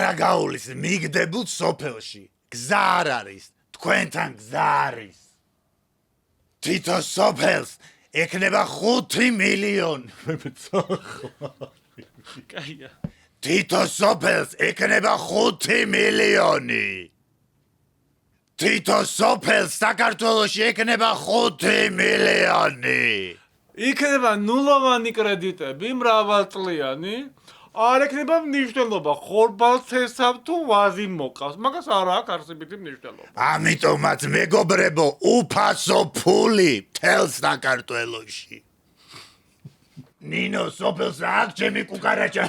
ხარაგაულის მიგდებულ სოფელში გზა არ არის, თქვენთან გზა არის. თითო სოფელს ეკნება 5 მილიონი. კაია. თითო სოფელს ეკნება 5 მილიონი. თითო სოფელს საქართველოში ეკნება 5 მილიონი. იქნება ნულოვანი კრედიტები, მრავალწლიანი. არ ექნება მნიშვნელობა, ხორბალთესავ თუ ვაზი მოკავს, მაგას არ აქვს არსებითი მნიშვნელობა. ამიტომაც მეგობრებო, უფასო ფული თელს საქართველოში. ნინო სოფელს აქ ჩემი კუკარაჭა.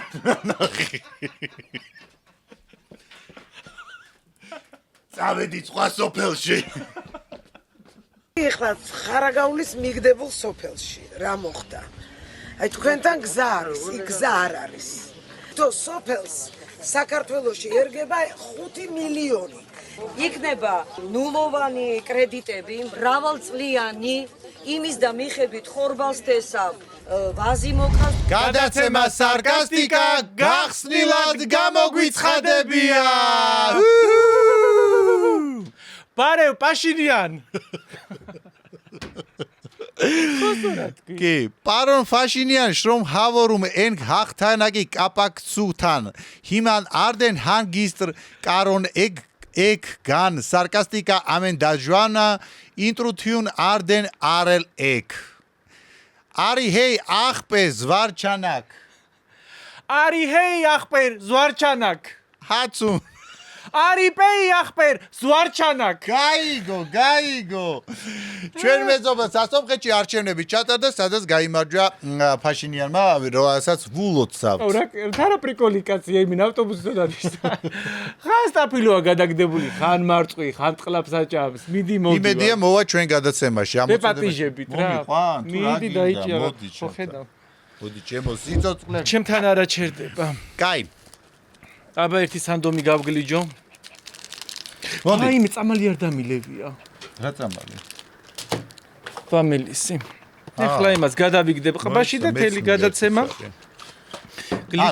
წავედი სხვა სოფელში. ეხლა ხარაგაულის მიგდებულ სოფელში რა მოხდა? აი თქვენთან გზა არის, იქ გზა არ არის. თო სოფელს საქართველოში ერგება 5 მილიონი. იქნება ნულოვანი კრედიტები, მრავალწლიანი, იმის და მიხედვით ხორბალთესავ ვაზი მოკავს. გადაცემა სარკასტიკა გახსნილად გამოგვიცხადებია. ბარეო პაშინიან. კი, პარონ ფაშინიან შრომ ჰავორუმ ენ ჰახთანაკი კაპაკცუთან. ჰიმან არდენ ჰანგისტრ კარონ ეგ გან სარკასტიკა ამენ დაჟვანა ინტრუთიუნ არდენ არელ ეგ. არი ჰეი ახპე ზვარჩანაკ. არი ჰეი ახპერ ზვარჩანაკ. ჰაცუ არი პეი ახპერ ზვარჩანაკ. გაიგო. ჩვენ მეზობელს სასოფხეთში არჩევნები ჩატარდა, სადაც გაიმარჯვა ფაშინიანმა, რასაც ვულოცავ. რა პრიკოლი კაცია იმენ ავტობუსზე დადიშდა. ხან სტაფილოა გადაგდებული, ხან მარწყვი, ხან ტყლაპს აჭამს. მიდი მოდი. იმედია მოვა ჩვენ გადაცემაში. დეპატიჟებით რა. მიდი დაიჭირა. ხო ხედავ. მოდი ჩემო სიცოცხლე. ჩემთან არა ჩერდება. კაი. აბა ერთი სანდომი გავგლიჯო. მოდი. აი მე წამალი არ დამილევია. რა წამალი? ფამილისი. ეხლა იმას გადავიგდებ ყბაში და თელი გადაცემა.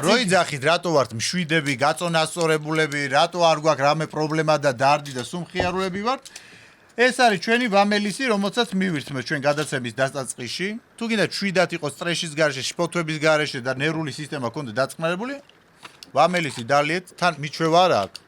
როიძახით რატო ვართ მშვიდები, გაწონასწორებულები, რატო არ გვაქვს რამე პრობლემა და დარდი და სუმხიარულები ვართ? ეს არის ჩვენი ვამელისი, რომელსაც მივირთმევთ ჩვენ გადაცემის დასაწყისში. თუ გინდა შვიდად იყოს სტრესის გარეშე, შფოთვების გარეშე და ნერვული სისტემა გქონდა დაწყნარებული, ვამელისი დალიეთ, თან მიჩვევა რა აქვს.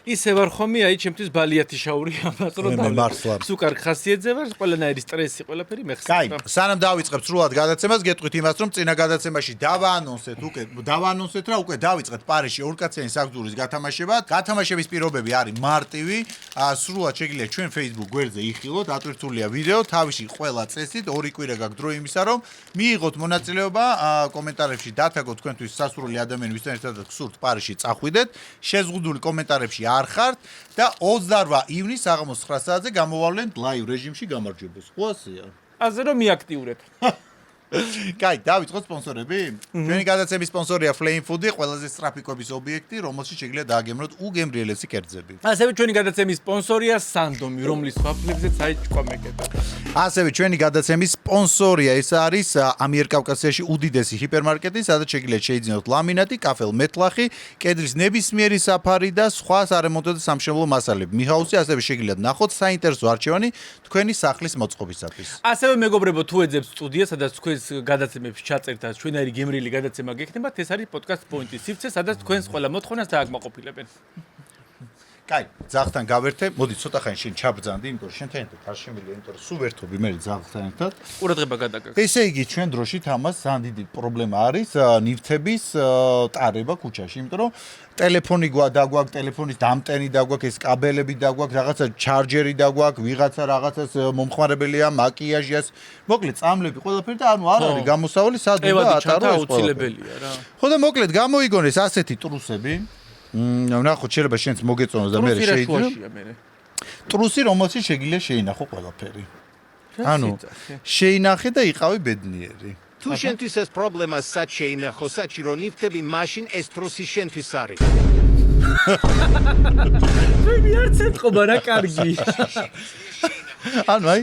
ისე ვარ ხომი, აი ჩემთვის ბალიათი შაური ამას რო დავлет. სუკარ ხასიათზე ვარ, ყველანაირი სტრესი, ყველაფერი მეხსნა. კაი, სანამ დავიწყებ სრულად გადაცემას, გეტყვით იმას, რომ წინა გადაცემაში დავაანონსეთ რა, უკვე დავიწყეთ პარიზში ორკაციანი საგზურის გათამაშება. გათამაშების პირობები არის მარტივი, სრულად შეგიძლიათ ჩვენ Facebook გვერდზე იხილოთ, ატვირთულია ვიდეო, თავში ყველა წესით, 2 კვირა გაქვს დრო იმისა, რომ მიიღოთ მონაწილეობა, კომენტარებში დათაგოთ თქვენთვის სასურველი ადამიანი, ვისთან ერთადაც გსურთ პარიზში წახვიდეთ, შეზღუდული კომენტარებში არ ხართ და 28 ივნის საღამოს 9 საათზე გამოვავლენთ ლაივ რეჟიმში გამარჯვებას. ხო ასეა? ასე რომ მიაქტიურებ. კაი, დავიწყოთ სპონსორები? ჩვენი გადაცემის სპონსორია Flame Food-ი, ყველაზე სწრაფი კვების ობიექტი, რომელშიც შეგიძლიათ დააგემროთ უგემრიელესი კერძები. ასევე ჩვენი გადაცემის სპონსორია სანდომი, რომლის ვაფლებზეც აიჭყვა მეკეტა. ასევე ჩვენი გადაცემის სპონსორია ეს არის ამიერკავკასიაში უდიდესი ჰიპერმარკეტი, სადაც შეგიძლიათ შეიძინოთ ლამინატი, კაფელ მეტლახი, კედრის ნებისმიერი საფარი და სხვა სარემონტო და სამშენებლო მასალები. მიჰაუსი ასევე შეგიძლიათ ნახოთ საინტერესო არჩევანი თქვენი სახლის მოწყობისათვის. ასევე მეგობრებო, თუ ეძებს სტუდია, სადაც თქვენს გადაცემებს ჩაწერთ და ჩვენაირი გემრიელი გადაცემა გექნებათ, ეს არის პოდკასტ პოინტის სივრცე, სადაც თქვენს ყველა მოთხოვნას დააკმაყოფილებენ. კაი, ძაღლთან გავერთე. მოდი ცოტა ხანი შენ ჩაბრძანდი, იმიტომ რომ შენთან ერთად არ შემიძლია, იმიტომ რომ სულ ვერთობი მე ძაღლთან ერთად. ყურადღება გადაგაგ. ესე იგი, ჩვენ დროში თამას ძალიან დიდი პრობლემა არის ნივთების ტარება ქუჩაში, იმიტომ რომ ტელეფონი დაგვაქვს, ტელეფონის დამტენი დაგვაქვს, ეს კაბელები დაგვაქვს, რაღაცა ჩარჯერი დაგვაქვს, ვიღაცა რაღაცას მომხმარებელია, მაკიაჟიას, მოკლედ წამლები ყველაფერი და ანუ არ არის გამოსავალი სად უნდა ატარო ეს აუცილებელია რა. ხო და მოკლედ გამოიგონეს ასეთი ტრუსები. ნახოთ შეიძლება შენც მოგეწონოს და მე შეიძლება. ტრუსი რომელშიც შეგიძლია შეინახო ყველაფერი. ანუ შეინახე და იყავი ბედნიერი. თუ შენთვის ეს პრობლემა სად შეინახო, საჭირო ნივთები, მაშინ ეს ტრუსი შენთვის არის. მე არც ეთყობა რა კარგი. ანუ აი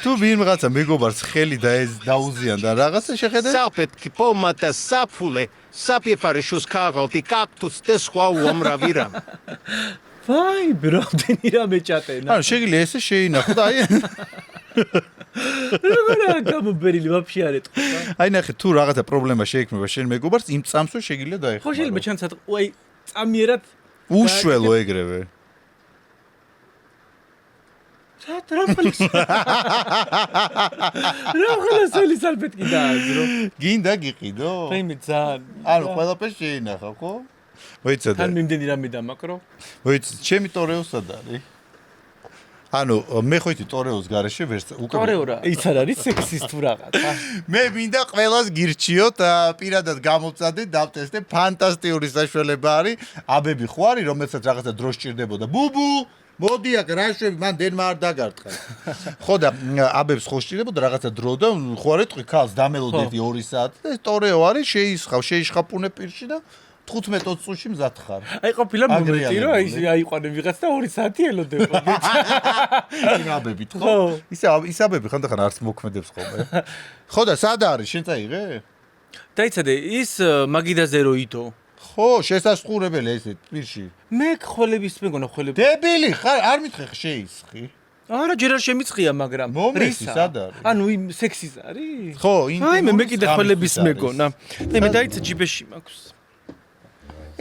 თუ ვინმეღაცა მეგობარს ხელი და ეს დაუზიან და რაღაცა შეხედე. საფეთქი პომა და საფულე Sapie შუს ქაღალდი კაქტუს და სხვა უამრავი რამ. ვაი, ბროდენი რამე ჭატენა. ანუ შეგიძლია ესე შეინახო და აი როგორია გამობერილი ვაფშე არ ეტყვა. აი ნახე თუ რაღაცა პრობლემა შეექმნება შენ მეგობარს იმ წამსვე შეგიძლია დაეხმარო. ხო შეიძლება ჩანს აი წამიერად უშველო ეგრევე. რა ხელისელი სალფეტკი დააძრო. გინდა გიყიდო? რაიმე ძალიან. ანუ ყველაფერს შეინახა, ხო? მოიცადე. თან მიმდენი რამე დამაკრო. მოიცადე, ჩემი ტორეო სად არის? ანუ მე ხო იცი ტორეოს გარეშე ვერც უკვე ტორეო რა, ის არ არის სექსის თუ რაღაცა. მე მინდა ყველას გირჩიოთ, პირადად გამოვწადე, დავტესტე, ფანტასტიკური საშუალება არის. აბები ხო არის, რომელსაც რაღაცა დრო სჭირდებოდა. ბუბუ მოდი აქ რა შვები, მან დენმა არ დაგარტყა. ხო და აბებს ხო სჭირდებოდა რაღაცა დრო და ხო არ ეტყვი ქალს დამელოდები 2 საათი და ეს ტორეო არის, შეიშხაპუნე პირში და 15-20 წუთში მზად ხარ. აი ყოფილა მომენტი რომ აიყვანე ვიღაც და 2 საათი ელოდებოდი. აბებით ხო? ის აბები ხანდახან არც მოქმედებს ხოლმე. ხო და სად არის? შენ წაიღე? დაიცადე, ის მაგიდაზე რო იდო. ხო, შესასყურებელი ესე პირში. მე ხოლების მეგონა ხოლები. დებილი ხარ, არ მითხე შეისხი. არა, ჯერ არ შემიწყია, მაგრამ მომესი სად არის? ანუ იმ სექსის არის? ხო, აი მე კიდე ხოლების მეგონა. და მე დაიცა ჯიბეში მაქვს.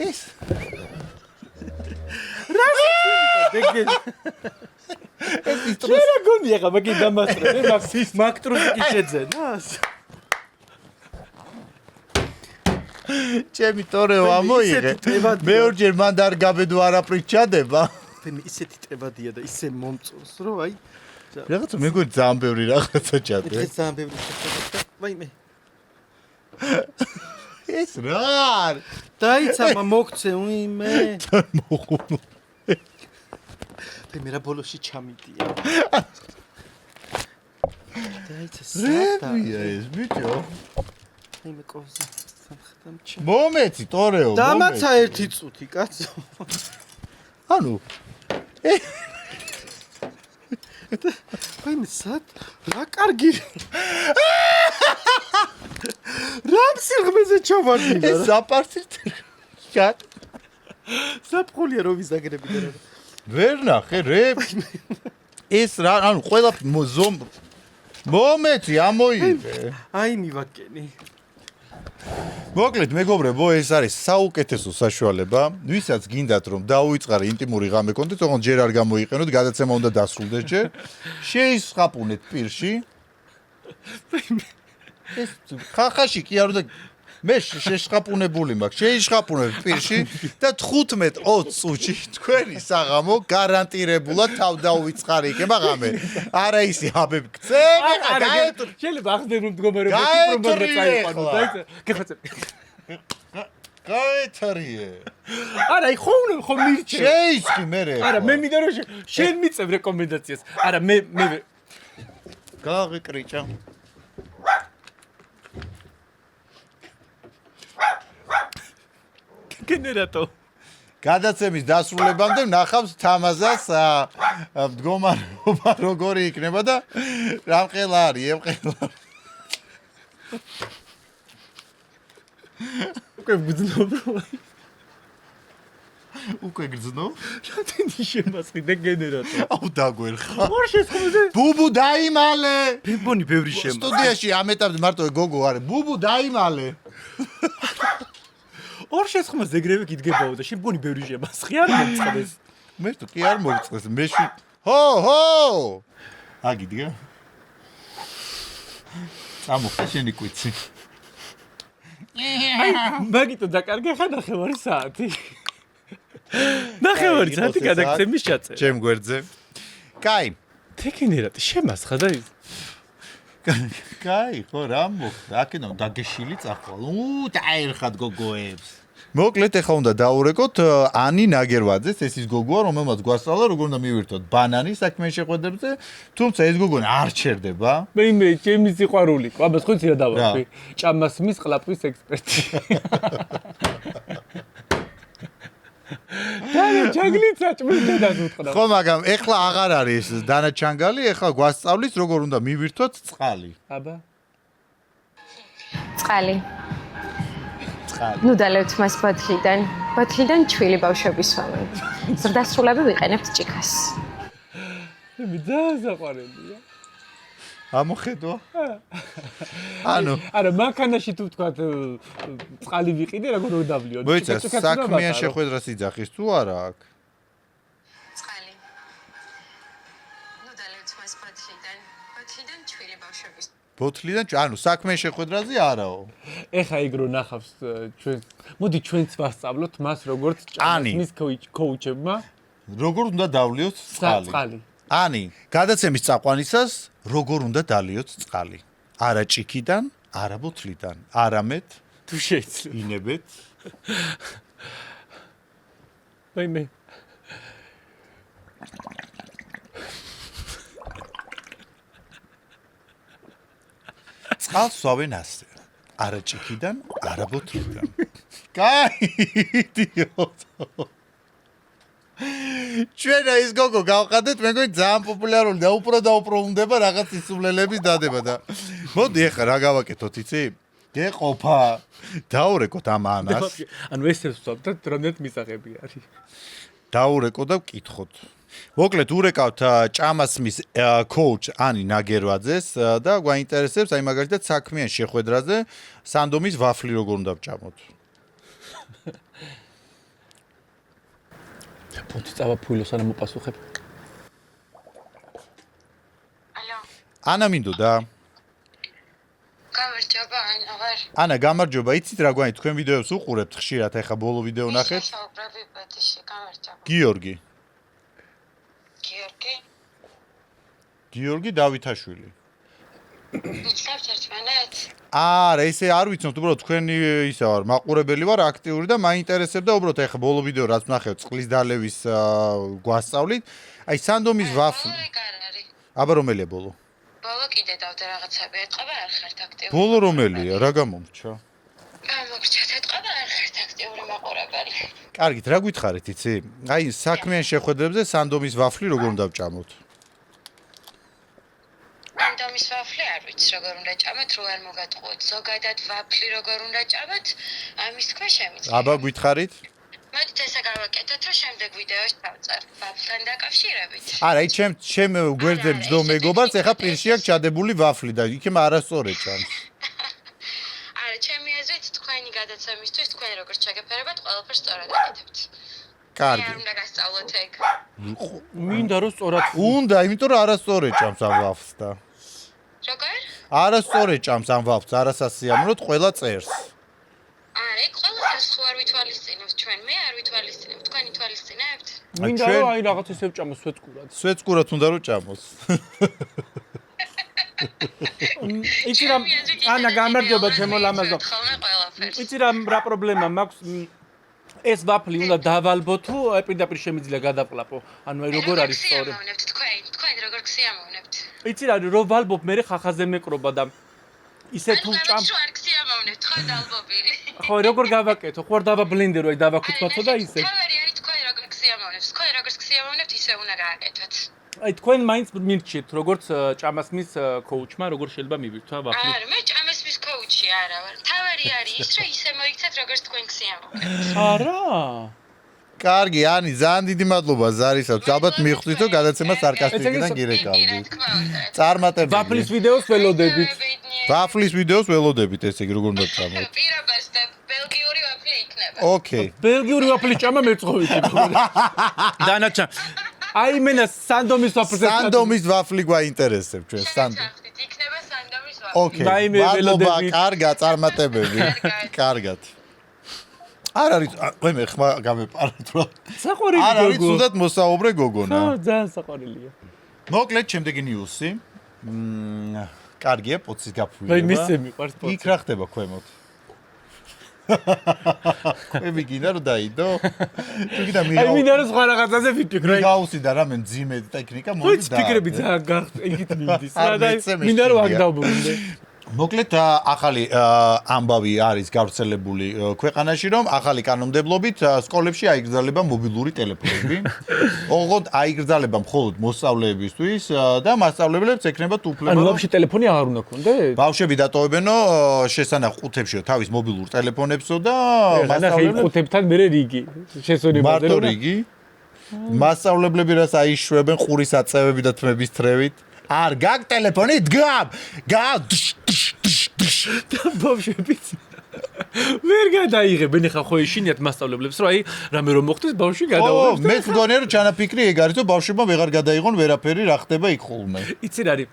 ეს რა დეგენ ეს ისტროს რა გონია ხა მაგი დამასწრე მე მაგტრუსიკი შეძენას ჩემი ტორეო ამოიღე მე ორჯერ მან არ გაბედო არაფრით ჩადება მე ისეთი ტებადია და ისე მომწონს რომ აი რაღაცა მეგონი ძალიან ბევრი რაღაცა ჩადე ეს ძალიან ბევრი შეხედა ვაი მე ეს რა დაიცა მოგცე უიმე მოხუნო მე რა ბოლოში ჩამიდია დაიცა სადა ეს ბიჭო აი მე კოვზე სამხდამჩი მომეცი ტორეო დამაცა 1 წუთი კაცო ანუ აი მე სად რა კარგი რამ სიღმეზე ჩავარდი ეს საპარცით შატ საფხულია რომ ვიზაგრები და რა ვერ ნახე რე ეს რა ანუ ყველა მომეცი ამოიღე აი მივაკენი მოკლედ მეგობრებო ეს არის საუკეთესო საშუალება ვისაც გინდათ რომ დაუიწყარე ინტიმური ღამე კონდეთ ოღონდ ჯერ არ გამოიყენოთ გადაცემა უნდა დასრულდეს ჯერ შეისხაპუნეთ პირში ეს ხახაში კი არ უნდა მე შეშხაპუნებული მაქვს შეიშხაპუნებ პირში და 15-20 წუთში თქვენი საღამო გარანტირებულად თავ დაუიწყარი იქნება ღამე არა ისი აბებ გწევი შეიძლება ახდენ რომ მდგომარეობაში პრობლემა წაიყვანო დაიცა გეხაცე გაეთარიე არა ხომ მირჩე შეისხი მე არა მე მინდა რომ შენ მიწევ რეკომენდაციას არა მე გააღიკრიჭა გენერატო გადაცემის დასრულებამდე ნახავს თამაზას მდგომარეობა როგორი იქნება და რამყელა არის ემყელა უკვე გძნობ უკვე გძნო რატენი შემასყი და გენერატო აუ დაგვერხა ორ შეცხმაზე ბუბუ დაიმალე ბებონი ბევრი შემო სტუდიაში ამ ეტაპზე მარტო გოგო არის ბუბუ დაიმალე ორ შეცხმაზე ეგრევე გიდგებაო და შემგონი ბევრი შემასყი არ მომწყდეს მე თუ კი არ მოვწყდეს მე ჰო აგიდგა ამოხდა შენი კვიცი მაგიტო დაკარგე ხა ნახევარი საათი ნახევარი საათი გადაგცემის ჩაწერა ჩემ გვერდზე კაი თეკინერატი შემასხა და ის კაი ხო რა მოხდა აქედან დაგეშილი წახვალ დაერხად გოგოებს მოკლედ ეხლა უნდა დაურეკოთ ანი ნაგერვაძეს ეს ის გოგოა რომელმაც გვასწავლა როგორ უნდა მივირთოთ ბანანი საქმეში შეხვედრებზე თუმცა ეს გოგონა არ ჩერდება მე ჩემი სიყვარული აბა ხო იცი რა დავაქვი ჭამას მის ყლაპვის ექსპერტი დანა ჯანგლიც აჭმუნდა დაუთხნა ხო მაგრამ ეხლა აღარ არის დანა ჩანგალი ეხლა გვასწავლის როგორ უნდა მივირთოთ წყალი აბა წყალი წყალი. ნუ დალევთ მას ბათლიდან ჩვილი ბავშვების ვამენ. ზრდასრულები ვიყენებთ ჭიქას. მე ძალიან საყვარელია. ამოხედო? ანუ, არა, მანქანაში თუ თქვა წყალი ვიყიდე, როგორ უნდა დავლიო? მოიცა, საქმიან შეხვედრას იძახის თუ არა აქ? წყალი. ნუ დალევთ მას ბათლიდან ჩვილი ბავშვების. ბოთლიდან, ანუ საქმიან შეხვედრაზე არაო. ეხა ეგ რო ნახავს ჩვენ. მოდი ჩვენც ვასწავლოთ მას როგორც ანი. მის კოუჩებმა როგორ უნდა დავლიოთ წყალი? წყალი. ანი, გადაცემის წაყვანისას როგორ უნდა დალიოთ წყალი? არა ჭიქიდან, არა ბოთლიდან, არამედ თუ შეიძლება. ინებეთ მე წყალს ვავენ ასე. არა ჭიქიდან, არა ბოთლიდან. კაი, იდიოტო. ჩვენ ის გოგო გავყადეთ, მე მგონი ძალიან პოპულარული და უფრო უნდა რაღაც ისულელების დადება და მოდი ახლა რა გავაკეთოთ, იცი? გეყოფა. დაურეკოთ ამ ანას. ანუ ესეც ვთქვათ და რამდენად მისაღები არის. დაურეკო და ვკითხოთ. მოკლედ ურეკავთ ჭამასმის კოუჩ ანი ნაგერვაძეს და გვაინტერესებს აი მაგალითად საქმიან შეხვედრაზე სანდომის ვაფლი როგორ უნდა ვჭამოთ. პონტი წავა ფულო სანამ მოპასუხებ. ალო. ანა მინდოდა. გამარჯობა, ანა ვარ. ანა გამარჯობა, იცით რა გვანი თქვენ ვიდეოს უყურებთ ხშირად, ეხა ბოლო ვიდეო ნახეთ. საუბრები პატიში, გამარჯობა. გიორგი. გიორგი. გიორგი დავითაშვილი. იცნობთ ერთმანეთს? არა, ესე არ ვიცნობთ, უბრალოდ თქვენი ისა ვარ, მაყურებელი ვარ, აქტიური და მაინტერესებდა უბრალოდ ეხა ბოლო ვიდეო რაც ნახევთ წყლის დალევის გვასწავლით. აი სანდომის ვაფლი. აბა რომელია ბოლო? ბოლო კიდე დავდა რაღაცები, ეთყობა არ ხართ აქტიური. ბოლო რომელია? რა გამომრჩა? გამოგრჩათ, ეთყობა არ ხართ აქტიური მაყურებელი. კარგით, რა გითხარით, იცი? აი საქმიან შეხვედრებზე სანდომის ვაფლი როგორ უნდა ვჭამოთ? სანდომის ვაფლი არ ვიცი როგორ უნდა ჭამოთ, რო არ მოგატყუოთ. ზოგადად ვაფლი როგორ უნდა ჭამოთ, ამის თქვა შემიძლია. აბა გითხარით? მოდით ესე გავაკეთოთ, რომ შემდეგ ვიდეოში დავწერ ვაფლთან დაკავშირებით. არა, აი ჩემ გვერდზე მჯდო მეგობარს ეხა პირში აქვს ჩადებული ვაფლი და იქ არასწორად ჭამს. არა, ჩემი აზრით თქვენი გადაცემისთვის თქვენ როგორ ჩაგეფერებათ, ყველაფერს სწორად აკეთებთ. კარგი. არ უნდა გასწავლოთ ეგ. მინდა რომ სწორად უნდა, იმიტომ რომ არასწორად ჭამს ამ ვაფლს და. როგორ? არასწორად ჭამს ამ ვაფლს, არასასიამოვნოდ ყველა წერს. არა, ეგ ყველაფერს ხო არ ვითვალისწინებთ ჩვენ, მე არ ვითვალისწინებ, თქვენ ითვალისწინებთ? მინდა ჩვენ- რომ აი რაღაც ესე ვჭამოს სვეტკურად. სვეტსკურად უნდა რომ ჭამოს. იცი რა ანა გამარჯობა ჩემო ლამაზო. ხოლმე ყველაფერს. იცი რა პრობლემა მაქვს ეს ვაფლი უნდა დავალბო თუ პირდაპირ შემიძლია გადაყლაპო. ანუ აი როგორ არის სწორი. თქვენ როგორ გსიამოვნებთ? იცი რა რო ვალბობ მე ხახაზე მეკრობა და ისე თუ ჭამ ანუ არ გსიამოვნებთ, ხო დალბობილი. ხო როგორ გავაკეთო? ხო არ დავაბლენდერო აი დავაკუთვნათო და ისე. თავი არის თქვენ როგორ გსიამოვნებთ, თქვენ როგორ გსიამოვნებთ, ისე უნდა გააკეთოთ. აი თქვენ მაინც მირჩიეთ როგორც ჭამასმის კოუჩმა როგორ შეიძლება მივირთვა ვაფლი. არა, მე ჭამასმის კოუჩი არა ვარ. თავი არის ის, რომ ისე მოიქცეთ, როგორც თქვენ გსიამოვნებთ. არა. კარგი, ანი, ძალიან დიდი მადლობა ზარისაც. ალბათ მიხვდით, რომ გადაცემა სარკასტიკიდან გირეკავდით. წარმატებული. ვაფლის ვიდეოს ველოდებით. ვაფლის ვიდეოს ველოდებით, ესე იგი, როგორ უნდა ვჭამოთ. პირობას და ბელგიური ვაფლი იქნება. ოკეი. ბელგიური ვაფლის ჭამა მეწყობითი. დანაჩა. აი მენა სანდომის ვაფლზე. სანდომის ვაფლი გვაინტერესებს ჩვენ, სანდო. იქნება სანდომის ვაფლი. ოკეი. დაი მე მადლობა, ველოდებით. კარგად, წარმატებები. კარგად. არ არის, მე ხმა გამეპარეთ რა. საყვარელი არ არის, გოგო. თუნდაც მოსაუბრე გოგონა. ხო, ძალიან საყვარელია. მოკლედ, შემდეგი ნიუსი. კარგია, პოცის გაფუილება. მე მისე მიყვარს პოცი. იქ რა ხდება ქვემოთ? ყვები გინდა რომ დაიდო? თუ გინდა აი მინდა რომ სხვა რაღაცაზე ვიფიქრო. გაუსი და რამე ძიმე ტექნიკა ხო, მოდი და. ფიქრები ძალიან გახთ, ეგით მიმდის. არ და მეცემ ეს მინდა რომ აქ შიგია. დავბრუნდე. მოკლედ ახალი ამბავი არის გავრცელებული ქვეყანაში, რომ ახალი კანონმდებლობით სკოლებში აიგრძელება მობილური ტელეფონები. ოღონდ აიგრძელება მხოლოდ მოსწავლეებისთვის და მასწავლებლებს ექნება უფლება. ანუ ვაფშე ტელეფონი აღარ უნდა ქონდეთ? ბავშვები დატოვებენო შესანახ ყუთებშიო თავის მობილურ ტელეფონებსო და მასწავლებლებს ყუთებთან მე რიგი შესვენებაზე. მარტო რიგი. მასწავლებლები რას აიშვებენ ყურის აწევები და თმების თრევით. არ გაგ ტელეფონი დგამ. და ბავშვებიც ვერ გადაიღებენ ხა ხო ეშინიათ მასწავლებლებს რომ აი რამე რომ მოხდეს ბავშვი გადაუღებს. მე მგონია რომ ჩანაფიქრი ეგ არის რომ ბავშვებმა ვეღარ გადაიღონ ვერაფერი რა ხდება იქ ხოლმე. იცი რა არის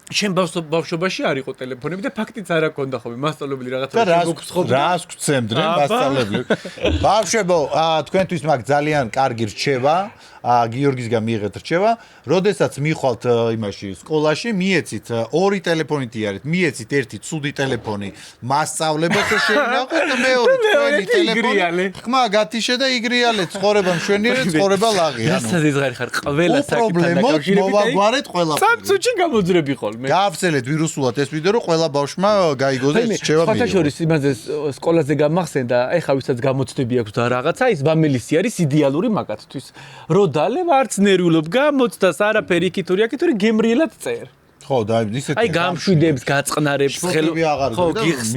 შენ ბავშვობაში არ იყო ტელეფონები და ფაქტიც არ აქონდა ხოლმე მასწავლებელი რაღაცა რას გცემდნენ მასწავლებლები. ბავშვებო, თქვენთვის მაგ ძალიან კარგი რჩევა, გიორგისგან მიიღეთ რჩევა, როდესაც მიხვალთ იმაში სკოლაში, მიეცით ორი ტელეფონით იარეთ, მიეცით ერთი ცუდი ტელეფონი მასწავლებელს შეინახოთ და მეორე თქვენი ტელეფონი. ხმა გათიშე და იგრიალე ცხოვრება მშვენიერე, ცხოვრება ლაღი. დასაზღარი ხარ ყველა საკითხთან დაკავშირებით. მოვაგვარეთ ყველაფერი. სამწუთში გამოძრები ხოლმე. გაავსელეთ ვირუსულად ეს ვიდეო რომ ყველა ბავშვმა გაიგოს ეს რჩევა მიიღო. ფათაშორის იმაზე სკოლაზე გამახსენდა, ეხა ვისაც გამოცდები აქვს და რაღაცა ის ბამელისი არის იდეალური მაგათთვის. როდალევ არც ნერვიულობ გამოცდას არაფერი იქითური აქითური გემრიელად წერ. ხო და ისეთი აი გამშვიდებს, გაწყნარებს, ხო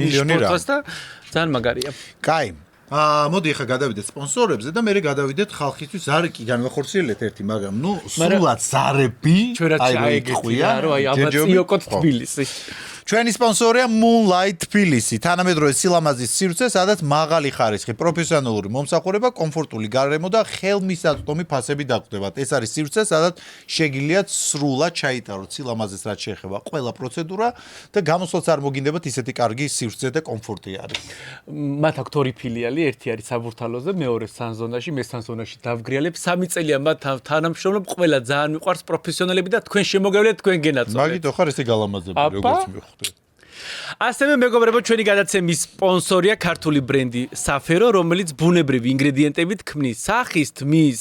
მილიონი რა. და ძალიან მაგარია. კაი. მოდი ახლა გადავიდეთ სპონსორებზე და მე გადავიდეთ ხალხისთვის ზარიკი განვახორციელეთ ერთი, მაგრამ ნუ სულად ზარები აი აიგეთია რომ აი აბაციოკოთ თბილისი. ჩვენი სპონსორია Moonlight თბილისი, თანამედროვე სილამაზის სივრცე, სადაც მაღალი ხარისხი, პროფესიონალური მომსახურება, კომფორტული გარემო და ხელმისაწვდომი ფასები დაგვდებათ. ეს არის სივრცე, სადაც შეგიძლიათ სრულად ჩაიტაროთ სილამაზეს რაც შეეხება ყველა პროცედურა და გამოსვლაც არ მოგინდებათ ისეთი კარგი სივრცე და კომფორტი არის. მათ აქვს ორი ფილიალი, ერთი არის საბურთალოზე, მეორე სანზონაში, მესამე ზონაში დავგრიალებ. 3 წელია მათ თანამშრომლობ, ყველა ძალიან მიყვარს პროფესიონალები და თქვენ შემოგავლეთ თქვენ გენაცვლეთ. მაგით ხარ ესე გალამაზები როგორც მიხვდეთ. ასევე მეგობრებო, ჩვენი გადაცემის სპონსორია ქართული ბრენდი საფერო, რომელიც ბუნებრივი ინგრედიენტებით ქმნის სახის, თმის,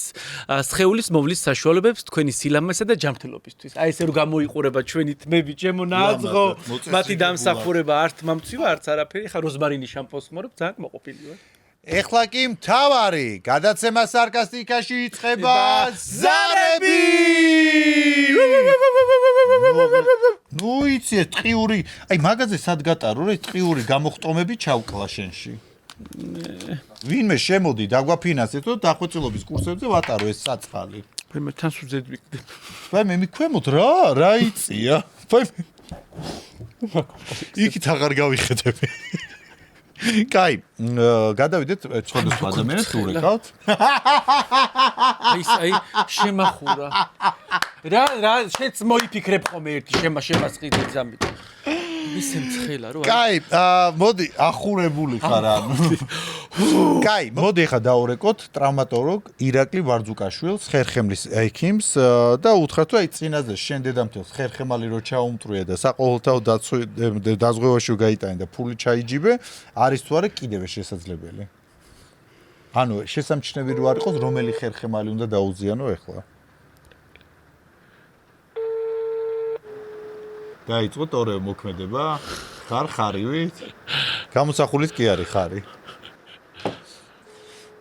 სხეულის მოვლის საშუალებებს თქვენი სილამაზისა და ჯანმრთელობისთვის. აი ესე რომ გამოიყურება ჩვენი თმები, ჩემო ნაძღო, მათი დამსახურება არც მომწივა, არც არაფერი, ხა როზმარინის შამპონს ხმარობ, ძალიან მოყოლილი ვარ. ეხლა კი მთავარი გადაცემა სარკასტიკაში იწყება ზარები. ნუ იცი ტყიური, აი მაგაზე სად გატარო რა ტყიური გამოხტომები ჩავკლა შენში. ვინმე შემოდი დაგვაფინანსეთო დახვეწილობის კურსებზე ვატარო ეს საწყალი. მე თან სუძედ ვიქდი. ვაი მე მიქვემოთ რა იწია. ვაი იქით აღარ გავიხედები. კაი, გადავიდეთ სხვადასხვა ადამიანებს ურეკავთ. აი შემახურა. რა შეც მოიფიქრებ ხოლმე ერთი შემასყიდე ზამით. ისე მცხელა რო აი. კაი, მოდი ახურებული ხარ ანუ. კაი, მოდი ახლა დაურეკოთ ტრავმატოლოგ ირაკლი ვარძუკაშვილს, ხერხემლის ექიმს და უთხრათ თუ აი წინაზე შენ დედამთილს ხერხემალი რო ჩაუმტრუია და საყოველთაო დაზღვევაში გაიტანე და ფული ჩაიჯიბე, არის თუ არა კიდევ შესაძლებელი. ანუ შესამჩნევი რო არ იყოს, რომელი ხერხემალი უნდა დაუზიანო ახლა. დაიწყო თორე მოქმედება. ხარივით? გამოსახულით კი არის ხარი.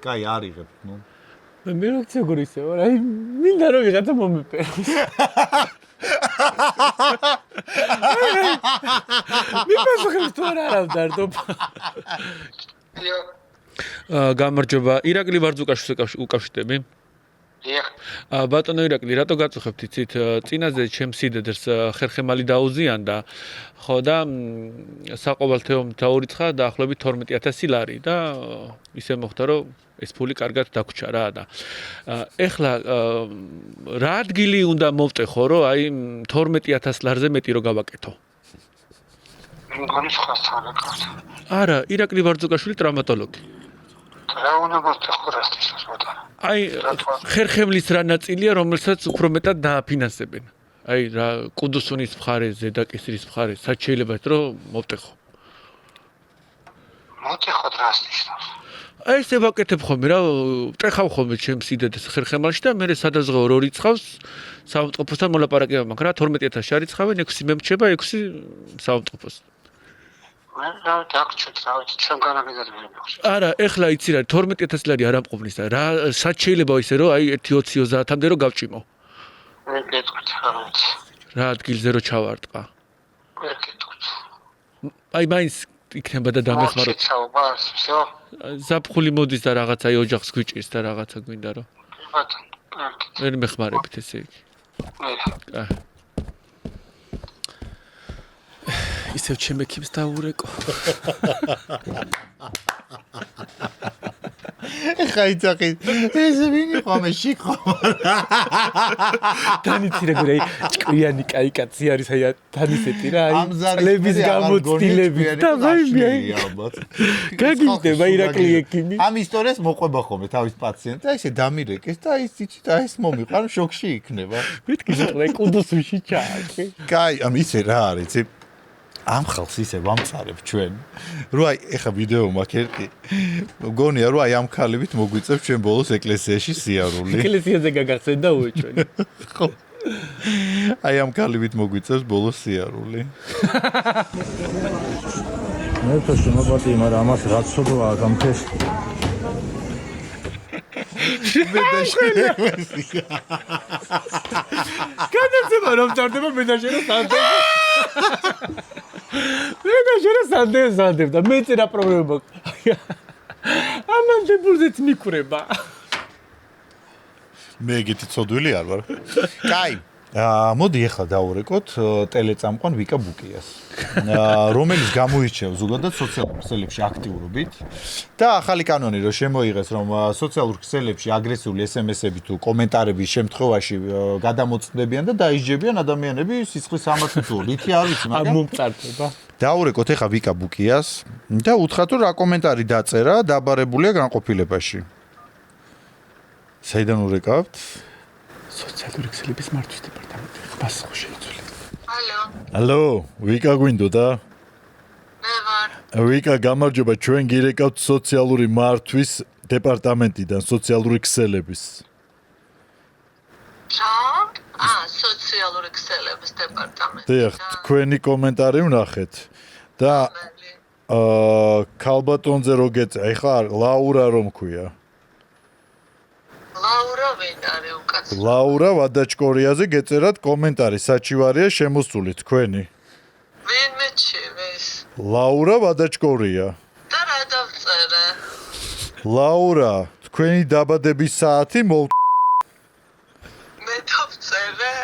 კაი, არიღებ, ნუ. მე როცა გორისე ვარ, აი მინდა რომ ვიღაცა მომეპეროს. მიფასხებს თუ არა დავდარდობ. გამარჯობა, ირაკლი ვარძუკაშვილს უკავშირდები? დიახ. ბატონო ირაკლი, რატო გაწუხებთ იცით? წინაზე ჩემს სიდედერს ხერხემალი დაუზიანდა, ხო და საყოველთაო დაურიცხა დაახლოებით 12000 ლარი და ისე მოხდა რომ ეს ფული კარგად დაგვრჩა რა და ეხლა რა ადგილი უნდა მოვტეხო რომ აი 12000 ლარზე მეტი რო გავაკეთო? მგონის ხასთანაკავს. არა, ირაკლი ვარძუკაშვილი ტრავმატოლოგი. რა უნდა მოვტეხო რასთვის ბატონო? აი ხერხემლის რა ნაწილია რომელსაც უფრო მეტად დააფინანსებენ? აი რა კუდუსუნის მხარეზე და კისრის მხარეზე სად შეიძლება რომ მოვტეხო? მოვტეხოთ რასთვის? აი ესე ვაკეთებ ხოლმე რა, ვტეხავ ხოლმე ჩემს სიდედეს ხერხემალში და მე სადაზღვევო რო რიცხავს საავადმყოფოსთან მოლაპარაკება მაქვს რა 12000 არიცხავენ 6 მე მრჩება 6 საავადმყოფოს. მე რა დაგჭირთ რა ვიცი ჩვენ განაგებად ვერ მიყავს. არა, ეხლა იცი რა 12000 ლარი არ ამყოფნის და რა სად შეიძლება ისე რომ აი 1.20-30-მდე რომ გავჭიმო. ვერ გეტყვით რა ვიცი. რა ადგილზე რომ ჩავარტყა. ვერ გეტყვით. აი მაინც იქნება და დამეხმარო. ჩაუბარს, всё. ზაფხული მოდის და რაღაცა ოჯახს გვიჭირს და რაღაცა გვინდა რომ. ბატონო, კარგი. ვერ მეხმარებით ესე იგი. მე ისევ ჩემ ექიმს დაურეკო. ხა იცახი ეს ვინი ხომე შიქო თანიცი როგორი ჭკვიანი კაი კაცი არის აი თანისეთი რა აი წლების გამოცდილებით და ვაიმე ალბათ გაგიჟდება ირაკლი ექიმი ამ ისტორიას მოყვება ხოლმე თავის პაციენტს და ისე დამირეკეს და ის იცით და ეს მომიყარ შოქში იქნება მეთქი ზღრე კუდუსში ჩააკე კაი ამ ისე რა არის იცი ამ ხალხს ისე ვამწარებ ჩვენ რო აი ეხა ვიდეო მაქვს ერთი მგონია რომ აი ამ ქალებით მოგვიწევს ჩვენ ბოლოს ეკლესიაში სიარული ეკლესიაზე გაგახსენდა უეჩვენ ხო აი ამ ქალებით მოგვიწევს ბოლოს სიარული მე თვითონ მოპატი მაგრამ ამას რაც სულაა გამქეს გადაცემა რომ წარდება მენაჟერს სანდებს მენაჟერს სანდებს და მეც რა პრობლემა ამან დებულზეც მიკვრება მე ეგეთი ცოდვილი არ ვარ კაი მოდი ახლა დავურეკოთ ტელეწამყვან ვიკა ბუკიას რომელიც გამოირჩევა ზოგადად სოციალურ ქსელებში აქტიურობით და ახალი კანონი რომ შემოიღეს რომ სოციალურ ქსელებში აგრესიული SMS-ები თუ კომენტარების შემთხვევაში გადამოწმდებიან და დაიჯებიან ადამიანები სისხლის სამართლით თუ რითი არ ვიცი მაგრამ მომწარდება დავურეკოთ ახლა ვიკა ბუკიას და უთხრათ რომ რა კომენტარი დაწერა დაბარებულია განყოფილებაში საიდან ურეკავთ სოციალური ქსელების მართვის დეპარტამენტი ხმას ხო შეიცვლი ალო ვიკა გვინდოდა მე ვარ ვიკა გამარჯობა ჩვენ გირეკავთ სოციალური მართვის დეპარტამენტიდან სოციალური ქსელების რა? სოციალური ქსელების დეპარტამენტი. დიახ, თქვენი კომენტარი ვნახეთ და ქალბატონზე რო გეწე, ეხლა ლაურა რომ ქვია. ლაურა ვინ არის უკაცრავ? ლაურა ვადაჭკორიაზე გეწერათ კომენტარი, საჩივარია შემოსული თქვენი. ვინ მეჩივის? ლაურა ვადაჭკორია. და რა დავწერე? ლაურა, თქვენი დაბადების საათი მე დავწერე?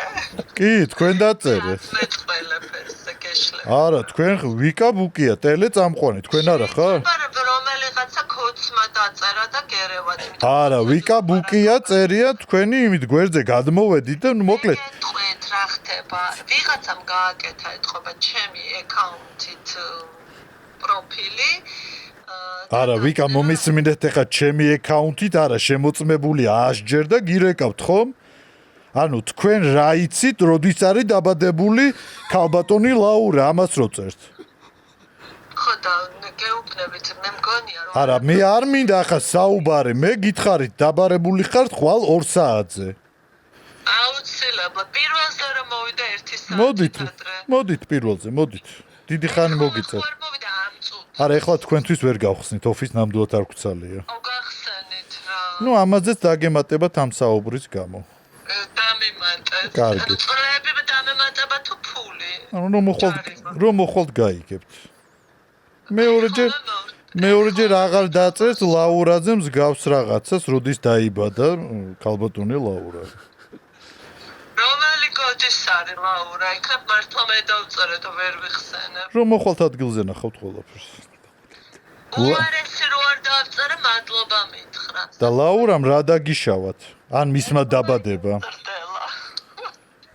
კი, თქვენ დაწერე. მე ყველაფერს გეშლებ. არა, თქვენ ვიკა ბუკია, ტელეწამყვანი, თქვენ არა ხარ? რომელიღაცა კოდსმა დაწერა და გერევად. არა, ვიკა ბუკია წერია თქვენი იმით გვერდზე გადმოვედით და მოკლედ. თქვენ რა ხდება? ვიღაცამ გააკეთა ეთქობა ჩემი აკაუნტით პროფილი. არა, ვიკა მომისმინეთ ახლა ჩემი აკაუნტით, არა, შემოწმებულია 100 ჯერ და გირეკავთ ხომ? ანუ თქვენ რა იცით, როდის არის დაბადებული ქალბატონი ლაურა, ამას რო წერთ. ხო და გეუბნებით, მე მგონია რომ არა, მე არ მინდა ახლა საუბარი, მე გითხარით დაბარებული ხართ ხვალ 2 საათზე. აუცილებლად პირველზე რომ მოვიდა 1 საათი. მოდით პირველზე, მოდით. დიდი ხანი მოგიწევ. არ მოვიდა ამ წუთს. არა, ეხლა თქვენთვის ვერ გავხსნით, ოფის ნამდვილად არ გვცალია. გახსენით რა. ნუ ამაზეც დაგემატებათ ამ საუბრის გამო. დამიმატეთ. კარგი. წლები დამემატება თუ ფული? ანუ რომ მოხვალთ გაიგებთ. მეორეჯერ აღარ დაწერთ ლაურაძე მსგავს რაღაცას, როდის დაიბადა ქალბატონი ლაურა. რომელი კოდის არის ლაურა? იქნებ მართლა მე დავწერე და ვერ ვიხსენებ. რომ მოხვალთ ადგილზე ნახავთ ყველაფერს. უარესი რო არ დავწერე, მადლობა მითხრა. და ლაურამ რა დაგიშავათ? ან მისმა დაბადება.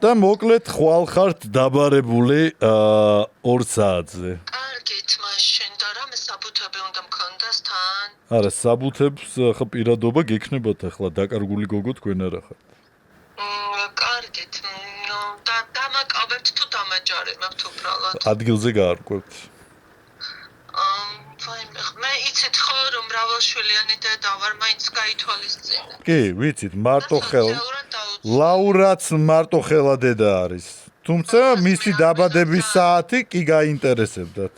და მოკლედ ხვალ ხართ დაბარებული 2 საათზე. კარგით, მაშინ და რამე საბუთები უნდა მქონდეს თან? არა, საბუთებს ხა პირადობა გექნებათ ახლა დაკარგული გოგო თქვენ არა ხართ. კარგით, ნუ დამაკავებთ თუ დამაჯარებთ უბრალოდ. ადგილზე გაარკვევთ. მე იცით ხო რომ მრავალშვილიანი დედა ვარ, მაინც გაითვალისწინე. კი, ვიცით, მარტო ხელა. ლაურაც მარტო ხელა დედა არის. თუმცა მისი დაბადების საათი კი გაინტერესებდათ.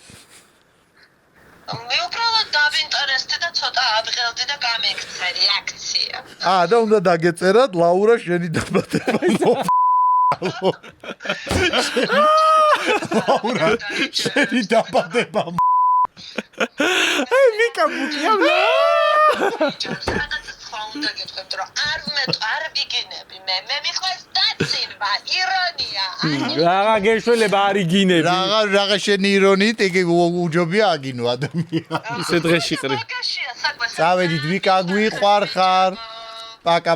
მე უბრალოდ დავინტერესდი და ცოტა ადღელდი და გამეკცე რეაქცია. და უნდა დაგეწერათ ლაურა შენი დაბადება. ლაურა შენი დაბადება. მიკა მუკიავლა. უნდა გეტყვით რომ არ ვიგინები მე მიყვეს დაცინვა ირონია რაღა გეშველება არ იგინები რაღა შენი ირონიით იგი უჯობია აგინო ადამიანი ისე დღეში ყრი წავედით ვიკა გვიყვარხარ პაკა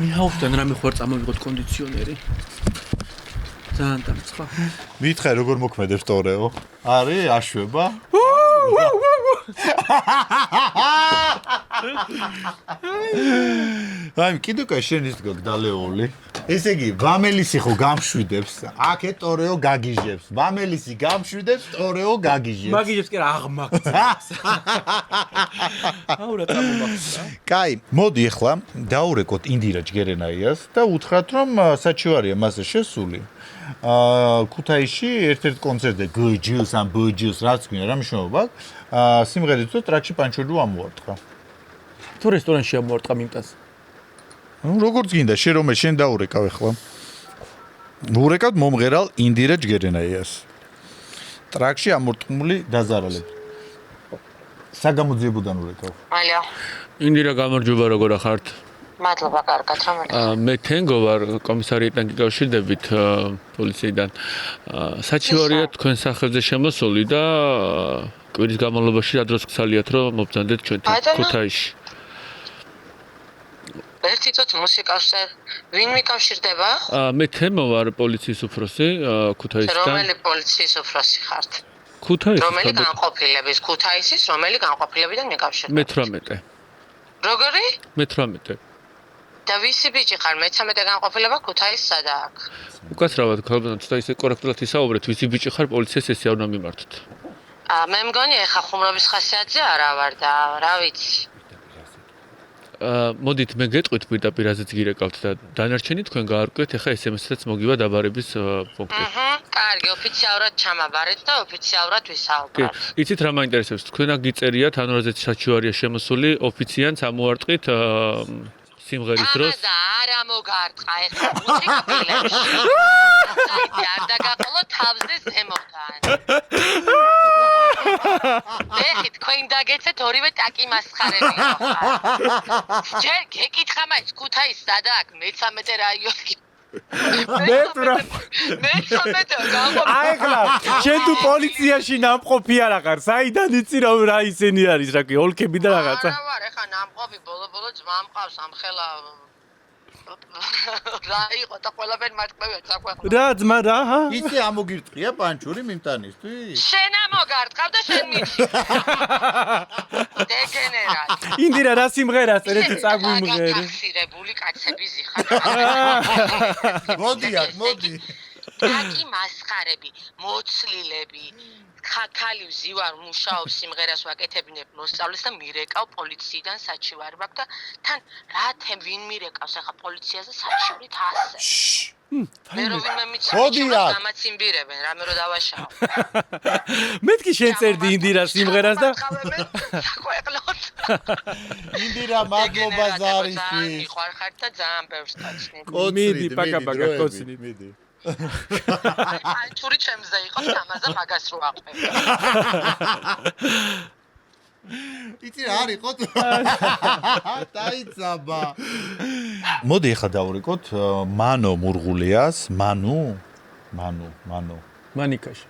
მიაუხდან რამე ხوار წამოვიღოთ კონდიციონერი ძალიან დამცხა მითხე როგორ მოქმედებს თორეო არის აშვება აი კიდე კა შენის გაგდალეული ესე იგი ვამელისი ხო გამშვიდებს აქე თორეო გაგიჟებს ვამელისი გამშვიდებს თორეო გაგიჟებს მაგიჟებს კი რა აღმაქცევს აურა წამომახსნა კაი მოდი ახლა დაურეკოთ ინდირა ჯგერენაიას და უთხრათ რომ საჩივარია მასე შესული ქუთაისში ერთ-ერთ კონცერტზე გჯილს ან ბჯილს რაც გვინდა რა მნიშვნელობა სიმღერით თუ ტრაქში პანჩოლიუ ამოარტყა თუ რესტორანში ამოარტყა მიმტას როგორც გინდა შენ დაურეკავ ახლა ურეკავთ მომღერალ ინდირა ჯგერენაიას ტრაქში ამორტყმული დაზარალებით საგამოძიებოდან ურეკავ ალო ინდირა გამარჯობა როგორ ახართ მადლობა კარგად რომ მე თენგო ვარ კომისარიატთან გიკავშირდებით პოლიციიდან საჩივარია თქვენ სახელზე შემოსული და კვირის განმავლობაში რა დროს გცალიათ რომ მობრძანდეთ ჩვენთან ქუთაისში ერთი წუთი მუსიკას ვინ მიკავშირდება მე თემო ვარ პოლიციის უფროსი ქუთაისიდან რომელი პოლიციის უფროსი ხართ ქუთაისის რომელი განყოფილების ქუთაისის რომელი განყოფილებიდან მიკავშირდება მე-18 როგორი მე-18 და ვისი ბიჭი ხარ მე-13 განყოფილება ქუთაისსა და აქ უკაცრავად ქალბატონო ცოტა ისე კორექტულად ისაუბრეთ ვისი ბიჭი ხარ პოლიციას ესე არ უნდა მიმართოთ მე მგონი ეხა ხუმრობის ხასიათზე არა ვარ და რა ვიცი მოდით მე გეტყვით პირდაპირ რაზეც გირეკავთ და დანარჩენი თქვენ გაარკვიეთ ეხა SMS-საც მოგივა დაბარების პუნქტი კარგი ოფიციალურად ჩამაბარეთ და ოფიციალურად ვისაუბროთ იცით რა მაინტერესებს თქვენ აქ გიწერიათ ანუ რაზეც საჩივარია შემოსული ოფიციანტს ამოარტყით სიმღერის დროს და არა მოგარტყა ეხლა მუსიკაში არ დაგაყოლო თავზე ზემოდან ეხი თქვენ დაგეცეთ ორივე ტაკი მასხარები ჯერ გეკითხა მაინც ქუთაისს სადა აქ მე-13 რაიონი აი ხლა შენ თუ პოლიციაში ნამყოფი არ აღარ საიდან იცი რომ რა ისენი არის რა კი ოლქები და რაღაცა არა ვარ ეხა ნამყოფი ბოლო ძმა მყავს ამხელა რა იყო და ყველაფერი მარტყმევია საქვეყნო რა ძმა რა იცი ამოგირტყია პანჩური მიმტანისთვის შენ ამოგარტყავ და შენ მიჩი დეგენერატ ინდირა რა სიმღერას წერეთ წაგვიმღერი გახსირებული კაცები ზიხარ მოდი ტაკი მასხარები მოცლილები ხაქალი ვზივარ მუშაობს სიმღერას ვაკეთებინებ მოსწავლეს და მირეკავ პოლიციიდან საჩივარი მაქვს და თან რა თემ ვინ მირეკავს ახლა პოლიციაზე საჩივრით ასე მე რო ვინმე მიცემს გამაციმბირებენ რამე რო დავაშავ მეთქი შენ წერდი ინდირას სიმღერას და საქვეყნოდ ინდირა მადლობა ზარისთვის მიხარ ხარ და ძალიან ბევრს კაცნი მიდი პაკა კოცნი მიდი პანჩური ჩემზე იყო და ამაზე მაგას რო აყვე იცი რა არის ხო დაიცაბა მოდი ახლა დავრიკოთ მანო მურღულიას მანიკაში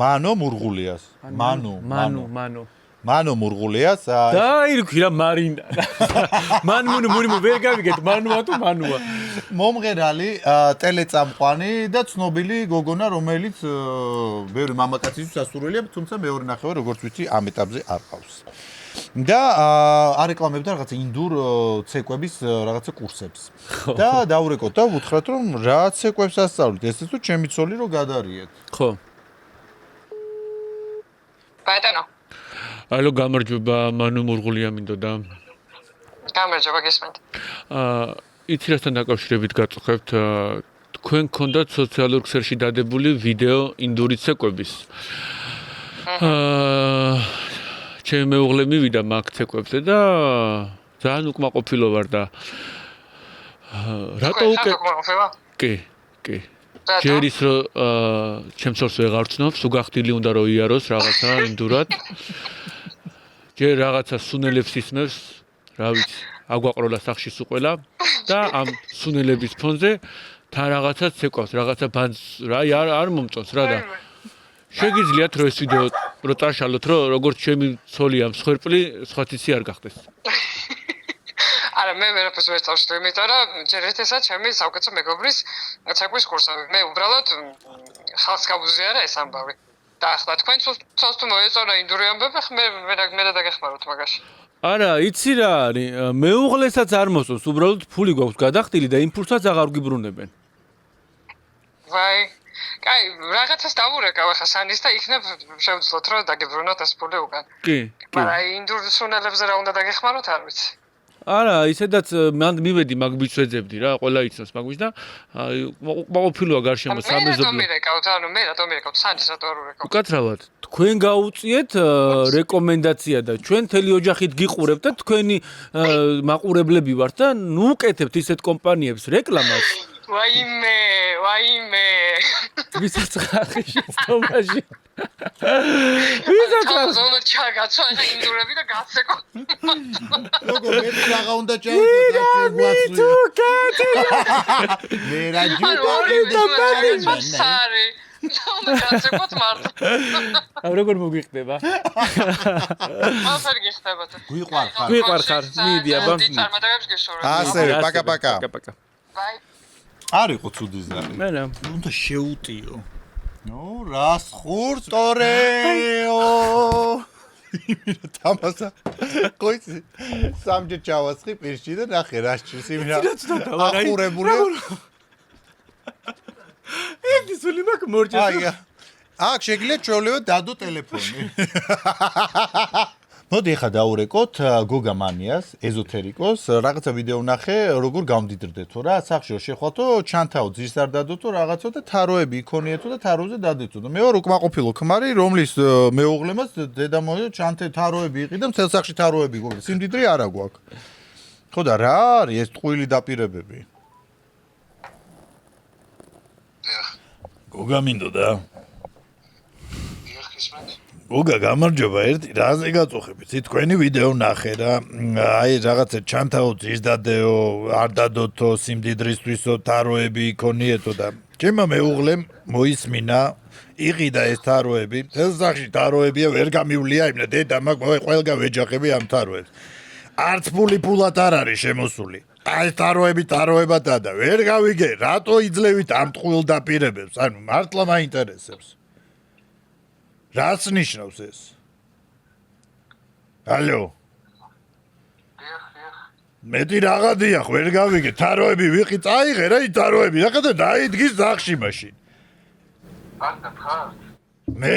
მანო მურღულიას მანო მურღულიას დაირქვი რა მარინა მანმუნუ ვერ გავიგეთ მანუა თუ მანუა მომღერალი ტელეწამყვანი და ცნობილი გოგონა რომელიც ბევრი მამაკაცისთვის ასურველია თუმცა მეორე ნახევარ როგორც ვიცი ამ ეტაპზე არ ყავს და არეკლამებდა რაღაცა ინდურ ცეკვების რაღაცა კურსებს და დაურეკოთ და ვუთხრათ რომ რა ცეკვებს ასწავლით ესეც თუ ჩემი ცოლი რო გადარიეთ ხო ბატონო ალო გამარჯობა მანუ მურღულია მინდოდა გამარჯობა გესმენთ იცი რასთან დაკავშირებით გაწუხებთ თქვენ გქონდათ სოციალურ ქსელში დადებული ვიდეო ინდური ცეკვების. ჩემი მეუღლე მივიდა მაგ ცეკვებზე და ძალიან უკმაყოფილო ვარ და რატო უკვე კი ჯერ ის რომ ჩემს ორს ვეღარ ვცნობს, უგახდილი უნდა რომ იაროს რაღაცა ინდურად. ჯერ რაღაცა სუნელებს ისმევს, რა ვიცი, აგვაყროლა სახში სუყველა და ამ სუნელების ფონზე თან რაღაცა ცეკვავს, რაღაცა ბანძ რა არ მომწონს რა და შეგიძლიათ რომ ეს ვიდეო რო წაშალოთ, რომ როგორც ჩემი ცოლი ამ სხერპლი სხვა თისი არ გახდეს. არა მე ვერაფერს ვერ წავშლი, იმიტომ რომ ჯერ ერთესა ჩემი საუკეთესო მეგობრის ცეკვის კურსები. მე უბრალოდ ხალხს გავუზიარა ეს ამბავი. და ახლა თქვენ ცოს თუ მოეწონა ინდური ამბები, მე რა დაგეხმაროთ მაგაში. არა, იცი რა არის, მეუღლესაც არ მოსწონს, უბრალოდ ფული გვაქვს გადახდილი და იმ ფულსაც აღარ გვიბრუნებენ. ვაი, კაი, რაღაცას დავურეკავ ახლა სანის და იქნებ შევძლოთ რომ დაგებრუნოთ ეს ფული უკან. კი. მაგრამ ინდურ სუნელებზე რა უნდა დაგეხმაროთ, არ ვიცი. არა, ისედაც მან მივედი მაგ ბიჭს ვეძებდი რა, ყველა იცნობს მაგ ბიჭს და მაყოფილოა გარშემო სამეზობლო. მე რატომ მირეკავთ, სანის რატო არ ურეკავთ? უკაცრავად, თქვენ გაუწიეთ რეკომენდაცია და ჩვენ მთელი ოჯახით გიყურებთ და თქვენი მაყურებლები ვართ და ნუ უკეთებთ ისეთ კომპანიებს რეკლამას. ვაიმე. ვისაც ხახი შეცდომაში. ვისაც ზონა ჩაგაცვა ახლა ინდურები და გაცეკო. როგორ მე რაღა უნდა ჩაიწერო მე რა ჯუდა სარი. და გაცეკოთ მარტო. ა როგორ მოგვიხდება? ახლა გიხდებათ. გვიყვარხარ, მიდი აბა. წარმატებებს გეშორე. ასევე, პაკა. ბაი. არ იყო ცუდი ზარი. მე რა. უნდა შეუტიო. ნუ რას ხურს ტორეო. იმენა თამასა. ყოიცი. სამჯერ ჩავასხი პირში და ნახე რა სჭირს იმენა. ახურებული. ერთი სული მაგ მორჭეს. აი. აქ შეგიძლიათ ჩვეულებრივად დადო ტელეფონი. მოდი ახლა დაურეკოთ გოგა მანიას, ეზოთერიკოს, რაღაცა ვიდეო ნახე, როგორ გამდიდრდეთო რა, სახში შეხვალთო, ჩანთაო ძირს არ დადოთო რაღაცო და თაროები იქონიეთო და თაროზე დადეთო. მე ვარ უკმაყოფილო ქმარი, რომლის მეუღლემაც დედა მოიო ჩანთე თაროები იყიდა, მთელ სახში თაროები გოგა. სიმდიდრე არა გვაქვს. ხო და რა არის ეს ტყუილი დაპირებები? გოგა მინდოდა? გოგა გამარჯობა ერთი რაზე გაწუხებით თქვენი ვიდეო ნახე და აი რაღაცა ჩანთაო ძირს დადეო არ დადოთო სიმდიდრისთვისო თაროები იქონიეთო და ჩემმა მეუღლემ მოისმინა იყიდა ეს თაროები თელ სახში თაროებია ვერ გამივლია იმნა დედა მაგ ყველგან ვეჯახები ამ თაროებს არც ფულად არ არის შემოსული აი თაროებათა და ვერ გავიგე რატო იძლევით ამ ტყუილ დაპირებებს ანუ მართლა მაინტერესებს რას ნიშნავს ეს? ალო. მეტი რაღა დიახ, ვერ გავიგე, თაროები ვიყი, წაიღე რა ის თაროები, რა ხარ დაიდგის სახში მაშინ. ანდა ხარ? მე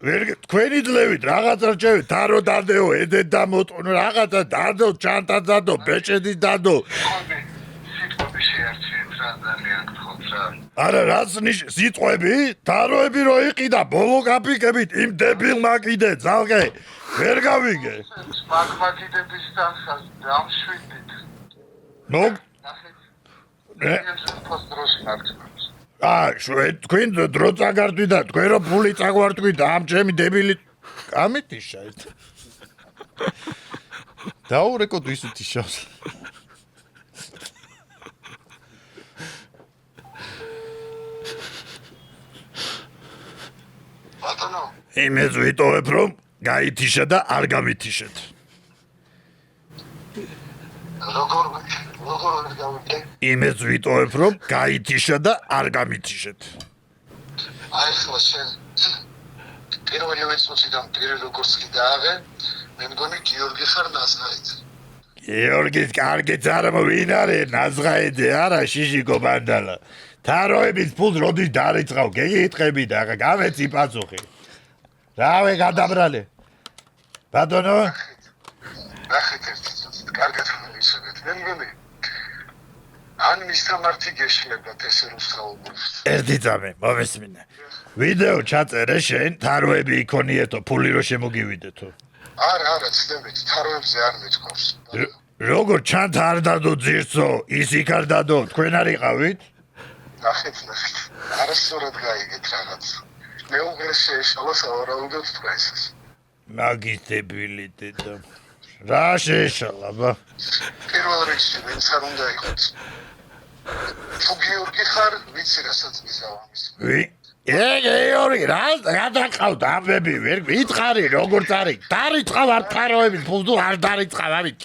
ვერ თქვენი ძლევით რაღაც რჩევით, თარო დადეო, ედეთ დამოტყნო, რაღაცა დადო, ჩანთა დადო, ბეჭედი დადო. სიტყვები შეარჩიეთ რა ძალიან გთხოვთ რა. არა რაც სიტყვები თაროები რო იყიდა ბოლო კაპიკებით იმ დებილმა კიდე ძალგე ვერ გავიგე მაგმაკიდების დასას დამშვიდით მოგ ფოსტროს მარტოს თქვენ დრო წაგართვით და თქვენ რო ფული წაგვართვით ამ ჩემი დებილი ამიტიშა ეს დაურეკოთ ვისით შავს იმეს ვიტოვებ რომ გაითიშა და არ გამითიშეთ. როგორ გავიგე? იმეს ვიტოვებ რომ გაითიშა და არ გამითიშეთ. აი ხო შენ პირველი ვეცოდიდან პირველ როგორც კი დააღე მე მგონი გიორგი ხარ ნაზღაიძე. გიორგის კარგი ძარმა ვინ არის ნაზღაიძე არა შიშიკო ბანდალა. თაროების ფულს როდის დარიწყავ გეკითხები და გამეცი პასუხი. რავე გადაბრალე. ბატონო? ნახეთ კარგად ისედეთ. მე მგონი ან მისამართი გეშლებათ ესე რომ საუბრობთ. ერთი წამი, მომესმინე. ვიდეო ჩაწერე შენ, თაროები იქონიეთო, ფული რო შემოგივიდეთო. არა, ცდებით, თაროებზე არ მეთქავს. როგორ ჩანთ არ დადო ძირცო, ის იქ არ დადო, თქვენ არ იყავით? ნახეთ. არასწორად გაიგეთ რაღაც. მე უღერ შეეშალა სავარაუდოდ თქვენს. მაგის დებილი დედა. რა შეეშალა, ბა? პირველ რიგში ვინც არ უნდა იყოს. თუ გიორგი ხარ, ვიცი რასაც მიზავამის. გიორგი, რა გადაყავთ ამბები, ვერ ვითხარი როგორც არის. დარიწყავ არ ფაროების ფულს თუ არ დარიწყავ, ამით.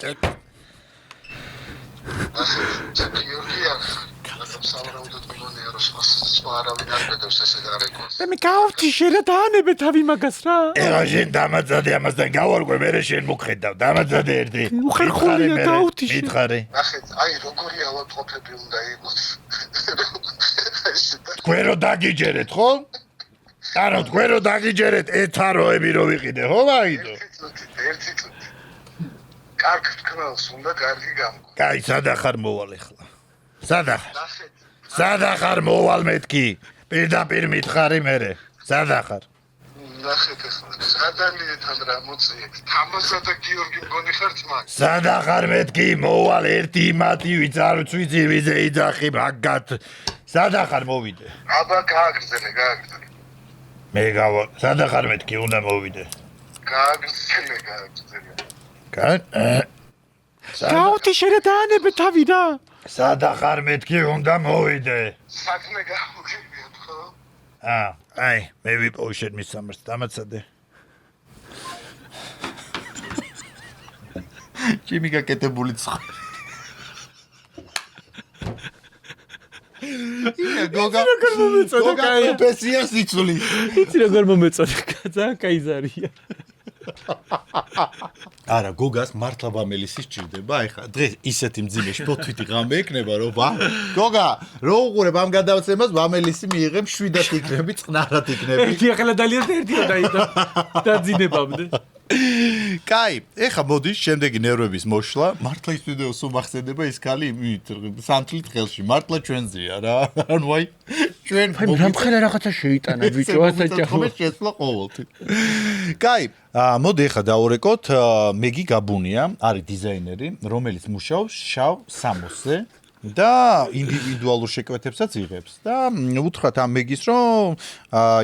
გიორგი არ სავარაუდოდ მიგონია რომ სხვა არავინ არ გადავს ესე გარეკოს. მე გავთიშე რა დაანებე თავი მაგას რა. ეხლა შენ დამაძადე ამასთან გავარკვე, მერე შენ მოგხედავ. დამაძადე ერთი. უხერხულია გავთიშე. მითხარი. ნახეთ, აი როგორი ავადმყოფები უნდა იყოს. თქვენ რო დაგიჯერეთ, ხო? ანუ თქვენ რო დაგიჯერეთ ეთაროები რო ვიყიდე, ხო მაიდო? ერთი წუთი. კარგ თქმელს უნდა კარგი გამო. კაი, სადახარ მოვალ ეხლა. სადახარ მოვალ მეთქი. პირდაპირ მითხარი მერე. სადახარ. ნახეთ ეხლა. სადალიეთან რა მოწიეთ. თამაზა და გიორგი მგონი ხარ ძმა. სადახარ მეთქი მოვალ ერთი იმათი ვიც არ ვიცი ვიზე იძახი მაგათ. სადახარ მოვიდე. აბა გააგრძელე. მე გავა. სადახარ მეთქი უნდა მოვიდე. გააგრძელე. გავთიშე რა დაანებე თავი რა. სადახარ მეთქი უნდა მოვიდე. საქმე გამოგივიოთ ხო? აი, მე ვიპოვე შენ მის სამარს დამაცადე. ჩემი გაკეთებული ცხ. გოგა როგორ მომეწოდა კაი. პროფესიას იცული. იცი როგორ მომეწოდა, ძალიან კაი ზარია. არა, გოგას მართლა ბამელისი სჭირდება, ეხლა დღეს ისეთი მძიმე შფოთვითი ღამე ექნება, რომ გოგა, რო უყურებ ამ გადაცემას, ბამელისი მიიღებ 7-ად იქნები, წყნარად იქნები. ერთი ახლა დალიან და ერთი დაიდა. დაძინებამდე. კაი, ეხლა მოდის შემდეგი ნერვების მოშლა. მართლა ის ვიდეო სულ მახსენდება ის ქალი სანთლით ხელში. მართლა ჩვენზეა რა. ანუ აი ჩვენ რამხელა რაღაცა შეიტანა ბიჭო, ასაჭახო. შეცვლა ყოველთვის. კაი, მოდი ეხლა დავურეკოთ, მეგი გაბუნია, არის დიზაინერი, რომელიც მუშაობს შავ სამოსზე. და ინდივიდუალურ შეკვეთებსაც იღებს და უთხრათ ამ მეგის რომ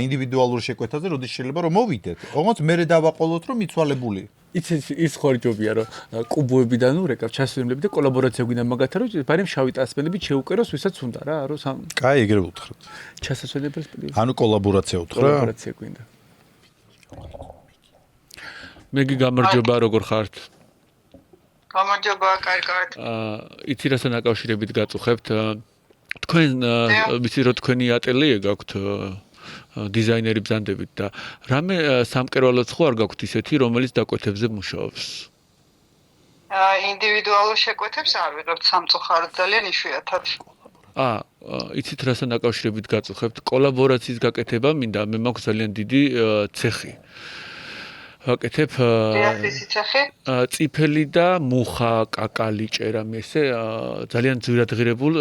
ინდივიდუალურ შეკვეთაზე როდის შეიძლება რომ მოვიდეთ. ოღონდ მე დავაყოლოთ რომ მიცვალებული. ის ხორჯობია რომ კუბოებიდან ურეკავ ჩასვენებლები და კოლაბორაცია გვინდა მაგათა რომ ბარემ შავი ტასმელები შეუკეროს ვისაც უნდა რა რომ კაი ეგრე უთხრათ. ჩასასვენებელს ანუ კოლაბორაცია უთხრა. კოლაბორაცია გვინდა. მეგი გამარჯობა როგორ ხართ? გამარჯობა, კარგად. იცი რასთან აკავშირებით გაწუხებთ? თქვენ ვიცი რომ თქვენი ატელიე გაქვთ დიზაინერი ბზანდებით და რამე სამკერვალოც ხო არ გაქვთ ისეთი რომელიც დაკვეთებზე მუშაობს? ინდივიდუალურ შეკვეთებს არ ვიღებთ სამწუხაროდ ძალიან იშვიათად. იცით რასთან აკავშირებით გაწუხებთ? კოლაბორაციის გაკეთება მინდა, მე მაქვს ძალიან დიდი ცეხი. ვაკეთებ წიფელი და მუხა, კაკალი ჭერამ ესე ძალიან ძვირად ღირებულ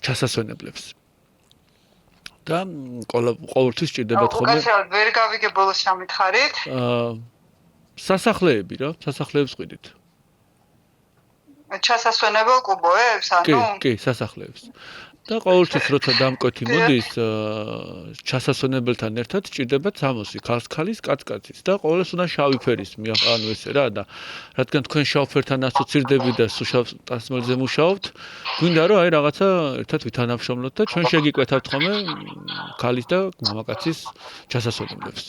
ჩასასვენებლებს. და ყოველთვის სჭირდებათ ხოლმე. უკაცრავად ვერ გავიგე ბოლოს რა მითხარით? სასახლეები რა, სასახლეებს ყვიდით. ჩასასვენებელ კუბოებს, ანუ? კი, სასახლეებს. და ყოველთვის როცა დამკვეთი მოდის ჩასასვენებელთან ერთად სჭირდებათ სამოსი ქალს-ქალის, კაც-კაცის და ყოველს უნდა შავი ფერის ანუ ესე რა და რადგან თქვენ შავ ფერთან ასოცირდებით და სუშავ ტასმელზე მუშაობთ, გვინდა რომ აი რაღაცა ერთად ვითანამშრომლოთ და ჩვენ შეგიკვეთავთ ხოლმე ქალის და მამაკაცის ჩასასვენებლებს.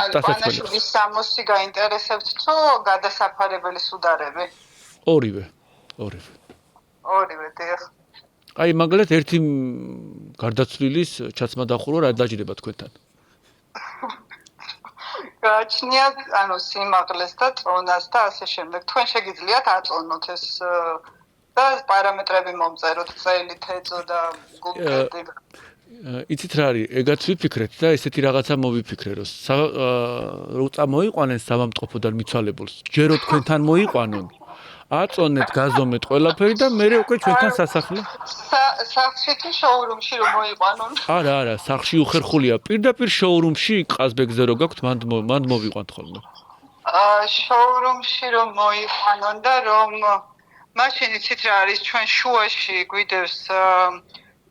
ანუ სამოსი გაინტერესებთ თუ გადასაფარებელი სუდარები? ორივე. ორივე, დიახ. აი მაგალითად ერთი გარდაცვლილის ჩაცმა დახურო რა დაჭირება თქვენთან? გააჩნია ანუ სიმაღლეს და წონას და ასე შემდეგ. თქვენ შეგიძლიათ აწონოთ ეს და პარამეტრები მომწეროთ, წელი, თეწო და გულკედი. იცით რა არის, ეგაც ვიფიქრეთ და ესეთი რაღაცა მოვიფიქრე, რომ წამოიყვანენ სამამტყოფოდან მიცვალებულს. ჯერო თქვენთან მოიყვანონ. აწონეთ, გაზომეთ ყველაფერი და მე უკვე ჩვენთან სასახლე. სახლში თუ შოურუმში რომ მოიყვანონ? არა, სახლში უხერხულია. პირდაპირ შოურუმში ყაზბეგზე რო გაქვთ, მანდ მოვიყვანთ ხოლმე. შოურუმში რომ მოიყვანონ და რომ მაშინ იცით რა არის ჩვენ შუაში გვიდევს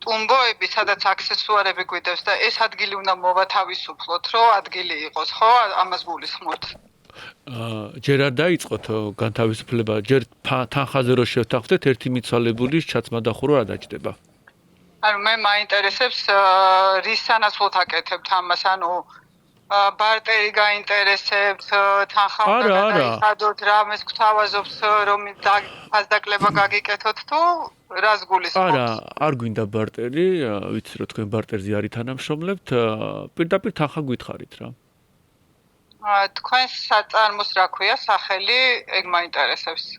ტუმბოები, სადაც აქსესუარები გვიდევს და ეს ადგილი უნდა მოვათავისუფლოთ, რომ ადგილი იყოს, ხო? ამას გულისხმობთ. ჯერ არ დაიწყოთ განთავისუფლება, ჯერ თანხაზე რო შევთანხმდეთ, ერთი მიცვალებულის ჩაცმა დახურვა არ დაჯდება. ანუ მე მაინტერესებს რის სანაცვლოდ აკეთებთ ამას, ანუ ბარტერი გაინტერესებთ, თანხა უნდა გადაიხადოთ, რამეს გვთავაზობთ, რომ ფასდაკლება გაგიკეთოთ თუ რას გულისხმობთ? არა, არ გვინდა ბარტერი, ვიცი რომ თქვენ ბარტერზე არ ითანამშრომლებთ, პირდაპირ თანხა გითხარით რა. თქვენ საწარმოს რა ქვია სახელი, ეგ მაინტერესებს.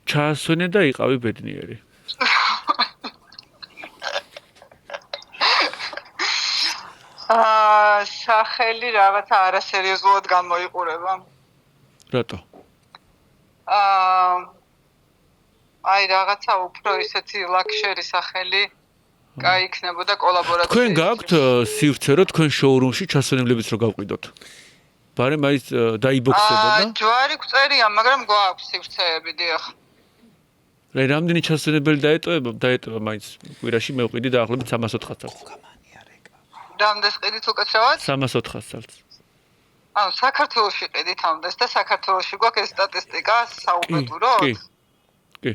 ჩაასვენე და იყავი ბედნიერი. სახელი რაღაცა არასერიოზულად გამოიყურება. რატო? აი რაღაცა უფრო ისეთი ლაქშერი სახელი კაი იქნებოდა კოლაბორაცია. თქვენ გაქვთ სივრცე რომ თქვენ შოურუმში ჩასვენებლებს რო გავყიდოთ. ბარემ აი დაიბოქსება და ჯვარი გწერია, მაგრამ გვაქვს სივრცეები, დიახ. რამდენი ჩასვენებელი დაეტოვა მაინც კვირაში მე ვყიდი დაახლოებით 304 წელს. რამდენს ყიდით უკაცრავად? 304 წელს. ანუ საქართველოში ყიდით ამდენს და საქართველოში გვაქვს ეს სტატისტიკა საუბედუროდ? კი.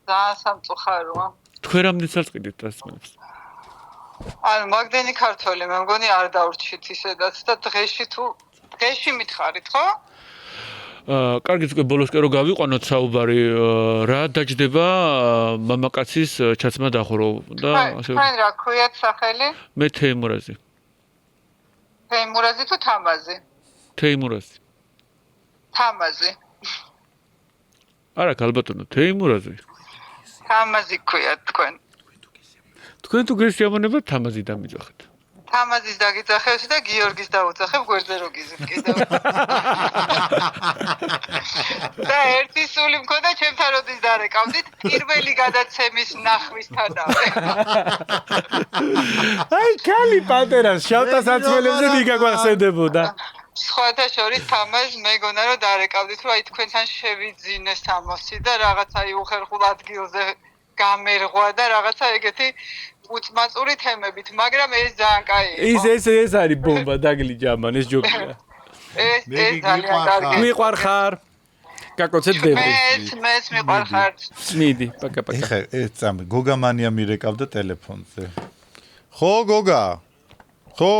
ძალიან სამწუხაროა. თქვენ რამდენ წელს ყიდით დასმენებს? ანუ მაგდენი ქართველი მე მგონი არ დავრჩით ისედაც და დღეში მითხარით, ხო? კარგი, უკვე ბოლოსკენ რო გავიყვანოთ საუბარი, რა დაჯდება მამაკაცის ჩაცმა დახურვა და ასე. თქვენ რა ქვიათ სახელი? მე თეიმურაზი. თეიმურაზი თუ თამაზი? თეიმურაზი. თამაზი. არა, ალბათო, თეიმურაზი. თამაზი ქვიათ თქვენ. თქვენ თუ გესიამონება თამაზი დამიძახეთ. თამაზის დაგიძახებს და გიორგის დაუძახებ გვერდზე რო გიზით კიდევ. და ერთი სული მქონდა ჩემთან როდის დარეკავდით პირველი გადაცემის ნახვისთანავე. აი კალი პანტერას შავტასაცმელებზე მიგაგვახსენდებოდა. სხვათა შორის თამაზ მეგონა რომ დარეკავდით რომ აი თქვენთან შევიძინეს ამოსი და რაღაცა უხერხულ ადგილზე გამერღვა და რაღაცა ეგეთი უწმაწური თემებით, მაგრამ ეს ძალიან კაია. ეს არის ბომბა დაგლიჯა ამან, ეს ჯობია. ეს ძალიან კარგი. მიყვარხარ. გაკოცეთ დები. მეც მიყვარხარ. მიდი, პაკა. ეხა ეს წამი გოგამანია მირეკავდა ტელეფონზე. ხო, გოგა? ხო?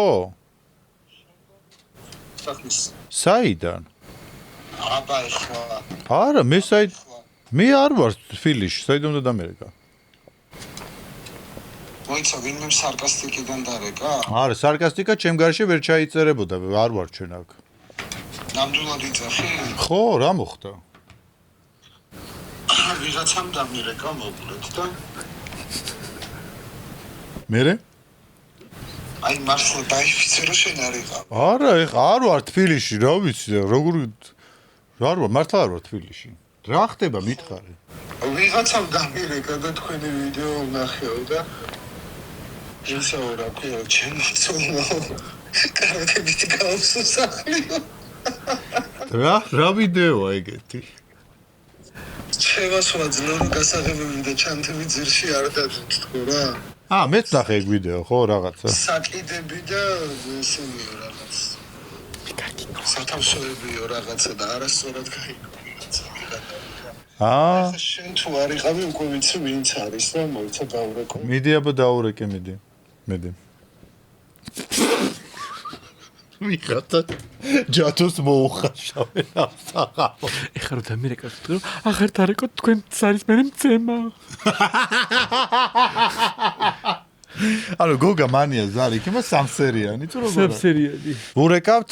საიდან? აბა ეხლა. არა, მე არ ვარ თბილისში, საიდან უნდა დამერეკა? მოიცა ვინმე სარკასტიკიდან დარეკა? არა, სარკასტიკა ჩემ გარშე ვერ ჩაიწერებოდა, არ ვარ ჩვენ აქ. ნამდვილად იწახი? ხო, რა მოხდა? ვიღაცამ დამერეკა მოგულეთ და მერე? აი მართლა დაიფიცე რომ შენ არ იყავ. არა, ეხა არ ვარ თბილისში, რა ვიცი, როგორ არ ვარ, მართლა არ ვარ თბილისში. რა ხდება მითხარი? ვიღაცამ დამერეკა და თქვენი ვიდეო ვნახეო და ისაურა კი ჩემწულა კარათებით გავსუსახლიო. რა ვიდეოა ეგეთი? შევასვლა ძნელი გასაღებები და ჩანთები ძირში არ დაძვით თქო რა. მეც ნახე ეგ ვიდეო, ხო, რაღაცა. საკიდები და ესენიო რაღაც. სათავსოებიო რაღაცა და არასწორად გაიგო. შენ თუ არ იყავი უკვე ვიცი ვინც არის და მოიცა დაურეკო. მიდი აბა დაურეკე, მიდი. მიხათა ჯათოს მოუხაშავე ამსაღალო. ეხლა რომ დამირეკავთ რომ აღარ დარეკოთ თქვენ არის მე მცემა. ანუ გოგა მანია ზარი იქნება სამსერიანი თუ როგორ? სამსერიანი. ვურეკავთ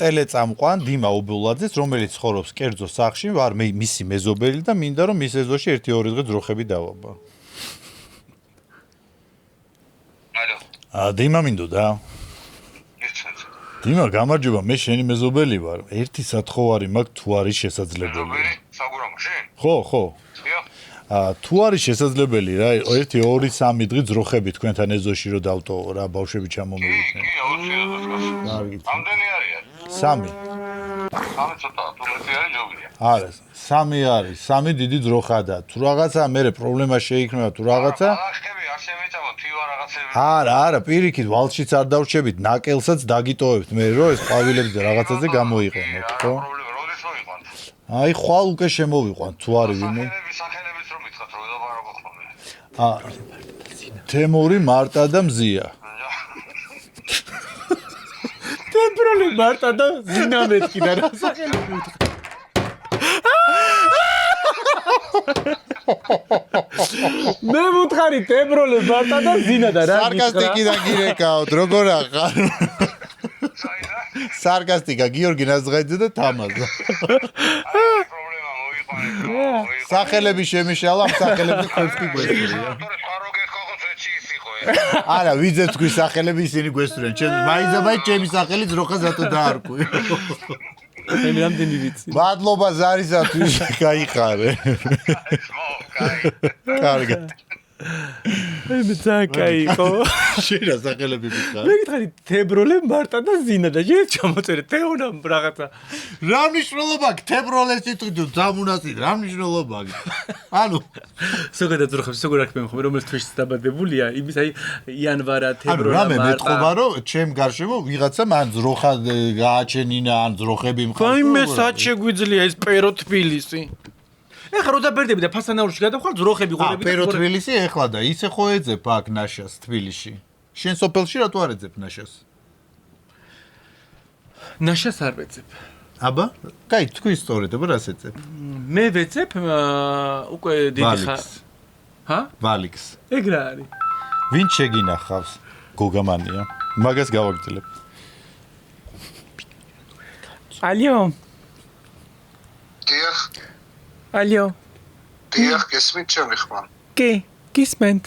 ტელეწამყვან დიმა უბულაძეს, რომელიც ცხოვრობს კერძო სახლში, ვარ მე მისი მეზობელი და მინდა რომ მის ეზოში 1-2 დღე ძროხები დავაბა. ალო. დიმა მინდოდა? დიმა, გამარჯობა, მე შენი მეზობელი ვარ. ერთი სათხოვარი მაქვს თუ არის შესაძლებელი. ხო. თუ არის შესაძლებელი რა, 1-2-3 დღე ძროხები თქვენთან ეზოში რომ დავტოვო რა, ბავშვები ჩამომივიდნენ. კარგი. ამდენი არიან? 3. 3 ცოტაა, თუ მეტი არის ჯობია. არა, 3 არის, 3 დიდი ძროხა და თუ რაღაცა მე პრობლემა შეიქმნება თუ რაღაცა არა, პირიქით, ვალშიც არ დავრჩებით, ნაკელსაც დაგიტოვებთ მე რომ ეს ყვავილებს და რაღაცაზე გამოიყენოთ, ხო? აი, ხვალ უკვე შემოვიყვანთ, თუ არის ვინმე. თემური, მარტა და მზია. თემური, მარტა და ზინა მეთქიდა რა სახელები უთხრა. მე მუთხარი თემროლე მარტა და ზინა და რა სარკასტიკიდან გირეკავთ, როგორ აღარ? სარკასტიკა გიორგი ნაზღაიძე და თამაზა. სახელები შემიშალა, სახელები ხებს კი გვესწრია. არა, ვიძე თქვი სახელები ისინი გვესწრიან. მაინც ჩემი სახელი ძროხა ზატო დაარკვი. მე რამდენი ვიცი. მადლობა ზარისათვის, გაიხარე. კარგად. მე ძაკაიყო. შენა სახელები მითხარ. მე გითხარი თებროლე მარტა და ზინა და შენ ჩამოწერე თეონა რაღაცა. რა მნიშვნელობა აქვს თებროლეს თვითონ დამუნასი რა მნიშვნელობა აქვს? ანუ ზოგადად ძროხებს როგორ არქმევენ ხოლმე რომელიც თვეში დაბადებულია იმის აი იანვარა თებროლა მარტა. ანუ რა მე მეტყობა რომ ჩემ გარშემო ვიღაცამ ან ძროხა გააჩენინა ან ძროხები მყავს. აი მე სად შეგვიძლია ეს პერო თბილისი? ეხლა რო დაბერდები და ფასანაურში გადავხარ ძროხები ღურები და პერო თბილისი ეხლა და ისე ხო ეძებ აქ ნაშას თბილისში. შენ სოფელში რატო არ ეძებ ნაშას? ნაშას არ ვეძებ. აბა? კაი, თქვი სწორედ, აბა რას ეძებ? მე ვეძებ უკვე დიდი ხარ. ჰა? ვალიქს. ეგ რა არის? ვინ შეგინახავს? გოგამანია. მაგას გავაგრძელებ. ალიო. დიახ. ალიო. დიახ, გესმით ჩემი ხმა? კი, გისმენთ.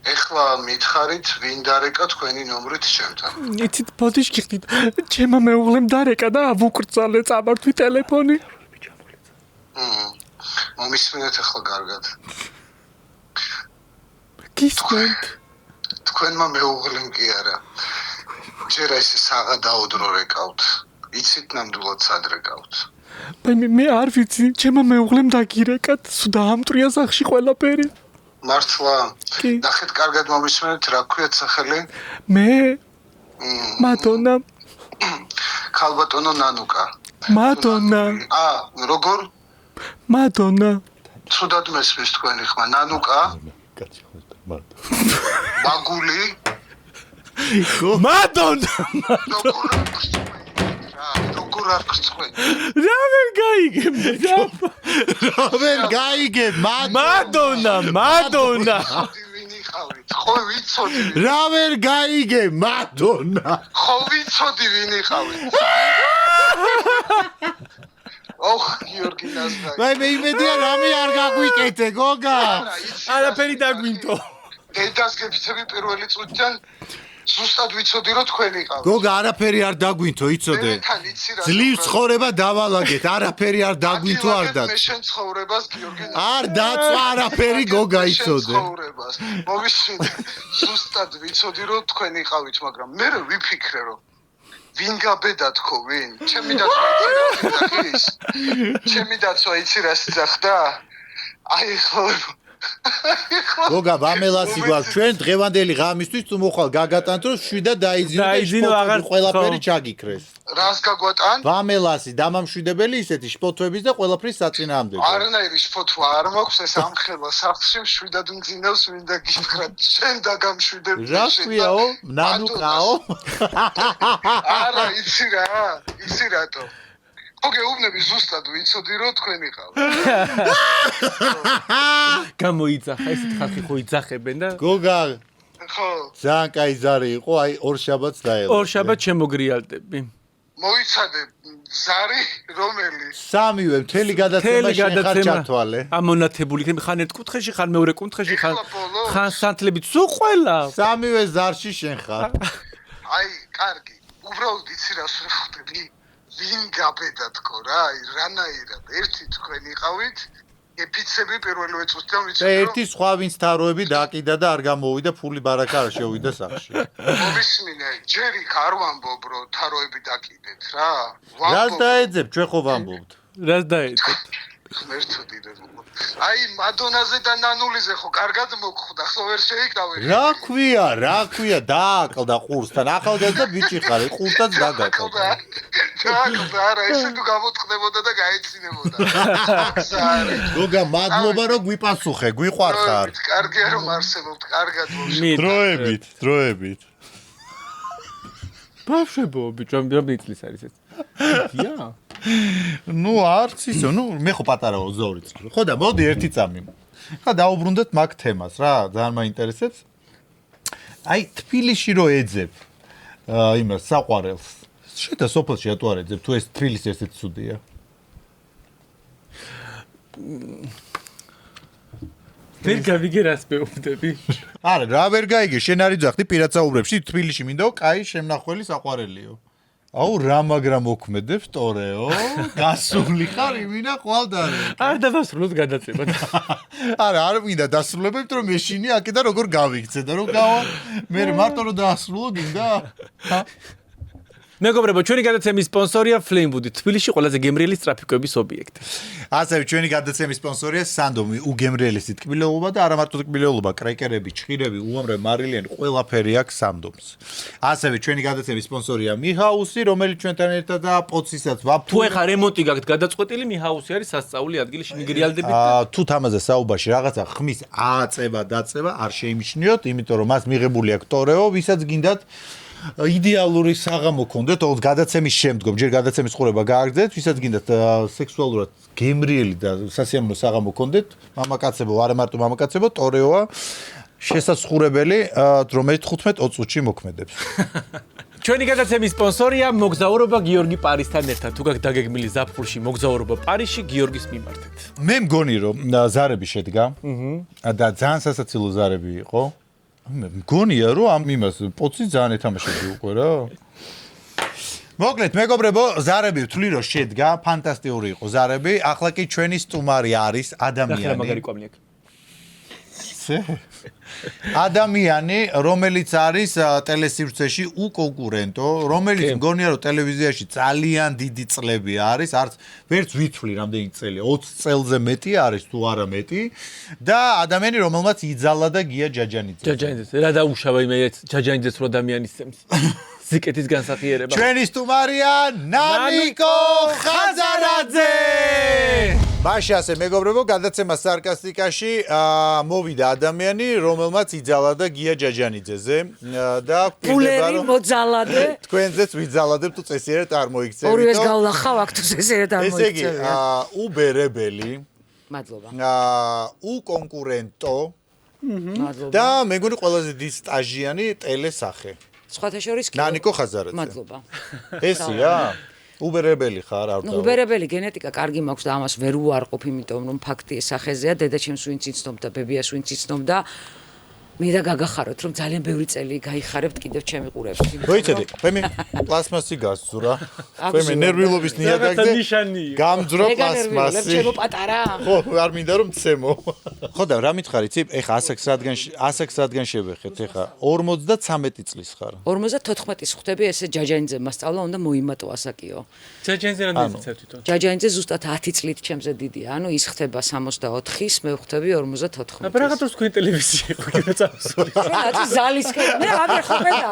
ეხლა მითხარით, ვინ დარეკა თქვენი ნომრით ჩემთან? იცით, ბოდიშ გიხდით. ჩემმა მეუღლემ დარეკა და ავუკრძალე წამართვი ტელეფონი. მომისმენთ ახლა კარგად. გისმენთ. თქვენმა მეუღლემ კი არა. ჯერ ესე საღადაოდრო რეკავთ. იცით ნამდვილად სად რეკავთ? მე არ ვიცი, ჩემმა მეუღლემ დაგირეკათ, სულ დაამტრია სახში ყველაფერი. მართლა? ნახეთ კარგად მომისმენთ, რა ქვიათ სახელი? მე მადონა. ქალბატონო ნანუკა. მადონა. როგორ? მადონა. ცუდად მესმის თქვენი ხმა, ნანუკა? მაგული? მადონა. როგორ არ გწყვე? რა ვერ გაიგებ? მადონა. ხო ვიცოდი. რა ვერ გაიგე? მადონა. ხო ვიცოდი ვინ იყავით. ოხ, გიორგი ნაზრაი. მე იმედია რამე არ გაგვიკეთე, გოგა. არაფერი დაგვინტო. დედას გეფიცები პირველი წუთიდან ზუსტად ვიცოდი რომ თქვენ იყავით. გოგა, არაფერი არ დაგვინთო, იცოდე. ძლივ ცხოვრება დავალაგეთ, არაფერი არ დაგვინთო არ და. მე შენ ცხოვრებას გიორგი არ დაწვა არაფერი, გოგა, იცოდე. მომისმინე, ზუსტად ვიცოდი რომ თქვენ იყავით, მაგრამ მე ვიფიქრე რომ ვინ გაბედათქო ვინ? ჩემი დაცვა იცი რა ჩემი დაცვა იცი რა სიძახდა? აი ხო გოგა, ვამელასი გვაქვს ჩვენ დღევანდელი ღამისთვის თუ მოხვალ გაგატანთ რომ შვიდა დაიძინო და ყველაფერი ჩაგიქრეს. რას გაგვატან? ვამელასი, დამამშვიდებელი ისეთი შფოთვების და ყველაფრის საწინააღმდეგო. არანაირი შფოთვა არ მაქვს ეს ამხელა სახლში შვიდად მძინავს მინდა გითხრათ შენ დაგამშვიდებ. რა ქვიაო? ნანუკაო? არა, იცი რატო? გეუბნები ზუსტად ვიცოდი რომ თქვენ იყავთ. გამოიძახა, ესეთ ხალხი ხო იძახებენ და გოგა. ხო. ძალიან კაი ზარი იყო, აი ორ შაბათს დაელო. ორ შაბათს შემოგრიალდები. მოიცადე ზარი რომელი? სამივე მთელი გადაცემა შეხარ ჩათვალე. ამონათებული ხან ერთ კუთხეში, ხან მეორე კუთხეში, ხან სანთლებით სულ ყველა. სამივე ზარში შენ ხარ. აი, კარგი. უბრალოდ იცი რას ვხვდები? ვინ გაბედა თქო რა, აი რანაირად ერთი თქვენ იყავით, ეფიცები პირველივე წუთიდან ვიცით რომ ერთი სხვა ვინც თაროები დაკიდა და არ გამოვიდა, ფული ბარაკა არ შევიდა სახში. მოვისმინე, ჯერ იქ არ ვამბობ რომ თაროები დაკიდეთ რა. რას დაეძებ, ჩვენ ხო ვამბობთ. რას დაეძებ? ღმერთოდი რა. აი მადონაზე და ნანულიზე ხო კარგად მოგხვდა, ხო ვერ შეიკრავე. რა ქვია, დააკლდა ყურსთან. ახალგაზრდა ბიჭი ხარ, ყურსთაც დაგაკლდა. დააკლდა, არა, ესე თუ გამოწყდებოდა და გაეცინებოდა. გოგა, მადლობა რომ გვიპასუხე, გვიყვარხარ. კარგია რომ არსებობთ, კარგად დროებით. ბავშვებო, ბიჭო, რამდენი წლის არის ეს? ია. ნუ არც ისო, მე ხო პატარა ვარ 2 წელი. ხო და მოდი ერთი წამი. ხა დაუბრუნდეთ მაგ თემას რა, ძალიან მაინტერესებს. აი თბილისში რო ეძებ იმას საყვარელს. შეთა სოფელში რატო არ ეძებ, თუ ეს თბილისი ესეც ცუდია? ვერ გავიგე რას მეუბნები. არა, რა ვერ გაიგე, შენ არ იძახდი პირადსაუბრებში, თბილისში მინდაო, კაი შემნახველი საყვარელიო. აუ რა მაგრამ ოქმედებს ტორეო, გასული ხარ იმინა ყვალდარე. არ დავასრულოთ გადაწება. არა, არ მინდა დასრულებებთ რომ მეშინი აქედან როგორ გავიქცე და რომ გავა მე მარტო რომ დაასრულო გინდა? მეგობრებო, ჩვენი გადაცემის სპონსორია Flamewood, თბილისში ყველაზე გემრიელი ტრაფიკების ობიექტი. ასევე ჩვენი გადაცემის სპონსორია Sandomi, უგემრიელესი ტკბილეულობა და არა მარტო ტკბილეულობა, კრეკერები, ჩხირები, უამრავი მარილიანი, ყველაფერი აქვს Sandoms. ასევე ჩვენი გადაცემის სპონსორია Mihouse, რომელიც ჩვენთან ერთადაა პოცისაც ვაფთუ. თუ ეხა რემონტი გაქვთ გადაწყვეტილი, Mihouse არის სასწაული ადგილი შინგრიალდებით. თუ თამაზე საუბარში რაღაცა ხმის აწება, დაწება არ შეიმჩნიოთ, იმიტომ რომ მას მიღებული აქვს ტორეო, ვისაც გინდათ იდეალური საღამო გქონდეთ, თორემ გადაცემის შემდგომ, ჯერ გადაცემის ყურება გააგრძელეთ, ვისაც გინდათ სექსუალურად გემრიელი და სასიამოვნო საღამო გქონდეთ, მამაკაცებო, არა მარტო მამაკაცებო, ტორეოა შესაცხურებელი, რომელიც 15-20 წუთში მოქმედებს. ჩვენი გადაცემის სპონსორია მოგზაურობა გიორგი პარისთან ერთად. თუ გაქვთ დაგეგმილი ზაფხულში მოგზაურობა პარიზში, გიორგის მიმართეთ. მე მგონი რომ ზარები შედგა და ძალიან სასაცილო ზარები იყო. მე მგონია რომ ამ იმას პოცი ძალიან ეთამაშები უკვე რა. მოკლედ მეგობრებო, ზარები ვთვლი რომ შედგა, ფანტასტიკური იყო ზარები. ახლა კი ჩვენი სტუმარი არის ადამიანი. მაგარი კვამლი აქვს. ადამიანი, რომელიც არის ტელესივრცეში უკონკურენტო, რომელიც მგონია რომ ტელევიზიაში ძალიან დიდი წლები არის, არც ვერც ვითვლი რამდენი წელია, 20 წელზე მეტი არის თუ არა მეტი და ადამიანი, რომელმაც იძალა და გია ჯაჯანიძე. ჯაჯანიძე, რა დაუშავა იმე ჯაჯანიძეს რო ადამიანის წემს. ზიკეთის განსახიერება. ჩვენი სტუმარია ნანიკო ხაზარაძე. მაშინ ასე მეგობრებო, გადაცემა სარკასტიკაში მოვიდა ადამიანი, რომელმაც იძალა და გია ჯაჯანიძეზე და ფულერი მოძალადე. თქვენზეც ვიძალადებ თუ წესიერად არ მოიქცევით. ორივეს გავლახავ აქ თუ წესიერად არ მოიქცევით. ესე იგი, უბერებელი. მადლობა. უკონკურენტო. მადლობა. და მეგონი ყველაზე დიდი სტაჟიანი ტელესახე. სხვათა შორის კი. ნანიკო ხაზარაძე. მადლობა. ესია? უბერებელი ხარ არ და უბერებელი გენეტიკა კარგი მაქვს და ამას ვერ უარყოფ, იმიტომ რომ ფაქტი ეს სახეზეა, დედაჩემს ვინც იცნობდა, ბებიას ვინც იცნობდა. მინდა გაგახაროთ, რომ ძალიან ბევრი წელი გაიხარებთ კიდევ ჩემი ყურებში. მოიცედი, მე პლასმასი გასძურა. მე ნერვიულობის ნიადაგზე გამძრო პლასმასი. ჩემო პატარა. ხო, არ მინდა რომ ცემო. ხო და რა მითხარ იცი? ეხა 100 სადგან შევეხეთ, ეხა 53 წლის ხარ. 54-ის ხვდები, ესე ჯაჯანიძე მასწავლა, უნდა მოიმატო ასაკიო. ჯაჯანიძე რამდენი წელია თვითონ? ჯაჯანიძე ზუსტად 10 წლით ჩემზე დიდია. ანუ ის ხდება 64-ის, მე ვხვდები 54-ის. აბა რაღაცა თქვენ ტელევიზია იყო კიდე რა ზალისკენ მე ამერ ხომედა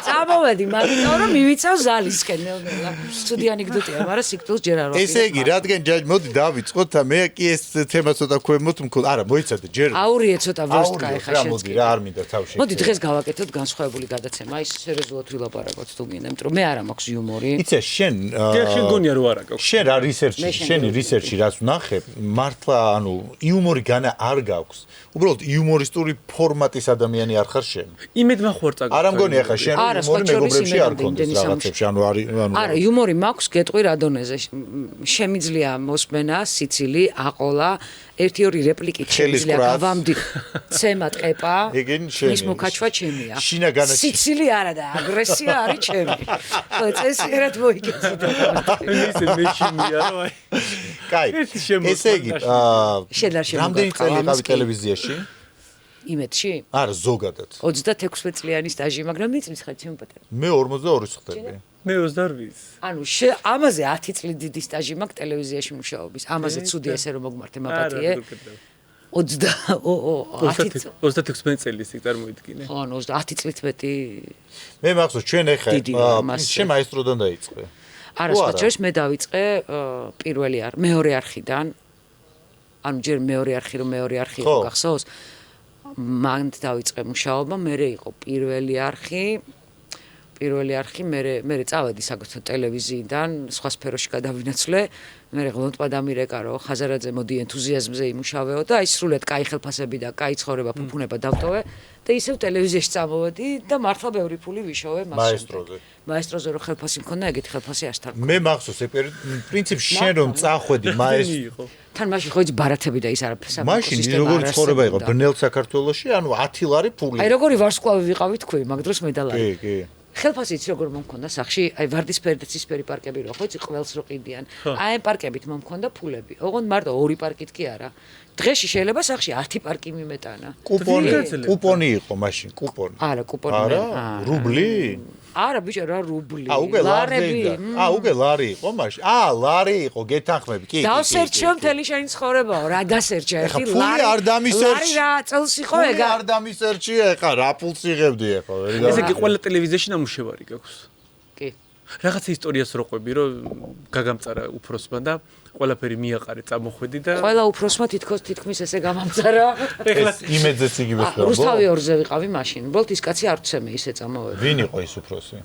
წამოვედი მაგიტომ რომ მივიცავ ზალისკენ ნელ-ნელა ცუდი ანეკდოტია მაგრამ სიკვდილს ჯერ არ ვაფიქრე ესე იგი რადგან მოდი დავიწყოთ და მე კი ეს თემა ცოტა ქვემოთ მქონდა არა მოიცადე ჯერ აურიე ცოტა ვერსკა ეხა შენ მოდი რა არ მინდა თავში მოდი დღეს გავაკეთოთ განსხვავებული გადაცემა ის სერიოზულად ვილაპარაკოთ თუ გინდა იმიტომ რომ მე არ მაქვს იუმორი იცი შენ შენ გონია რომ არ აქვს შენ რა რისერჩი რას ვნახე მართლა ანუ იუმორი განა არ გაქვს უბრალოდ იუმორი იუმორისტული ფორმატის ადამიანი არ ხარ შენ? იმედმა ხوار წაგა. არა მგონი ახლა შენ იუმორი მეგობრებში არ კონდეს რაღაცებში, ანუ არა, იუმორი მაქვს გეტყვი რა დონეზე. შემიძლია მოსმენა, სიცილი, აყოლა, 1-2 რეპლიკით შემიძლია გავამდი. ცემა ტყეპა. ის მოკაჩვა ჩემია. სიცილი არა და აგრესია არის ჩემი. ხო, წესიერად მოიგეცით. ისე მეშინია რა. კაი. ესე იგი, რამდენი წელი იყავი ტელევიზიაში? იმედში? არა, ზოგადად. 26 წლიანი სტაჟი, მაგრამ მიწვის ხარ ჩემ პატარა. მე 42 ხდები. მე 28. ანუ ამაზე 10 წელი დიდი სტაჟი მაქვს ტელევიზიაში მუშაობის. ამაზე ცუდი ესე რომ მოგმართე მაპატიე. 36 წელი ისე წარმოიდგინე. ხო, ანუ 10 წლით მეტი. მე მახსოვს ჩვენ ეხა შენ მაესტროდან დაიწყე. არა, სხვაჩერს მე დავიწყე მეორე არხიდან. ანუ ჯერ მეორე არხი რომ მეორე არხი იყო გახსოვს. მან დავიწყე მუშაობა, მე იყო პირველი არხი, მე წავედი საქართველოს ტელევიზიიდან, სხვა სფეროში გადავინაცვლე, მე ღლონტმა დამირეკა რომ ხაზარაძე მოდი ენთუზიაზმზე იმუშავეო და აი სრულად კაი ხელფასები და კაი ცხოვრება ფუფუნება დავტოვე და ისევ ტელევიზიაში წამოვედი და მართლა ბევრი ფული ვიშოვე მასში. მაესტროზე რომ ხელფასი მქონდა, ეგეთი ხელფასი არ სთარ. მე მახსოვს პრინციპში შენ რომ წახვედი მაესტრო თან მაშინ ხო იცი ბარათები და ის არაფერს მაშინ როგორი ცხოვრება იყო ბნელ საქართველოში, ანუ 10 ლარი ფული. აი როგორი ვარსკვლავი ვიყავი თქვი, მაგ დროს მე და ლარი. კი, კი. ხელფასი იცი როგორ მომქონდა სახში, აი ვარდისფერი და ცისფერი პარკები რო ხო იცი ყველს რო ყიდიან. აი ამ პარკებით მომქონდა ფულები. ოღონდ მარტო 2 პარკით კი არა. დღეში შეიძლება სახში 10 პარკი მიმეტანა. კუპონი იყო მაშინ, კუპონი. არა, კუპონი. არა, რუბლი? არა ბიჭო რა რუბლი. უკვე ლარები. უკვე ლარი იყო მაშინ. ლარი იყო, გეთანხმები, კი. დავსერჩო მთელი შენი ცხოვრებაო, რა დასერჩა ერთი ლარი. ფული არ დამისერჩი. ლარი რა წელს იყო ეგა. ფული არ დამისერჩი ეხა, რა ფულს იღებდი ეხა. ესე იგი ყველა ტელევიზიაში ნამუშევარი გაქვს. კი. რაღაცა ისტორიას რო ყვები, რომ გაგამწარა უფროსმა და ყველაფერი მიაყარე, წამოხვედი და ყველა უფროსმა თითქმის ესე გამამწარა. ეს იმედზეც იგივე ხდება. რუსთავი 2-ზე ვიყავი მაშინ. ბოლთ ის კაცი არ ვცემე ისე წამოვედი. ვინ იყო ის უფროსი?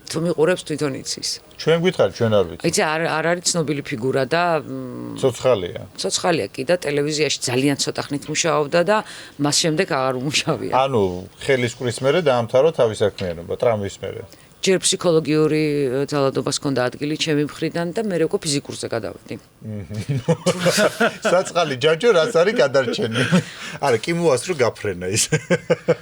თუ მიყურებს თვითონ იცის. ჩვენ გითხარით, ჩვენ არ ვიცით. იცი არ არის ცნობილი ფიგურა და ცოცხალია. ცოცხალია კი და ტელევიზიაში ძალიან ცოტა ხნით მუშაობდა და მას შემდეგ აღარ უმუშავია. ანუ ხელისყრის მერე დაამთავრა თავის საქმიანობა, ტრამვის მერე. ჯერ ფსიქოლოგიური ძალადობას ჰქონდა ადგილი ჩემი მხრიდან და მე უკვე ფიზიკურზე გადავედი. საწყალი ჯაჯო რას არის გადარჩენი? არა, კი მოასწრო გაფრენა ის.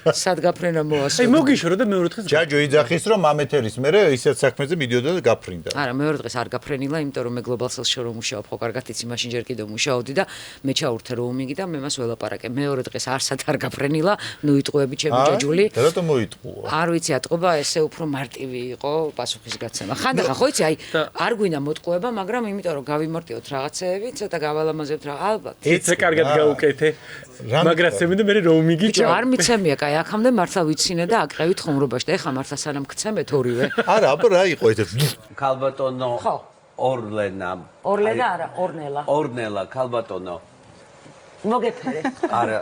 სად გაფრენა მოასწრო? აი მოგიშორო და მეორე დღეს ჯაჯო იძახის რომ ამეთერის მერე ისეთ საქმეზე მიდიოდა და გაფრინდა. არა, მეორე დღეს არ გაფრენილა, იმიტომ რომ მე Global Sales-ში რომ მუშაობ, ხო კარგად იცი, მაშინ ჯერ კიდევ მუშაობდი და მე ჩაურთე როუმინგი და მე მას ველაპარაკე. მეორე დღეს არსად არ გაფრენილა, ნუ იტყუები ჩემი ჯაჯული. და რატომ მოიტყუა? არ ვიცი, ატყობა ესე უფრო მარტივი იყო პასუხისგაცემა. ხანდახან ხო იცი, აი არ გვინდა მოტყუება, მაგრამ იმიტომ რომ გავიმარტივოთ რაღაცეები, ცოტა გავალამაზებთ რა, ალბათ. ეცე კარგად გაუკეთე. მაგრაცემი და მე როუმინგი ჩა. არ მიცემია, კაი, აქამდე მართლა ვიცინე და აკრევით ხუმრობაში და ეხლა მართლა სანამ გცემეთ ორივე. არა, აბა რა იყო ეს? ქალბატონო ორლენა. ორლენა არა, ორნელა. ორნელა ქალბატონო. მოგეფერე. არა,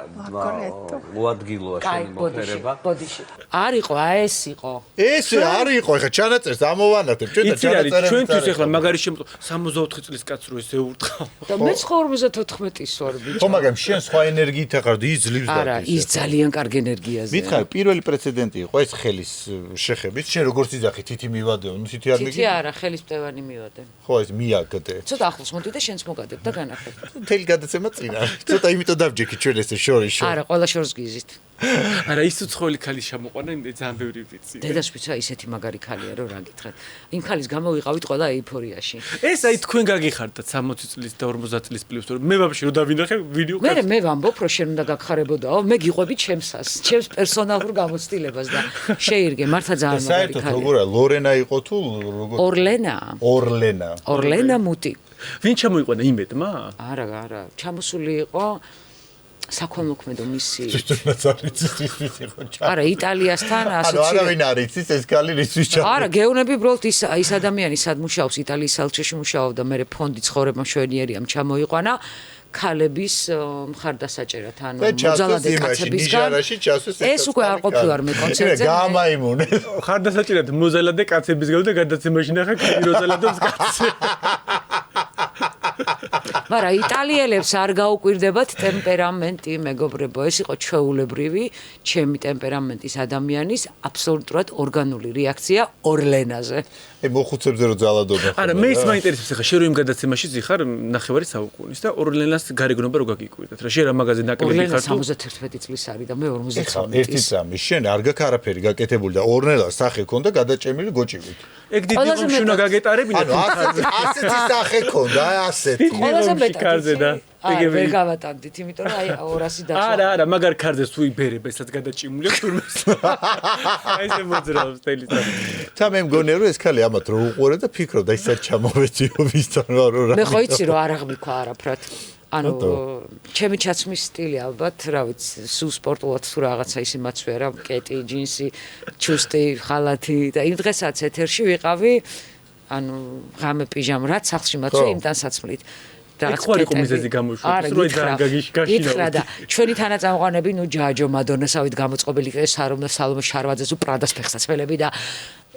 უადგილოა შენი მოფერება. ბოდიში. არ იყო, ეს იყო. ეს არ იყო, ეხა ჩანაწერს ამოვანათებ, ჩვენ და ჩანაწერს. ჩვენთვის ეხლა მაგარი შემოტყვა 64 წლის კაცს რო ესე ურტყავ. და მეც 54-ის ვარ ბიჭო. ხო, მაგრამ შენ სხვა ენერგიით ახარ და ის ძლივს და არა, ის ძალიან კარგი ენერგიაზეა. მითხარი, პირველი პრეცედენტი იყო ეს ხელის შეხების. შენ როგორც იძახი, თითი მივადეო, ნუ თითი არ მიგი. თითი არა, ხელის მტევანი მივადე. ხო, ეს მიაგდე. ცოტა ახლოს მოდი და შენც მოგადებ და განახებ. მთელი გადაცემა წინა. ცოტა იმიტომ დავჯექი ჩვენ ესე შორის. არა, ყველა შორს გიზით. არა, ის უცხოელი ქალი შემოყვანა, ძალიან ბევრი ვიცი. დედაშვილიცა ისეთი მაგარი ქალია, რომ რა გითხრათ. იმ ხალის გამო ვიყავით ყველა ეიფორიაში. ეს აი თქვენ გაგიხარდათ 60 წლის და 50 წლის პლუს, რომ მე ვაფშე რო დავინახე ვიდეო მე მე ვამბობ, რომ შენ უნდა გაგხარებოდაო, მე გიყვები ჩემსას, ჩემს პერსონალურ გამოცდილებას და შეირგე, მართლა ძალიან მაგარი საერთოდ ქალია. როგორია, ლორენა იყო თუ როგორ? ორლენა. ორლენა. ორლენა მუტი. ვინ ჩამოიყვანა იმედმა? არა, არა, ჩამოსული იყო საქველმოქმედო მისიით. თვითონაც არ იცის ის იყო ჩა. არა, იტალიასთან ანუ ასოცირებული. არავინ არ იცის ეს ქალი რისთვის ჩა. არა, გეუნები ბროლთ ის ადამიანი სად მუშაობს, იტალიის საელჩოში მუშაობდა, მე ფონდი ცხოვრება მშვენიერიამ ჩამოიყვანა. ქალების მხარდასაჭერად, ანუ მოძალადე კაცებისგან. ეს უკვე არ ყოფილვარ მე კონცერტზე. გამაიმუნე. მხარდასაჭერად მოძალადე კაცებისგან და გადაცემაში ნახე ქალი როზალადობს კაცს. მაგრამ იტალიელებს არ გაუკვირდებათ ტემპერამენტი, მეგობრებო, ეს იყო ჩვეულებრივი, ჩემი ტემპერამენტის ადამიანის აბსოლუტურად ორგანული რეაქცია ორლენაზე. მოხუცებზე რო ძალადობა. არა, მე ის მაინტერესებს ხა შენ რო იმ გადაცემაში ზიხარ ნახევარი საუკუნის და ორლენას გარეგნობა რო გაგიკვირდეთ რა შენ რა მაგაზე ნაკლები ხარ თუ 71 წლის არის და მე 59 ერთი წამი შენ არ გაქვს არაფერი გაკეთებული და ორლენას სახე ქონდა გადაჭემილი გოჭივით. ეგ დიდი ხუმშუნა გაგეტარებინა ანუ ასეთი სახე ქონდა ასეთი ყველაზე მეტად და ვერ გავატანდით, იმიტომ რომ აი 200 დაშლა. არა, მაგარ ქარზე თუ იბერებ, ესაც გადაჭიმული აქვს თურმეს. აი ესე მოძრაობს თელი წამი. თა მე მგონია რომ ეს ქალი ამათ რო უყურე და ფიქრობდა ისაც ჩამოვეციო ვისთან რა. მე ხო იცი რომ არ აღმიქვა არაფრად. ანუ ჩემი ჩაცმის სტილი ალბათ, რა ვიცი, სულ სპორტულად თუ რაღაცა ისე მაცვე რა, კეტი, ჯინსი, ჩუსტი, ხალათი და იმ დღესაც ეთერში ვიყავი, ანუ ღამე პიჟამა, რაც სახლში მაცვე იმ ტანსაცმლით. ეს ხო არ იყო მიზეზი გამოშვების, რომ ძალიან გაგიშკაშინა. და ჩვენი თანაწამყვანები, ნუ ჯაჯო, მადონასავით გამოწყობილი ეს სალომე შარვაძეს უპრადას ფეხსაცმელები და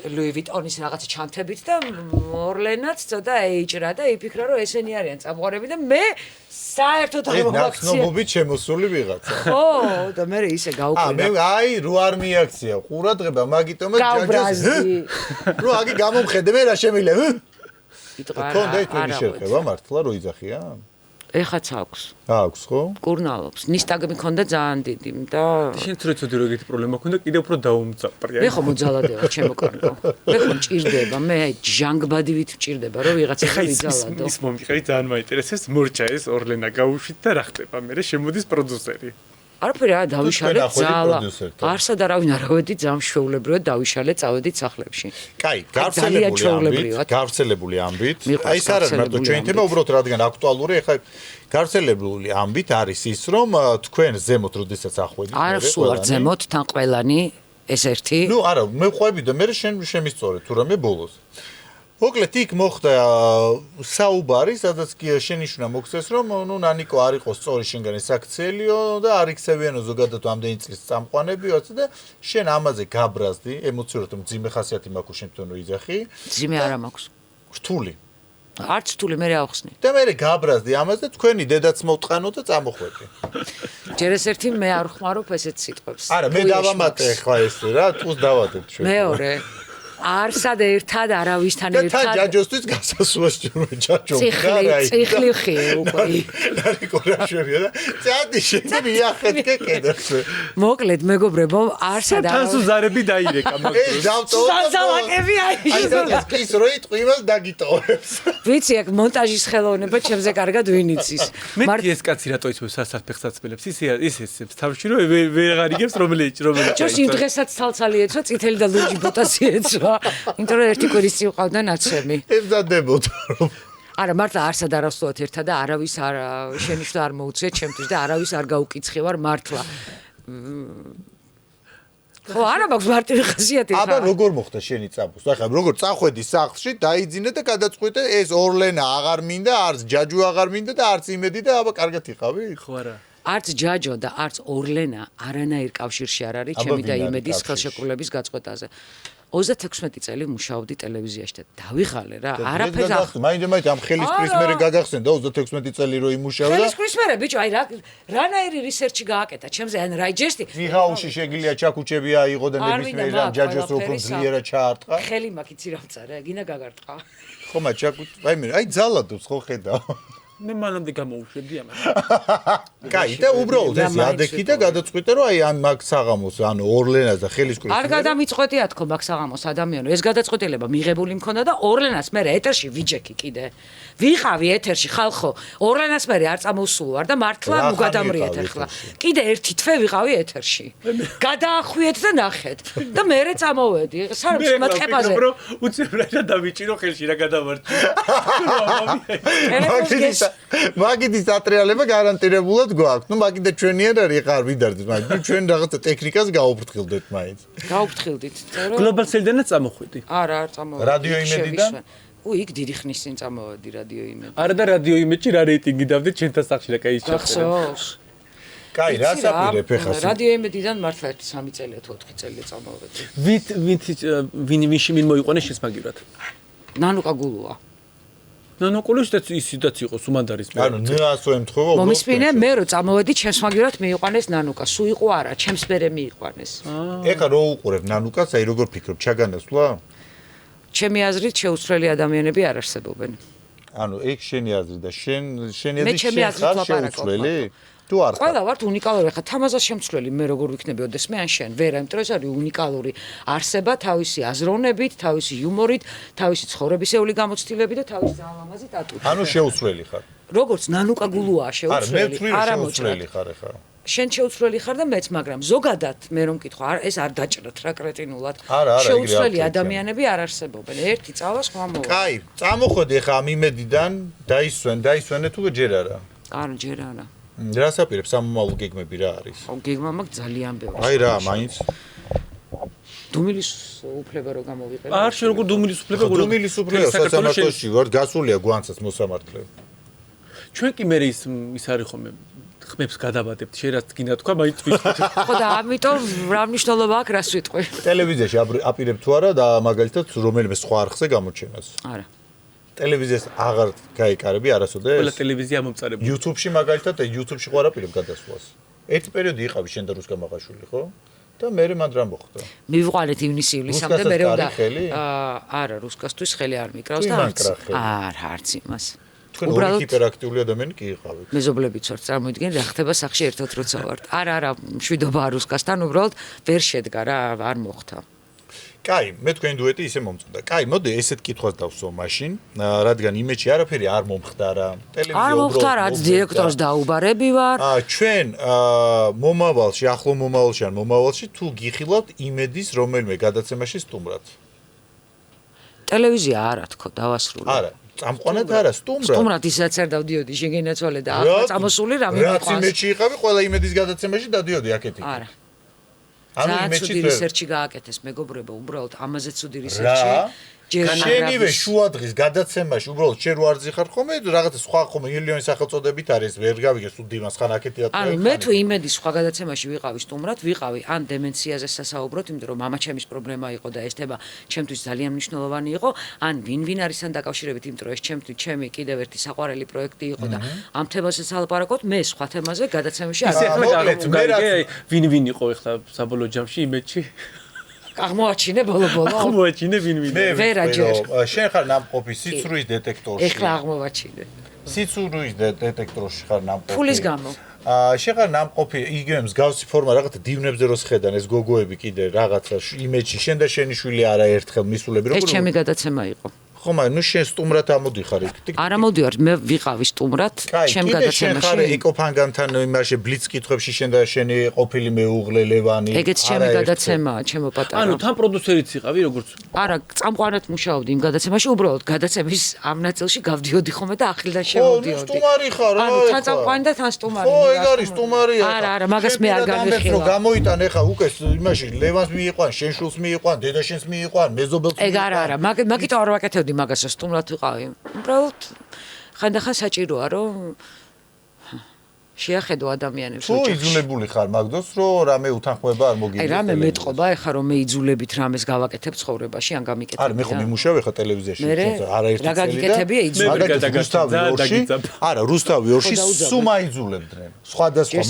ლუი ვიტონის რაღაცა ჩანთებით და ორლენაც ცოტა ეიჭრა და იფიქრა რომ ესენი არიან წამყვანები და მე საერთოდ არ მოვაქცია. ნაცნობობით შემოსული ვიღაცა. ხო, და მე ისე გაუკვირდა. აი რო არ მიაქცია ყურადღება მაგიტომაც ჯაჯოს. რო აგი გამომხედე მე რა შემიძლია. კონდა თქვენი შეხება მართლა რო იძახია? ეხაც აქვს. აქვს ხო? კურნალობს. ნისტაგმი მქონდა ძალიან დიდი და შენ თუ რეცოდი რო ეგეთი პრობლემა მქონდა კიდე უფრო დაუმწაპრია. მე ხო მოძალადევა ჩემო კარგო. მე ხო მჭირდება, მე ჟანგბადივით მჭირდება რომ ვიღაცა იძალადო. ის მომიყევი ძალიან მაინტერესებს მორჩა ეს ორლენა გაუშვით და რა ხდება მე შემოდის პროდიუსერი. არაფერი არ დავიშალეთ ძალა. არსა და რავინ არავედი ძამშეულებრივად დავიშალეთ წავედით სახლებში. კაი, გავრცელებული ამბით. აი ეს არ არის მარტო ჩვენი თემა, უბრალოდ რადგან აქტუალური, ეხლა გავრცელებული ამბით არის ის, რომ თქვენ ზემოთ როდესაც ახვედით. არ სულ არ ზემოთ, თან ყველანი ეს ერთი. ნუ არა, მე ყვები და მე შენ შემისწორე თუ რამე ბოლოს. მოკლედ იქ მოხდა საუბარი, სადაც შენიშვნა მოხდეს, რომ ნუ ნანიკო არ იყო სწორი შენგანი საქციელიო და არ იქცევიანო ზოგადად ამდენი წლის წამყვანებიო და შენ ამაზე გაბრაზდი, ემოციურად მძიმე ხასიათი მაქვს შენ თვითონ იძახი. მძიმე არა მაქვს. რთული. არც რთული მე ავხსნი. და მე გაბრაზდი ამაზე და თქვენი დედაც მოვტყანო და წამოხვედი. ჯერ ეს ერთი მე არ ხმარობ ესეთ სიტყვებს. არა, მე დავამატე ახლა ეს რა, თუს დავადებ ჩვენ. მეორე არსად ერთად არავისთან ერთად და ჯაჯოსთვის გასასვლელში ჯაჯო ციხლი ხე უკვე ნარიკო რა შევია და წადი შენი იახეთკე კედელზე მოკლედ მეგობრებო არსად თანსუ ზარები დაირეკა ეს დავტოვე ზალაკები აი ის რო იტყვიმას დაგიტოვებს ვიცი აქ მონტაჟის ხელოვნება ჩემზე კარგად ვინ იცის მარტი ეს კაცი რატო იცოს სასაფეხსაცმელებს ის თავში რომ ვეღარ იგებს რომელიც ჯოს იმ დღესაც ცალცალი ეცვა წითელი და ლურჯი ბოტასი ეცვა იმიტომ რომ ერთი კვირის უყავდა ნაცემი. ემზადებოდა რომ არა მართლა არსად არასდროს ერთად და არავის არ შენიშვნა არ მოუწია ჩემთვის და არავის არ გაუკიცხევარ მართლა. ხო არა მაქვს მარტივი ხასიათი ხა. აბა როგორ მოხდა შენი წაბუს? ახლა როგორ წახვედი სახლში, დაიძინე და გადაწყვიტე ეს ორლენა აღარ მინდა, არც ჯაჯუ აღარ მინდა და არც იმედი და აბა კარგად იყავი? ხო არა. არც ჯაჯო და არც ორლენა არანაირ კავშირში არ არის ჩემი და იმედის ხელშეკრულების გაწყვეტაზე. 36 წელი მუშაობდი ტელევიზიაში და დავიღალე რა არაფერს მაინდა ამ ხელისყრის მერე გაგახსენდა 36 წელი რო იმუშავე და ხელისყრის მერე ბიჭო აი რანაირი რისერჩი გააკეთა ჩემზე ან რაიჯესტი ვიღაუში შეგილია ჩაკუჩები აიღო და ნებისმიერ ამ ჯაჯოს რო უფრო ძლიერად ჩაარტყა ხელი მაქვს იცი რა ვწარე გინა გაგარტყა ხო მა ჩაკუჩ აი ძალადობს ხო ხედავ მე მანამდე გამოუშვებდი ამას. კაი, და უბრალოდ ეს ადექი და გადაწყვიტე რომ აი ამ მაგ საღამოს ანუ ორლენას და ხელისყრის არ გადამიწყვეტია თქო მაგ საღამოს ადამიანო ეს გადაწყვეტილება მიღებული მქონდა და ორლენას მე ეთერში ვიჯექი კიდე. ვიყავი ეთერში ხალხო ორლენას მე არ წამოსულვარ და მართლა მოგადამრიეთ ახლა. კიდე ერთი თვე ვიყავი ეთერში. გადაახვიეთ და ნახეთ და მე წამოვედი. სარწმუნო მატყებაზე. უცებრაჟა დავიჭირო ხელში რა გადავარჩი. მაგიდის ატრიალება გარანტირებულად გვაქვს. ნუ მაგიდა ჩვენი არ არის, ხარ ვიდარდეთ, მაგრამ ჩვენ რაღაცა ტექნიკას გაუფრთხილდეთ მაინც. გაუფრთხილდით. გლობალ სელდანაც წამოხვედი. არა, არ წამოვედი. რადიო იმედიდან? იქ დიდი ხნის წინ წამოვედი რადიო იმედიდან. არა და რადიო იმედში რა რეიტინგი დავდეთ ჩვენთან სახლში რა კაი გახსოვს. კაი, რა საპირებ ეხა? რადიო იმედიდან მართლა 3 წელია თუ 4 წელია წამოვედი. ვინ მოიყვანეს შეს მაგივრად? ნანუკა გულუა. ნანოკულიშიც ისიც იყო სუმანდარის მე. ანუ ნაასო ემთხოვა უბრალოდ. მომისმინე მე რო წამოვედი ჩემს მაგერად მიიყვანეს ნანუკა, სუ იყო არა, ჩემს მერე მიიყვანეს. ეხა რო უყურებ ნანუკას, აი როგორ ფიქრობ, ჩაგანასვლა? ჩემი აზრით შეუცვლელი ადამიანები არ არსებობენ. ანუ ეგ შენი აზრი და შენი მე აზრი ჩემი აზრით ხარ ლაპარაკობ. შეუცვლელი? თუ არ ხარ? ყველა ვართ უნიკალური, ხა თამაზას შემცვლელი მე როგორ ვიქნები ოდესმე ან შენ, ვერა, იმიტომ რომ ეს არის უნიკალური არსება თავისი აზროვნებით, თავისი იუმორით, თავისი ცხოვრებისეული გამოცდილებით და თავისი ძალამაზი ტატუით. ანუ შეუცვლელი ხარ. როგორც ნანუკა გულუაა არა, მე შეუცვლელი, ვთვლი არა შეუცვლელი მოჭრად. ხარ ეხა. შენ შეუცვლელი ხარ და მეც, მაგრამ ზოგადად მე რომ მკითხვა, ეს არ დაჭრათ რა კრეტინულად. არა, ეგრე შეუცვლელი არ ადამიანები არ არსებობენ. ერთი წავა, სხვა მოვა. კაი, წამოხვედი ეხა ამ იმედიდან, დაისვენე თუ ჯერ არა. არა, ჯერ არა. რა საპირებს სამომავლო გეგმები რა არის? გეგმა მაქვს ძალიან ბევრი. აი რა, მაინც დუმილის უფლება რო გამოვიყენე. არ შე როგორ დუმილის უფლება როგორ დუმილის უფლება სასამართლოში ვარ, გასულია გვანცას მოსამართლე. ჩვენ კი მე ის არის ხოლმე ხმებს გადავადებთ, შენ რაც გინდა თქვა, მაინც ვიტყვით. ხო და ამიტომ რა მნიშვნელობა აქვს რას ვიტყვი? ტელევიზიაში აპირებ თუ არა და მაგალითად რომელიმე სხვა არხზე გამოჩენას. არა. ტელევიზიას აღარ გაიკარები არასოდეს? ყველა ტელევიზია მომწარებული. YouTube-ში მაგალითად YouTube-ში ყო არაპირებ გადასვლას. ერთი პერიოდი იყავი შენ და რუსკა მაყაშვილი, ხო? და მე მანდ რა მოხდა? მივიყვანეთ ივნისივლისამდე მე უნდა არა, რუსკასთვის ხელი არ მიკრავს და არა, არც იმას. თქვენ ორი ჰიპერაქტიული ადამიანი კი იყავით. მეზობლებიც ვართ, წარმოიდგინე რა ხდება სახში ერთად როცა ვართ. არა, მშვიდობა რუსკასთან უბრალოდ ვერ შედგა რა, არ მოხდა. კაი, მე თქვენი დუეტი ისე მომწონდა. კაი, მოდი ესეთ კითხვას დავსვო მაშინ, რადგან იმეჩი არაფერი არ მომხდარა. ტელევიზია არ მომხდარა, დირექტორს დაუბარები ვარ. ჩვენ მომავალში, ახლო მომავალში ან მომავალში თუ გიხილავთ იმედის რომელიმე გადაცემაში სტუმრად. ტელევიზია არა თქო, დავასრულე. არა, წამყვანად არა, სტუმრად. სტუმრად ისაც არ დავდიოდი, შეგენაცვალე და ახლა წამოსული რა მიყვანს. რაც იმეჩი იყავი, ყველა იმედის გადაცემაში დადიოდი აქეთ-იქ. არა. ძალიან ცუდი რისერჩი გააკეთეს მეგობრებო, უბრალოდ ამაზე ცუდი რისერჩი. შენივე შუადღის გადაცემაში უბრალოდ შენ რო არ ზიხარ ხომ რაღაცა სხვა ხომ მილიონი სახელწოდებით არის ვერ გავიგე სულ დიმას ხან აქეთი და ანუ მე თუ იმედის სხვა გადაცემაში ვიყავი სტუმრად, ვიყავი ან დემენციაზე სასაუბროთ, იმიტომ რომ მამაჩემის პრობლემა იყო და ეს თემა ჩემთვის ძალიან მნიშვნელოვანი იყო, ან ვინ არისთან დაკავშირებით, იმიტომ რომ ეს ჩემი კიდევ ერთი საყვარელი პროექტი იყო და ამ თემაზე სალაპარაკოთ, მე სხვა თემაზე გადაცემაში არ ვიყავი. ვინ იყო ახლა საბოლოო ჯამში იმედში? აღმოაჩინე ბოლო-ბოლო. აღმოაჩინე ვინ. ვერა ჯერ. შენ ხარ ნამყოფი სიცრუის დეტექტორში. ეხლა აღმოვაჩინე. სიცრუის დეტექტორში ხარ ნამყოფი. ფულის გამო. შენ ხარ ნამყოფი იგივე მსგავსი ფორმა რაღაცა დივნებზე რო სხედან ეს გოგოები კიდე რაღაცა იმეჩი შენ და შენი შვილი არა ერთხელ მისულები როგორ ეს ჩემი გადაცემა იყო. ხო მაგრამ ნუ შენ სტუმრად ამოდიხარ იქ. არ ამოდივარ, მე ვიყავი სტუმრად ჩემ გადაცემაში. შენ ხარ ეკოფანგანთან იმაში ბლიც კითხვებში შენ და შენი ყოფილი მეუღლე ლევანი. ეგეც ჩემი გადაცემაა, ჩემო პატარა. ანუ თან პროდუსერიც იყავი როგორც? არა, წამყვანად მუშაობდი იმ გადაცემაში, უბრალოდ გადაცემის ამ ნაწილში გავდიოდი ხოლმე და ახლიდან შემოდიოდი. ხო, სტუმარი ხარ რა. ანუ თან წამყვანი და თან სტუმარი. ხო, ეგ არის სტუმარია. არა, მაგას მე არ განვიხილავ. რო გამოიტან ეხა უკვე იმაში ლევანს მიიყვან, შენ შულს მიიყვან, დედაშენს მიიყვან, მეზობელს მიიყვან. ეგ არა, მაგითო არ ვაკეთებდი მაგას, რომ სტუმრად ვიყავი. უბრალოდ ხანდახან საჭიროა, რომ შეახედო ადამიანებს რო იძულებული ხარ მაგდოს, რომ რამე უთანხმოება არ მოგიდეს. აი რამე მეტყობა ეხა რომ მე იძულებით რამეს გავაკეთებ ცხოვრებაში, ან გამიკეთებ. არა, მე ხომ მიმუშავე ხა ტელევიზიაში, არაერთი წელი და. რა გაგიკეთებია იძულებით. არა, რუსთავი 2-ში სუმა იძულებდნენ. სხვადასხვა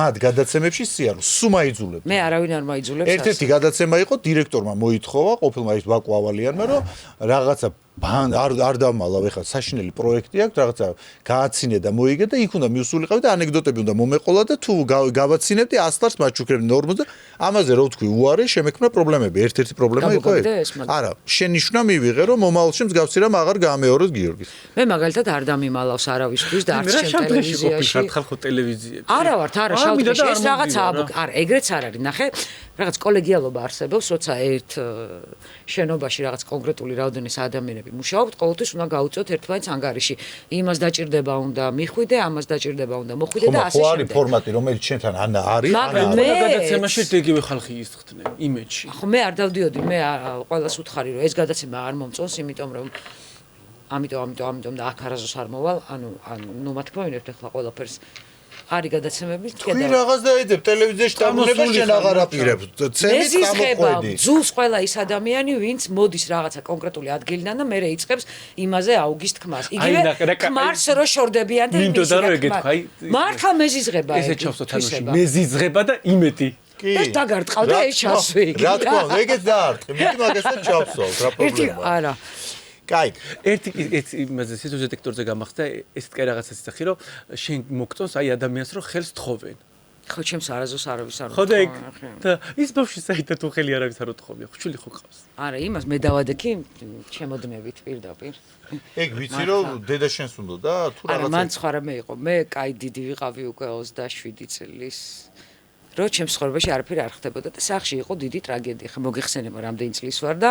მათ გადაცემებში სიარულს სუმა იძულებდნენ. მე არავინ არ მაიძულებს. ერთ-ერთი გადაცემა იყო დირექტორმა მოითხოვა ყოფილმა ის ბაკუ ავალიანმა, რომ რაღაცა არ დამალავ ეხლა საშინელი პროექტი აქვს რაღაცა გააცინე და მოიგე და იქ უნდა მიუსულიყავი და ანეკდოტები უნდა მომეყოლა და თუ გავაცინებდი 100 ლარს მაჩუქრებდი ნორმაზე და ამაზე რო ვთქვი უარი შემექმნა პრობლემები ერთ-ერთი პრობლემა იყო ეს არა შენ ნიშნა მივიღე რომ მომავალში მსგავსი რამ აღარ გამეოროს გიორგის მე მაგალითად არ დამიმალავს არავისთვის და არც ჩემ ტელევიზიაში ხალხო ტელევიზიებში არა ვართ არა შავთში ეს რაღაცა არა ეგრეც არ არის ნახე რაღაც კოლეგიალობა არსებობს როცა ერთ შენობაში რაღაც კონკრეტული რაოდენობის ადამიანები მუშაობთ, ყოველთვის უნდა გაუწიოთ ერთმანეთს ანგარიში. იმას დაჭირდება უნდა მიხვიდე, ამას დაჭირდება უნდა მოხვიდე და ასე შემდეგ. ხო, არის ფორმატი, რომელიც შენთან არის, მაგრამ მე გადაცემაში დეგივე ხალხი ისხდნენ იმეჯში. ხო, მე არ დავდიოდი, მე ყველას უთხარი რომ ეს გადაცემა არ მომწონს, იმიტომ რომ ამიტომ და აქ არაზოს არ მოვალ, ანუ ნუ მათ მოვინებთ ახლა ყველაფერს არის გადაცემები თქვი რაღაც დაედებ ტელევიზიაში დაბრუნება შენ აღარ აპირებ ცემით გამოყვედი ძულს ყველა ის ადამიანი ვინც მოდის რაღაცა კონკრეტული ადგილიდან და მერე იწყებს იმაზე აუგის თქმას იგივე ქმარს რო შორდებიან და მინდოდა რომ ეგეთქვა აი მართლა მეზიზღება ესე ჩავსო თანოში მეზიზღება და იმეთი ეს დაგარტყავ და ეს ჩასვი რა თქმა უნდა ეგეც დაარტყი მე მაგასაც ჩავსვავ რა პრობლემაა არა კაი ერთი იმაზე სიტუაცია დეტექტორზე გამახდა ესეთ კაი რაღაცას იცახი რომ შენ მოგწონს აი ადამიანს რომ ხელს თხოვენ ხო ჩემს არაზოს არავის არ ხო და ის ბავშვი საერთოდ თუ ხელი არავის არ უთხოვია ხუჩული ხო ყავს არა იმას მე დავადექი ჩემოდნებით პირდაპირ ეგ ვიცი რომ დედა შენს უნდა და თუ რაღაცა არა მან სხვა რამე იყო მე კაი დიდი ვიყავი უკვე 27 წლის რო ჩემს ცხოვრებაში არაფერი არ ხდებოდა და სახში იყო დიდი ტრაგედია. ხა მოგეხსენება რამდენი წლის ვარ და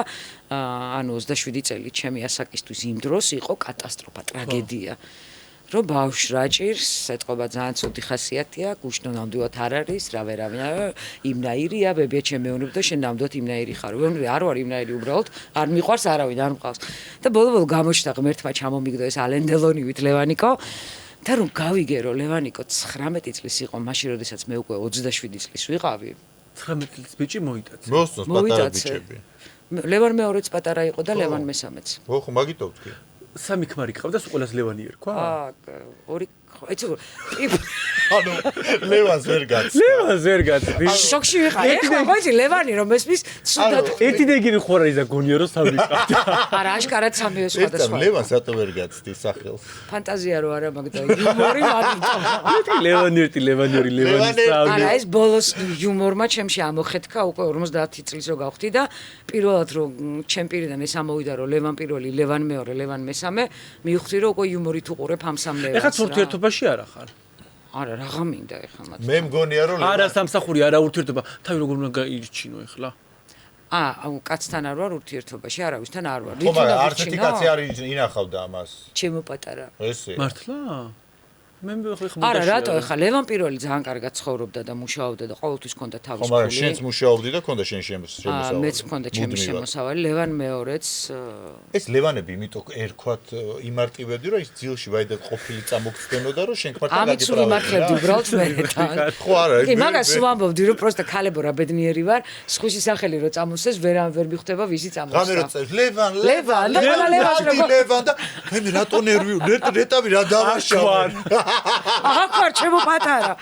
ანუ 27 წელი ჩემი ასაკისთვის იმ დროს იყო კატასტროფა, ტრაგედია. რომ ბავშვს რა ჭირს, ეთყობა ძალიან ცუდი ხასიათია, გუშნო ნამდვილად არ არის, რა ვერავინ იმნაირია, ბებია ჩემ მეუბნებ და შენ ნამდვილად იმნაირი ხარ. ვეუბნები არ ვარ იმნაირი უბრალოდ, არ მიყვარს არავინ, არ მყავს. და ბოლო-ბოლო გამოჩნდა ღმერთმა ჩამომიგდო ეს ალენ დელონივით ლევანიკო. და რომ გავიგე რომ ლევანიკო 19 წლის იყო მაშინ როდესაც მე უკვე 27 წლის ვიყავი 19 წლის ბიჭი მოიტაცა მოსწონს პატარა ბიჭები ლევან მეორეც პატარა იყო და ლევან მესამეც ხო მაგითო ვთქვი სამი ქმარი ყავდა ყველას ლევანი ერქვა ორი ეცი ანუ ლევანს ვერ გაცდა ლევანს ვერ გაცდი შოქში ვიყავ ეხლა მოიცი ლევანი რომ ესმის ცუდად ერთი დეგირი ხوار არის და გონია რომ სამი ყავდა არა აშკარად სამი სხვადასხვა ლევანს რატო ვერ გაცდი სახელს ფანტაზია რო არა მაგდა იუმორი მაგიტო ლევანი ერთი ლევანი ორი ლევანი სამი არა ეს ბოლოს იუმორმა ჩემში ამოხეთქა უკვე 50 წლის რო გავხდი და პირველად რომ ჩემ პირიდან ეს ამოვიდა რომ ლევან პირველი ლევან მეორე ლევან მესამე მივხვდი რომ უკვე იუმორით უყურებ ამ სამ ლევანს ეხლა ურთიერთობაში არა ხარ არა რაღა მინდა ეხლა მათ მე მგონია რომ არა სამსახური არა ურთიერთობა თავი როგორ უნდა გაიჩინო ეხლა კაცთან არ ვარ ურთიერთობაში არავისთან არ ვარ ხო მაგრამ არც ერთი კაცი არ ინახავდა ამას ჩემო პატარა ესე მართლა მე ხომ არა რატო ეხლა ლევან პირველი ძალიან კარგად ცხოვრობდა და მუშაობდა და ყოველთვის ჰქონდა თავის ხო მაგრამ შენც მუშაობდი და ჰქონდა შენ შემოსავალი მეც ჰქონდა ჩემი შემოსავალი ლევან მეორეც ეს ლევანები იმიტომ ერქვათ იმარტივებდი რომ ის ძილში ვაიდა ყოფილი წამოგწდენოდა რომ შენ ქმართან გაგიправებდი ამით სულ იმართლებდი უბრალოდ მე ხო არა კი მაგას სულ ამბობდი რომ პროსტა ქალებო რა ბედნიერი ვარ სხვისი სახელი რო წამოსეს ვერ მიხვდება ვისი წამოსდა რამე რო წევს ლევან და მე რატო ნერვიული ნეტავი რა დავაშავე ახარ ჩემო პატარა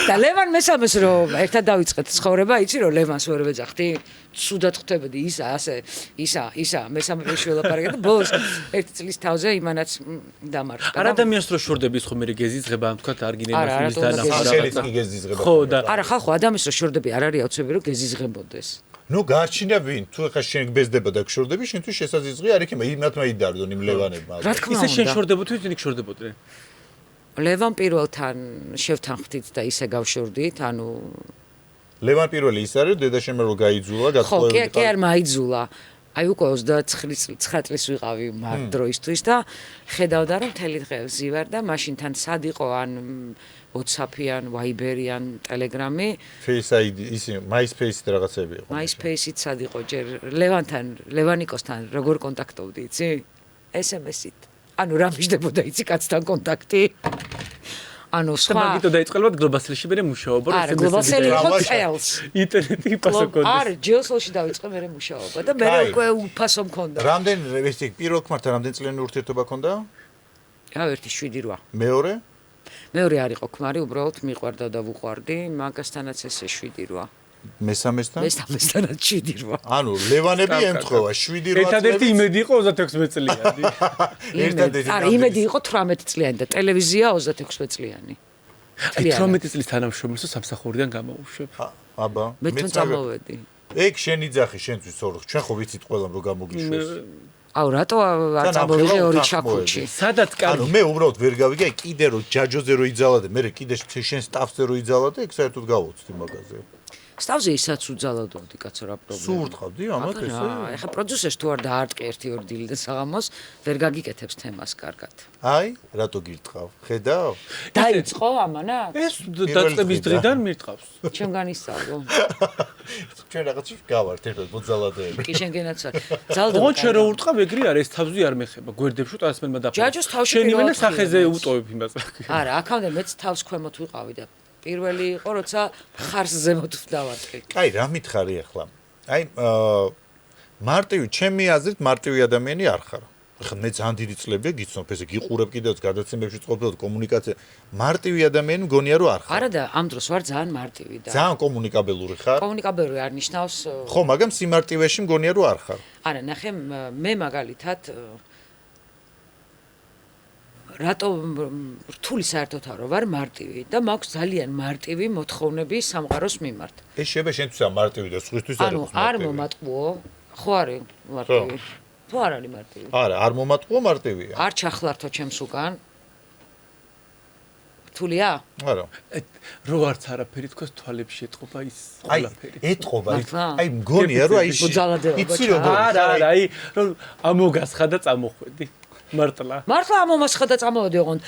და ლევან მესამეს რომ ერთად დავიწყეთ ცხოვრება იცი რომ ლევანს ვერ ვეძახდი სუდად ხვდებოდი ისა მესამე შველაპარაკე და ბოლოს ერთი წლის თავზე იმანაც დამარხდა არ ადამიანს რო შორდები ხო მე გეზიზღება ამ თქვა არ გინემასის დანახვა ხო და არა ხალხო ადამიანს რო შორდები არ არის აუცილებელი რომ გეზიზღებოდეს ნუ გარჩინა ვინ თუ ხა შენ გბეზდება და გშორდები შენთვის შესაძლებელი არ იქნება იმათმა იდარდონ იმ ლევანებმა რა თქმა უნდა ისე შენ შორდებოდი თუ ისინი შორდებოდნენ ლევან პირველთან შევთანხმდით და ისე გავშორდით, ანუ ლევან პირველი ის არის, დედა შემე რო გაიძულა, გაწყვეტილი. ხო, კი არ მაიძულა. აი უკვე 29 წლის ვიყავი მაგ დროისთვის და ხედავდა რომ მთელი დღე ვზივარ და მაშინ თან სად იყო ან WhatsApp-იან, Viber-იან, Telegram-ი. Face ID, ისი MySpace-ით რაღაცები იყო. MySpace-ით სად იყო ჯერ ლევანიკოსთან როგორ კონტაქტობდი, იცი? SMS-ით. ანუ რა მიშდებოდა იცი კაცთან კონტაქტი? ანუ სხვა მაგითო დაიწყებოდ გლობალში მე მუშაობა რა გლობალში იყო წელს ინტერნეტი პასუხობდი არა ჯელსოლში დავიწყე მე მუშაობა და მე უკვე უფასო მქონდა რამდენი ესე პირველ ქმართან რამდენი წლიანი ურთიერთობა ქონდა? რა 1-7-8 მეორე არ იყო ქმარი უბრალოდ მიყვარდა და ვუყვარდი მაგასთანაც ესე 7-8 მესამესთანაც 7-8 ანუ ლევანები ემთხოვა 7-8 ერთადერთი იმედი იყო 36 წლიანი არა იმედი იყო 18 წლიანი და ტელევიზია 26 წლიანი 18 წლის თანამშრომლს სამსახურიდან გამოუშვებ აბა მე თვითონ წამოვედი ეგ შენი ძახი შენთვის ორი ჩვენ ხო ვიცით ყველამ რომ გამოგიშვეს აუ რატო არ წამოვიღე ორი ჩაქუჩი სადაც კარგი ანუ მე უბრალოდ ვერ გავიგე კიდე რომ ჯაჯოზე რო იძალა და მე კიდე შენ სტაფზე რო იძალა და ეგ საერთოდ გავოცდი მაგაზე სტავზე ისაც უძალადობდი კაცო რა პრობლემა. სულ ურტყავდი ამათ ესე? ეხა პროდიუსერს თუ არ დაარტყი 1-2 დილიდან საღამოს, ვერ გაგიკეთებს თემას კარგად. აი, რატო გირტყავ? ხედავ? დაიწყო ამანა? ეს დაწყების დღიდან მირტყავს. ჩემ განისწავლო. ჩვენ რაღაცის გავართ ერთად მოძალადეები. კი შენგენაც არ. ძალდო. ოღონდ შენ რო ურტყავ ეგრე არ ეს თავზე არ მეხება. გვერდებში ტასმენმა დაფა. ჯაჯოს თავში შენ იმენა პირველად სახეზე უტოვებ იმას. არა, აქამდე მეც თავს ქვემოთ ვიყავი და პირველი იყო, როცა ხარს ზემოთ დავარტყი. კაი, რა მითხარი ახლა? აი, მარტივი, ჩემი აზრით მარტივი ადამიანი არ ხარ. ახლა მე ძალიან დიდი წლებია გიცნობ ესე გიყურებ კიდევაც გადაცემებში ყოფილად კომუნიკაცია. მარტივი ადამიანი მგონია რომ არ ხარ. არა და ამ დროს ვარ ძალიან მარტივი და ძალიან კომუნიკაბელური ხარ? კომუნიკაბელური არ ნიშნავს ხო, მაგრამ სიმარტივეში მგონია რომ არ ხარ. არა, ნახე, მე მაგალითად რატო რთული საერთოდ არო ვარ მარტივი და მაქვს ძალიან მარტივი მოთხოვნები სამყაროს მიმართ. ეს შეიძლება შენთვისაც მარტივი და სხვისთვის არ არის. ანუ არ მომატყუო, ხო არის მარტივი. თუ არ არის მარტივი. არა, არ მომატყუო მარტივია. არ ჩახლართო ჩემს უკან. რთულია? არა. რო არც არაფერი თქოს თვალებში ეტყობა ის ყველაფერი. ეტყობა. აი მგონია რომ აი იცი როგორ არა, აი რომ ამოგასხა და წამოხვედი. მართლა ამომასხა და წამოვედი ოღონდ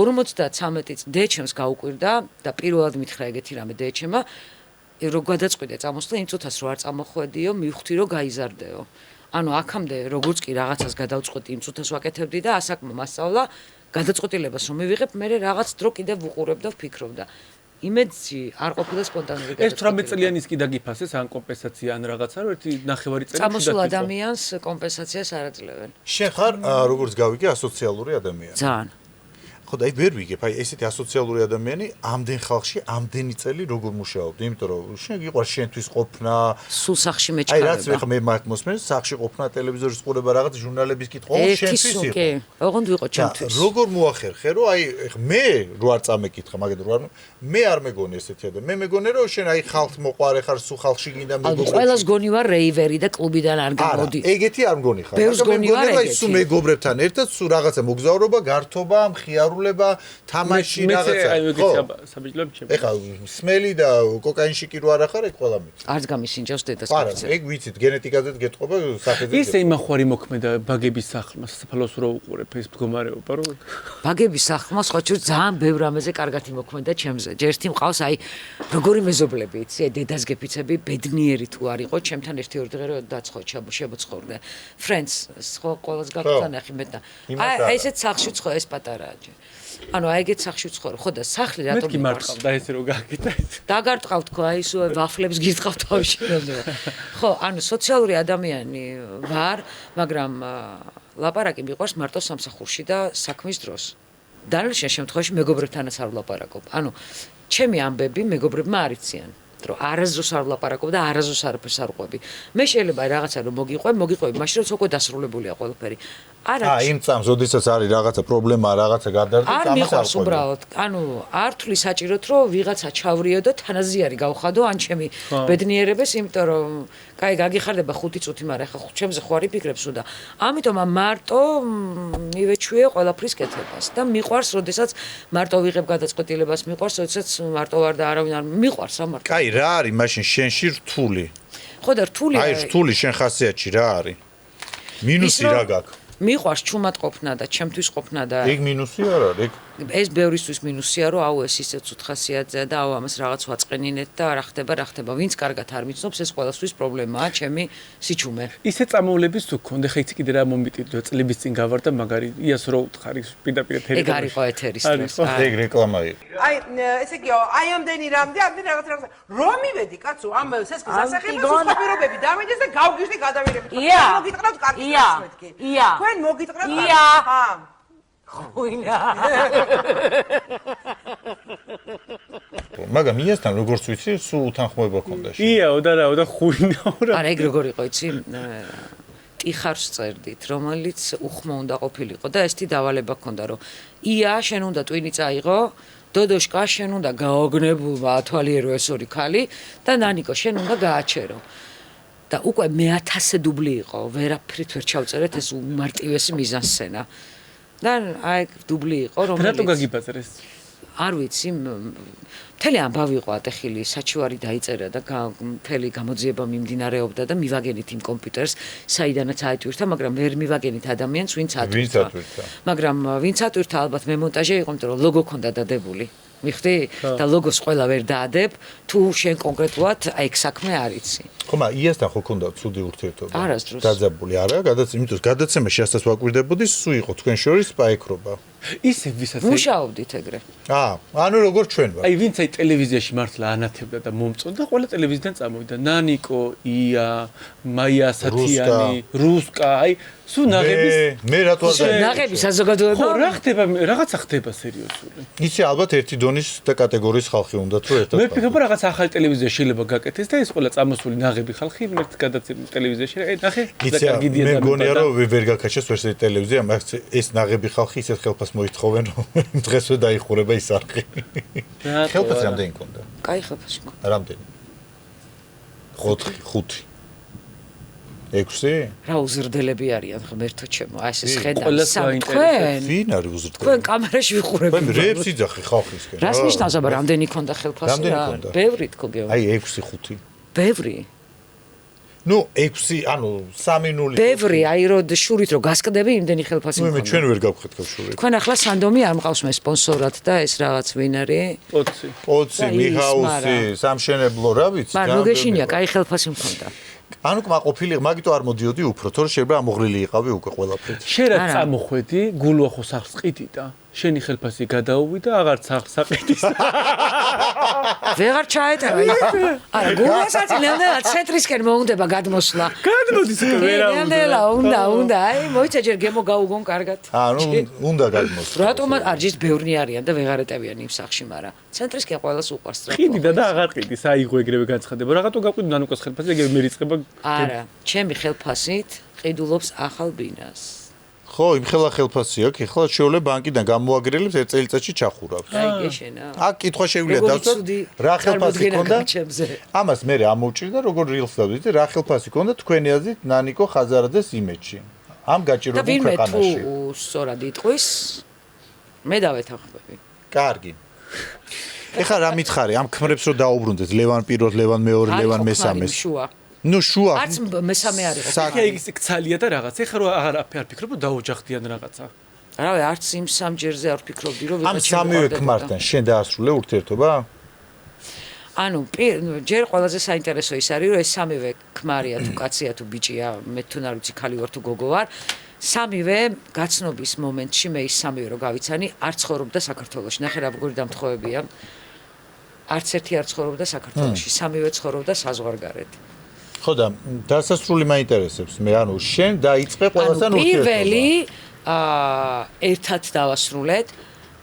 53 წ დეჩემს გაუკვირდა და პირველად მითხრა ეგეთი რამე დეჩემა რო გადაწყვიტე წამოსვლა იმ წუთას რო არ წამოხვედიო მივხვდი რომ გაიზარდეო ანუ აქამდე როგორც კი რაღაცას გადავწყვეტი იმ წუთას ვაკეთებდი და ასაკმა მასწავლა გადაწყვეტილებას რომ მივიღებ მე რაღაც დრო კიდევ ვუყურებ და ვფიქრობ და იმედში არ ყოფილა სპონტანური გადაწყვეტილება. ეს 18 წლიანის კი დაგიფასეს ან კომპენსაცია ან რაღაცა რომ ერთი ნახევარი წელი წამოსულ ადამიანს კომპენსაციას არ აძლევენ. შენ ხარ როგორც გავიგე ასოციალური ადამიანი. ძალიან. ხო და აი ვერ ვიგებ, აი ესეთი ასოციალური ადამიანი ამდენ ხალხში ამდენი წელი როგორ მუშაობდი, იმიტომ რომ შენ გიყვარს შენთვის ყოფნა, სულ სახში მეჩქარება. აი რაც მე მართმოსმენს, სახში ყოფნა, ტელევიზორის ყურება, რაღაც ჟურნალების კითხვა, შენთვის იყო. კი, ოღონდ ვიყო ჩემთვის. როგორ მოახერხე, რომ აი მე რო არ წამეკითხა, მაგალითად რო არ მე არ მეგონი ესეთი ადამიანი. მე მეგონე რომ შენ აი ხალხს მოყვარე ხარ, სულ ხალხში გინდა მეგობრები. ყველას გონი ვარ რეივერი და კლუბიდან არ გამოდი. არა, ეგეთი არ მგონი ხარ. ბევრს გონი ვარ ეგეთი. სულ მეგობრებთან ერთად სულ რაღაცა მოგზაურობა, გართობა, მხიარულება, თამაში რაღაცა. აი ეგეთი საბიჯლები ჩემი. ეხლა სმელი და კოკაინში კი რო არ ახარ, ეგ ყველა მით. არც გამისინჯავს დედას კაცი. ეგ ვიცით, გენეტიკაზეც გეტყობა, სახეზე. ისე იმახვარი მოქმედა ბაგების სახლმა, საფალოს რო უყურებ ეს მდგომარეობა, რომ ბაგების სახლმა სხვა ჩურ ძალიან ბევრ რამეზე კარგად იმოქმედა ჩემზე. ჯერთი მყავს აი როგორი მეზობლები იცი, აი დედას გეფიცები, ბედნიერი თუ არ იყო, ჩემთან ერთი ორი დღე რო შემოცხოვრდა. Friends, ხო ყოველს გაგთანახი მეტა. აი ესეთ სახლში ვცხოვრ, ეს პატარაა. ანუ აი ეგეთ სახლში ვცხოვრ, ხო და სახლი რატომ მეთქი მარტყავდა ესე რო გაგიტა ეს. დაგარტყავ თქო, აი სულ ვაფლებს გირტყავ თავში. ხო, ანუ სოციალური ადამიანი ვარ, მაგრამ ლაპარაკი მიყვარს მარტო სამსახურში და საქმის დროს. დანარჩენ შემთხვევაში მეგობრებთანაც არ ვლაპარაკობ. ანუ ჩემი ამბები მეგობრებმა არ იციან. რომ არასდროს არ ვლაპარაკობ და არასდროს არაფერს არ ყვები. მე შეიძლება რაღაცა რომ მოგიყვები, მაშინ რომ უკვე დასრულებულია ყველაფერი. არა. იმ წამს, როდესაც არის რაღაცა პრობლემა, რაღაცა გადარდა, ამას არ ყვები. უბრალოდ, ანუ არ თვლი საჭიროთ, რომ ვიღაცა ჩავრიო და თანაზიარი გავხადო ან ჩემი ბედნიერებას, იმიტომ რომ კაი გაგიხარდება 5 წუთი, მაგრამ ახლა ჩემზე ხო არ იფიქრებს уда. ამიტომ მარტო მივეჩვიე ყველაფრის კეთებას და მიყვარს, როდესაც მარტო ვიღებ გადაწყვეტილებას, მიყვარს, როდესაც მარტო ვარ და არავინ არ მიყვარს ამ მარტო. კაი, რა არის მაშინ შენში რთული? ხო და რთული აი რთული შენ ხასიათში რა არის? მინუსი რა გაქვს? მიყვარს ჩუმად ყოფნა და ჩემთვის ყოფნა და ეგ მინუსი არ არის? ეს ბევრისთვის მინუსია, რომ აუ ეს ისე ცუთხასიათზეა და აუ ამას რაღაც ვაწყენინეთ და რა ხდება. ვინც კარგად არ მიცნობს, ეს ყველასთვის პრობლემაა, ჩემი სიჩუმე. ისე წამოვლების თუ გქონდა, ხე იცი კიდე რა მომიტიდო, წლების წინ გავარ და მაგარი იას რო უთხარი პირდაპირ ეთერი. ეგ არისო ეთერის დროს. ეგ რეკლამა იყო. აი, ესე იგი, აი ამდენი რაღაც. რომ მივედი, კაცო, ამ სესკის ასახებას უცხოპირობები დავიდეს და გავგიშდი გადავირებით. მოგიტყნავთ კარგი მეთქი. თქვენ მოგიტყნავთ კარგი. ხუინა. მაგრამ იასთან როგორც ვიცი, სულ უთანხმოება ქონდა შენ. იაო და რაო და ხუინა. არა, ეგ როგორ იყო, იცი? ტიხარს წერდით, რომელიც უხმო უნდა ყოფილიყო და ესეთი დავალება ქონდა, რომ ია, შენ უნდა ტვინი წაიღო, დოდოშკა, შენ უნდა გაოგნებულმა ათვალიერო ეს ორი ქალი და ნანიკო, შენ უნდა გააჩერო. და უკვე მე-1000 დუბლი იყო, ვერაფრით ვერ ჩავწერეთ ეს უმარტივესი მიზანსცენა. და აი დუბლი იყო, რომელიც რატო გაგიბაზრეს? არ ვიცი, მთელი ამბავი იყო ატეხილი, საჩივარი დაიწერა და მთელი გამოძიება მიმდინარეობდა და მივაგენით იმ კომპიუტერს, საიდანაც აიტვირთა, მაგრამ ვერ მივაგენით ადამიანს, ვინც ატვირთა. მაგრამ ვინც ატვირთა ალბათ მემონტაჟე იყო, იმიტომ რომ ლოგო ქონდა დადებული. მიხდი და ლოგოს ყველა ვერ დაადებ, თუ შენ კონკრეტულად აი ეს საქმე არ იცი. ხო, მაგრამ იასთან ხო ქონდა ცუდი ურთიერთობა? არასდროს. დაძაბული არა, იმიტომ რომ გადაცემაში ასას ვაკვირდებოდი, სულ იყო თქვენ შორის სპაიქრობა. ისე ვისაც მუშაობდით ეგრე. ანუ როგორ ჩვენ ვარ. აი ვინც აი ტელევიზიაში მართლა ანათებდა და მომწონდა, ყველა ტელევიზიიდან წამოვიდა. ნანიკო, ია, მაია სათიანი, რუსკა, აი სულ ნაღების მე რატო არ ნაღების საზოგადოება? ხო, რა ხდება, რაღაცა ხდება სერიოზული. იცი ალბათ ერთი დონის და კატეგორიის ხალხი უნდათ რომ ერთად. მე ვფიქრობ რაღაც ახალი ტელევიზია შეიძლება გაკეთდეს და ეს ყველა წამოსული ნაღები ხალხი ერთ გადაცემა ტელევიზიაში, აი ნახე, და კარგი დია. მე მგონია რომ ვერ გაკეთეს ვერსი ტელევიზია, მაგრამ ეს ნაღები ხალხი ისეთ ხელფას მოითხოვენ რომ დღესვე დაიხურება ის არხი. ხელფასი რამდენი ქონდა? კაი ხელფასი ქონდა. რამდენი? 5. 6? რა უზრდელები არიან ღმერთო ჩემო, აი ეს ხედავ ყველას თქვენ. ვინ არის უზრდელი? თქვენ კამერაში ვიხურები. მე რეებს იძახი ხალხისკენ. რას ნიშნავს აბა რამდენი ქონდა ხელფასი რა? ბევრი თქო გეო. აი 6-5. ბევრი. ნუ 6, ანუ 3-0. ბევრი, აი რო შურით რო გასკდები, იმდენი ხელფასი მე მქონდა. ჩვენ ვერ გავხეთქავ შურით. თქვენ ახლა სანდომი არ მყავს მე სპონსორად და ეს რაღაც ვინ არის? პოცი, მიჰაუსი, სამშენებლო, რა ვიცი. მაგრამ მოგეშინია, კაი ხელფასი მქონდა. ანუ კმაყოფილი, მაგიტო არ მოდიოდი უფრო, თორე შეიძლება ამოღრილი იყავი უკვე ყველაფრით. შენ რა წამოხვედი, გულუა ხო სახს ყიდი და შენი ხელფასი გადაუვიდა, აღარ სახს აყიდის. ვეღარ ჩაეტევა. არა, გულასაც ნელ-ნელა ცენტრისკენ მოუნდება გადმოსვლა. გადმოდის უკვე ვერა უნდა. ნელ-ნელა უნდა. აი, მოიცა ჯერ გემო გაუგონ კარგად. ანუ უნდა გადმოსვლა. რატომ არ ჯის ბევრნი არიან და ვეღარ ეტევიან იმ სახში, მაგრამ ცენტრისკენ ყველას უყვარს რა. ყიდიდა და აღარ ყიდის, აიღო ეგრევე განცხადება. რაღაცო გაყვიდო ნანუკას ხელფასი, ეგრევე მერიწყება. არა, ჩემი ხელფასით ყიდულობს ახალ ბინას. ხო, იმ ხელფასი აქვს, ეხლა შეუძლია ბანკიდან გამოაგრელებს ერთ წელიწადში ჩახურავს. აი გეშენა. აქ კითხვა შეუძლია დავწეროთ, რა ხელფასი ქონდა? ამას მე ამოვჭირდა, როგორ rills დავდით, რა ხელფასი ქონდა თქვენი აზრით ნანიკო ხაზარაძეს იმეჯში. ამ გაჭირებულ ქვეყანაში. და ვინმე თუ სწორად იტყვის, მე დავეთანხმები. კარგი. ეხლა რა მითხარი, ამ ქმრებს რო დაუბრუნდეთ, ლევან პირველ, ლევან მეორე, ლევან მესამეს. ნუ შუა. არც მესამე არ იყო. ის ქცალია და რაღაცა. ეხლა რო აღარ ფიქრობ რომ დაოჯახდიან რაღაცა. რავი, არც იმ სამჯერზე არ ფიქრობდი რომ ამ სამივე ქმართან შენ დაასრულე ურთიერთობა? ანუ ჯერ ყველაზე საინტერესო ის არის რომ ეს სამივე ქმარია თუ კაცია თუ ბიჭია, მე თუ არ ვიცი ქალი ვარ თუ გოგო ვარ. სამივე გაცნობის მომენტში მე ის სამივე რო გავიცანი, არ ცხოვრობდა საქართველოში. ნახე რა როგორი დამთხოვებია. არც ერთი არ ცხოვრობდა საქართველოში, სამივე ცხოვრობდა საზღვარგარეთ. ხო და დასასრული მაინტერესებს მე, ანუ შენ დაიწყე ყველასთან ურთიერთობა. პირველი ერთად დავასრულეთ.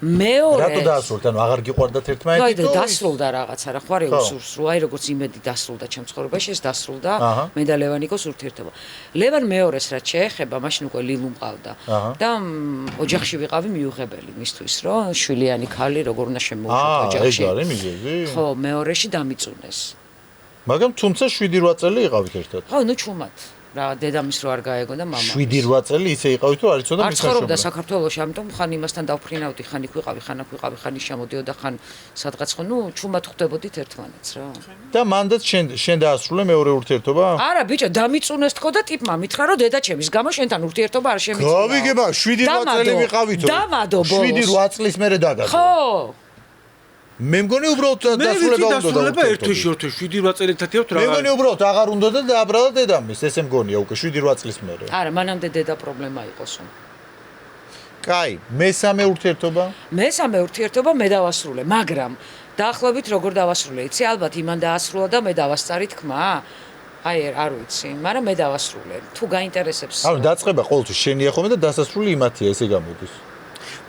მეორე რატო დაასრულეთ? ანუ აღარ გიყვარდათ ერთმანეთი? აი და დასრულდა რაღაცა რა ხوارე უსურსრო, აი როგორც იმედი დასრულდა ჩემ ცხოვრებაში, ეს დასრულდა მე და ლევანიკოს ურთიერთობა. ლევან მეორეს რაც შეეხება, მაშინ უკვე ლილუ მყავდა და ოჯახში ვიყავი მიუღებელი მისთვის, რომ შვილიანი ქალი როგორ უნდა შემოუშვათ ოჯახში. ეს არის მიზეზი? ხო, მეორეში დამიწუნეს. მაგრამ თუმცა 7-8 წელი იყავით ერთად. ხო, ნუ ჩუმად. რა დედამის რო არ გაეგო და მამა. 7-8 წელი ისე იყავით, რომ არ იცოდა მის ხარ ცხოვრობდა საქართველოში, ამიტომ ხან იმასთან დავფრინავდი, ხან იქ ვიყავი, ხან აქ ვიყავი, ხან ის შემოდიოდა, ხან სადღაც ხო, ნუ ჩუმად ხვდებოდით ერთმანეთს რა. და მანდაც შენ დაასრულე მეორე ურთიერთობა? არა, ბიჭო, დამიწუნეს თქო და ტიპმა მითხრა, რომ დედაჩემის გამო შენთან ურთიერთობა არ შემიძლია. გავიგება, 7-8 წელი ვიყავითო. დამადო ბოლოს. 7-8 წლის მერე დაგადო. ხო. მე მგონი უბრალოდ დასრულება უნდა დასრულება ერთში 7-8 წელიწადია თუ რა. მე მგონი უბრალოდ აღარ უნდა და დააბრალა დედამის, ესე მგონია უკვე 7-8 წლის მერე. არა, მანამდე დედა პრობლემა იყოსო. კაი, მესამე ურთიერთობა? მესამე ურთიერთობა მე დავასრულე, მაგრამ დაახლოებით როგორ დავასრულე, იცი, ალბათ იმან დაასრულა და მე დავასწარი თქმა. აი, არ ვიცი, მაგრამ მე დავასრულე. თუ გაინტერესებს. ანუ დაწყება ყოველთვის შენია ხოლმე და დასასრული იმათია, ესე გამოდის.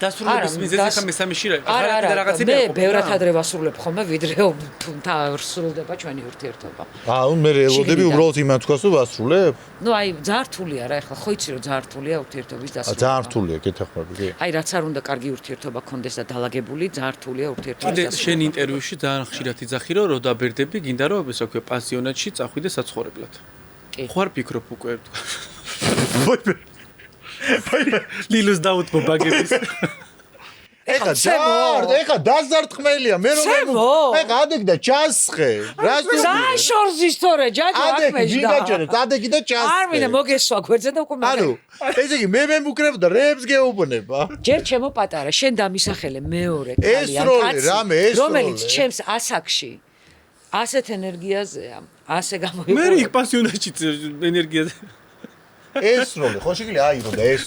დასრულების მიზეზი ხა მესამეში რა. არა, მე ბევრად ადრე ვასრულებ ხოლმე, ვიდრე და სრულდება ჩვენი ურთიერთობა. ანუ მე ელოდები უბრალოდ იმან თქვას რომ ვასრულებ? ნუ აი, ძალიან რთულია რა, ეხლა ხო იცი რომ ძალიან რთულია ურთიერთობის დასრულება. ძალიან რთულია, გეთახმები, კი. აი, რაც არ უნდა კარგი ურთიერთობა გქონდეს და დაალაგებული, ძალიან რთულია ურთიერთობის დასრულება. შენ ინტერვიუში ძალიან ხშირად იძახი რომ დაბერდები, გინდა რომ ესე ვქო პანსიონატში წახვიდე საცხოვრებლად. ხო არ ფიქრობ უკვე? ლილუს დაუთმო ბაგების. ეხა დაზარტყმელია მე რომ ეხა ადეგ და ჩასხე რას შორზის თორე ჯაჯო აქ მეჯდა ადეგი და ჩასხე არ მინდა მოგესვა გვერდზე და უკვე ანუ ესე იგი მე მემუქრებ და რეებს გეუბნება ჯერ ჩემო პატარა შენ დამისახელე მეორე ეს როლი რამე ეს რომელიც ჩემს ასაკში ასეთ ენერგიაზეა ასე გამოიყურება მე იქ პასიონატში ენერგიაზე ეს როლი ხო შეიძლება აიღო და ეს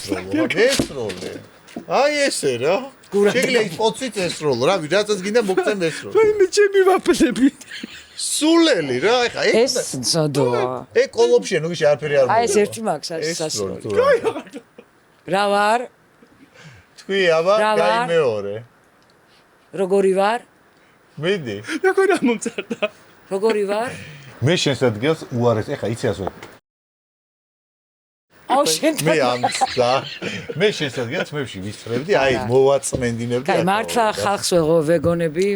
როლი აი ესე რა შეიძლება ის პოცით ეს როლი რა ვიღაცას გინდა მოგწემ ეს როლი მე ჩემი ვაფლები სულელი რა ეხა ეს ზოდოა კოლოფში ნუ გիշ არაფერი არ აი ეს ერთი მაქვს არის სასროლი რა ვარ თქვი აბა გაი მეორე როგორი ვარ მიდი როგორ მომწარდა როგორი ვარ მე შენს ადგილს უარეს ეხა იცი ასე აუ შენ მე ამსა მე შენს ადგილს მებში ვისწრებდი აი მოვაწმენდინებდი აი მართლა ხალხს ვეგონები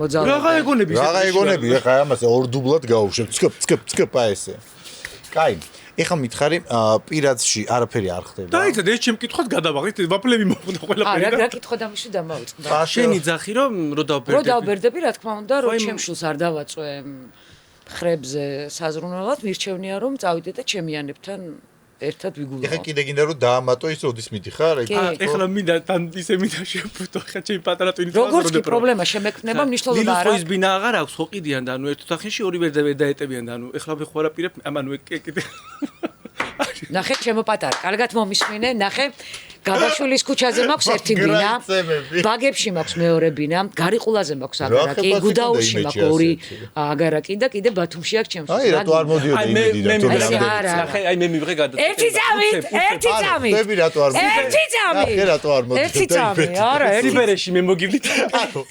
მოძალები რაღა ეგონები ეხა ამასე ორ დუბლად გავუშვებ ცკ აი ესე კაი ეხა მითხარი პირადში არაფერი არ ხდება დაიცადე ეს ჩემ კითხვას გადავაღეთ ვაფლები მოხდა ყველაფერი რა კითხვა დამიშვი დამავიწყდა შენი ძახი რომ დავბერდები რა თქმა უნდა რომ ჩემ შულს არ დავაწვე ხრებზე საზრუნველად მირჩევნია რომ წავიდე და ჩემიანებთან ერთად ვიგულო ეხა კიდე გინდა რომ დაამატო ის როდის მიდიხარ ეხლა მინდა თან ისე მინდა შეფუტო ეხა ჩემი პატარა ტვინი როგორც კი პრობლემა შემექნება მნიშვნელობა არა ლილოს ბინა აღარ აქვს ხო ყიდიან და ანუ ერთ ოთახში ორი ვერ დაეტებიან და ანუ ეხლა მე ხوارაპირებ ამანუ კიდე ნახე ჩემო პატარა კარგად მომისმინე ნახე გაბაშვილის ქუჩაზე მაქვს ერთი ბინა ბაგებში მაქვს მეორე ბინა გარიყულაზე მაქვს აგარაკი გუდაურში მაქვს ორი აგარაკი და კიდე ბათუმში აქვს ჩემს აი რატო არ მოდიოდა იმედი და თორემ ნახე აი მე მივიღე გადა ერთი წამით ხები რატო არ მოდიოდა ერთი წამით ნახე რატო არ მოდიოდა ერთი წამი არა ერთი სიბერეში მე მოგივლით ანუ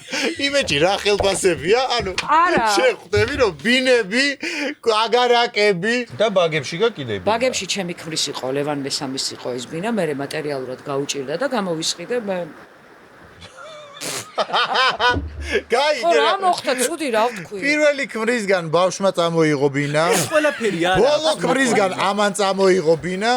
იმეჯი რა ხელფასებია ანუ შეხვდები რომ ბინები აგარაკები და ბაგებში გაკიდები ბაგებში ჩემი ქმრის იყო ლევან მესამის იყო ეს ბინა მე მატერიალურად გაუჭირდა და გამოვისყიდე მე გაიგე რა მოხდა ცუდი რა ვთქვი პირველი ქმრისგან ბავშვმა წამოიღო ბინა ყველაფერი არა ბოლო ქმრისგან ამან წამოიღო ბინა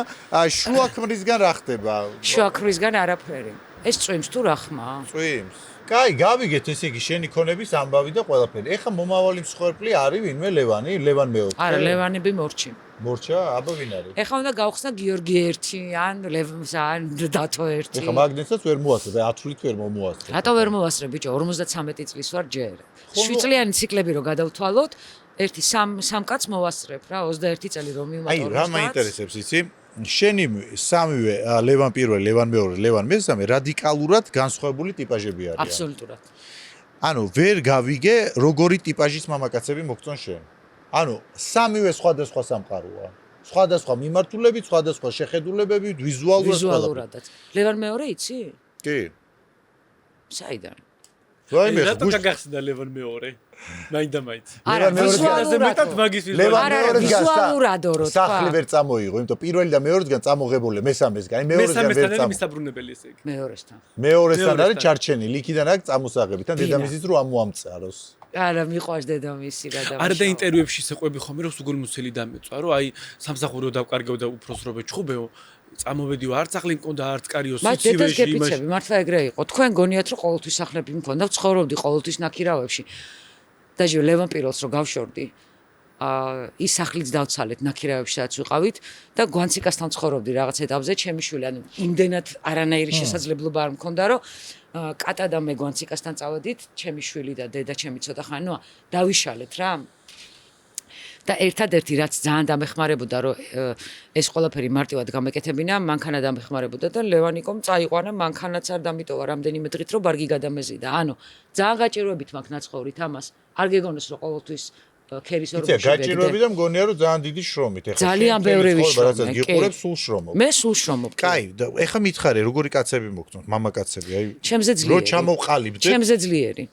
შუა ქმრისგან რა ხდება შუა ქმრისგან არაფერი ეს წვიმს თუ რა ხმა წვიმს კაი გავიგეთ ესე იგი შენი ქონების ამბავი და ყველაფერი ეხა მომავალი მსხვერპლი არის ვინმე ლევან მეოთხე არა ლევანები მორჩი მორჩა აბა ვინ არის ეხა უნდა გავხსნა გიორგი 1 ან ლევან დათო 1 ეხა მაგნესაც ვერ მოასწრე 10 წლით ვერ მომოასწრე რატო ვერ მოასწრე ბიჭო 53 წლის ვარ ჯერ 7 წლიანი ციკლები რო გადავთვალოთ ერთი სამ კაც მოვასწრებ რა 21 წელი რომ მივმატო აი რა მაინტერესებს იცი შენი სამივე ლევან პირველი ლევან მეორე ლევან მესამე რადიკალურად განსხვავებული ტიპაჟები არიან აბსოლუტურად ანუ ვერ გავიგე როგორი ტიპაჟის მამაკაცები მოგწონ შენ ანუ სამივე სხვადასხვა სამყაროა სხვადასხვა მიმართულებით სხვადასხვა შეხედულებები ვიზუალურადაც ლევან მეორე იცი კი საიდან ვაიმე რატო გაგახსნა ლევან მეორე მაინდა-მაინც არა მეტად მაგის ლევან ვიზუალურადო რო თქვა სახლი ვერ წამოიღო იმიტომ პირველი და მეორედგან წამოღებული მესამესგან მეორესგან ვერ წამო მისაბრუნებელი ესე იგი მეორესთან არის ჩარჩენილი იქიდან აქვს წამოსაღები თან დედამისის რო ამოამწაროს არა მიყვარს დედამისი რა და არა და ინტერვიუებში შეყვები ხომ რომ სუგულმუცელი დამეწვა რომ აი სამსახურო დავკარგეო და უფროს რო ვეჩხუბეო წამოვედიო არც ახლი მქონდა არც კარიო სიცივეში იმაში მართლა ეგრე იყო თქვენ გონიათ რომ ყოველთვის სახლები მქონდა ცხოვრობდი ყოველთვის ნაქირავებში დაჟე ლევან პირველს რო გავშორდი ის სახლიც დავცალეთ ნაქირავებშიც ვიყავით და გვანციკასთან ცხოვრობდი რაღაც ეტაპზე ჩემი შვილი ანუ იმდენად არანაირი შესაძლებლობა არ მქონდა რომ კატა და მე გვანციკასთან წავედით ჩემი შვილი და დედა ჩემი ცოტა ხანი ნუ დავიშალეთ რა და ერთადერთი რაც ძალიან დამეხმარებოდა რომ ეს ყველაფერი მარტივად გამეკეთებინა მანქანა დამეხმარებოდა და ლევანიკომ წაიყვანა მანქანაც არ დამიტოვა რამდენიმე დღით რომ ბარგი გადამეზიდა ანუ ძალიან გაჭირვებით მაქვს ნაცხოვრით ამას არ გეგონოს რომ ყოველთვის ქერის ორმოში ვეგდე გაჭირვები და მგონია რომ ძალიან დიდი შრომით ეხლა ძალიან ბევრი ვიშრომე გიყურებს სულ შრომობ მე სულ შრომობ კაი და ეხლა მითხარი როგორი კაცები მოგწონთ მამაკაცები აი ჩემზე ძლიერი რო ჩამოვყალიბდე ჩემზე ძლიერი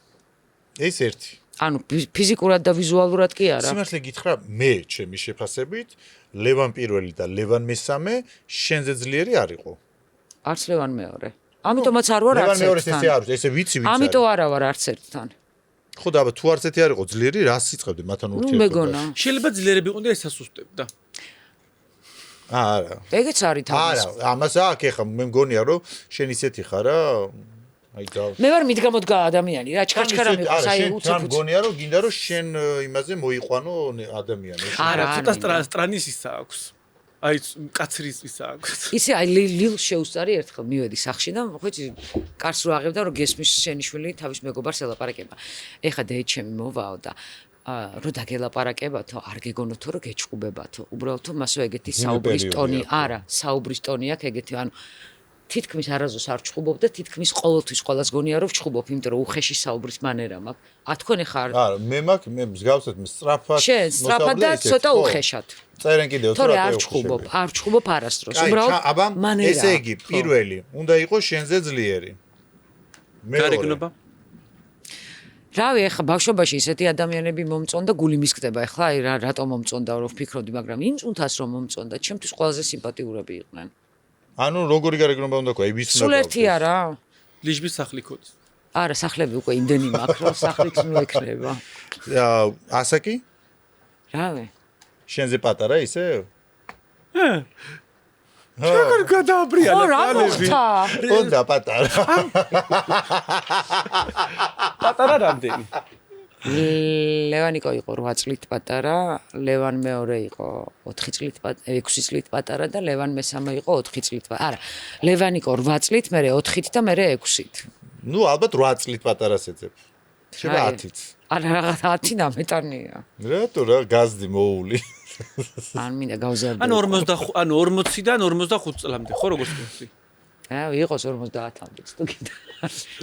ეს ერთი ანუ ფიზიკურად და ვიზუალურად კი არა სიმართლე გითხრა მე ჩემი შეფასებით ლევან პირველი და ლევან მესამე შენზე ძლიერი არ იყო არც ლევან მეორე ამიტომაც არ ვარ არც ლევან მეორეს ესე არ ესე ვიცი ამიტომ არა ვარ არც ერთთან ხო და თუ არც ერთი არ იყო ძლიერი რას სიწყებდი მათთან ურთიერთობა შეიძლება ძლიერები იყო და ესასუსტებდა არა ეგეც არის თავის არა ამას აქ ეხა მე მგონია რომ შენ ისეთი ხარ რა აი ძალ. მე ვარ მიდგამოდგა ადამიანი რა, ჩქარჩქარა მიყვარს, აი უცებ. თან გონია რომ გინდა რომ შენ იმაზე მოიყვანო ადამიანი. არა, ცოტა სტრანისისა აქვს. აი კაცრის ისა აქვს. ისე აი ლილ შეუსწარი ერთხელ მივედი სახში და ხვიცი კარს რო აღებდა რომ გესმის შენი შვილი თავის მეგობარს ელაპარაკება. ეხა დეიჩემი მოვაო და რო დაგელაპარაკებათო არ გეგონოთო რომ გეჭყუბებათო. უბრალოდ მასო ეგეთი საუბრის ტონი, არა, საუბრის ტონი აქვს ეგეთი, ანუ თითქმის არაზოს არ ჩხუბობ და თითქმის ყოველთვის ყოველას გონია რომ ჩხუბობ, იმიტომ რომ უხეში საუბრის მანერა მაქვს. თქვენ ეხა არ არა, მე მაქვს, მე მსგავსად სწრაფად შენ სწრაფად და ცოტა უხეშად. წერენ კიდევ თორე არ ჩხუბობ არასდროს. უბრალოდ მანერა. ესე იგი, პირველი უნდა იყოს შენზე ძლიერი. გარეგნობა. რავი, ეხა ბავშვობაში ისეთი ადამიანები მომწონდა, გული მისკდება ეხლა, აი რატომ მომწონდა რომ ვფიქრობდი, მაგრამ იმ წუნთას რომ მომწონდა, ჩემთვის ყველაზე სიმპათიურები იყვნენ. ანუ როგორი გარეგნობა უნდა გქონდეს? ვის უნდა? სულ ერთი არა. ლიჟბის სახლი ქოც. არა, სახლები უკვე იმდენი მაქვს, რომ სახლიც ნუ ექნება. ასაკი? რავი. შენზე პატარა ისე? როგორ გადააბრიალა? ხო, რა მოხდა? ხონდა პატარა. პატარა რამდენი? ლევანიკო იყო 8 წლით პატარა, ლევან მეორე იყო 4 წლით პატარა, 6 წლით პატარა და ლევან მესამე იყო 4 წლით პატარა. არა, ლევანიკო 8 წლით, მე 4-ით და მე 6-ით. ნუ ალბათ 8 წლით პატარას ეძებ. შეიძლება 10-ით. არა, რაღაც 10 დამეტანია. რატო რა გაზდი მოული? ან მინდა გავზარდო. ანუ 40-დან 45 წლამდე, ხო როგორც გქონდი? იყოს 50-მდე თუ კიდე.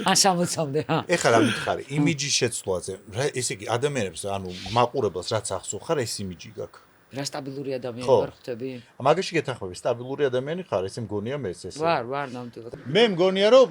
ან 60-მდე, ჰა. ეხლა რა მითხარი, იმიჯის შეცვლაზე, ესე იგი ადამიანებს, ანუ მაყურებელს რაც ახსოვხარ, ეს იმიჯი გაქვს. რა სტაბილური ადამიანი ვარ ხვდები? მაგაში გეთანხმები, სტაბილური ადამიანი ხარ, ესე მგონია მეც ესე. ვარ, ნამდვილად. მე მგონია რომ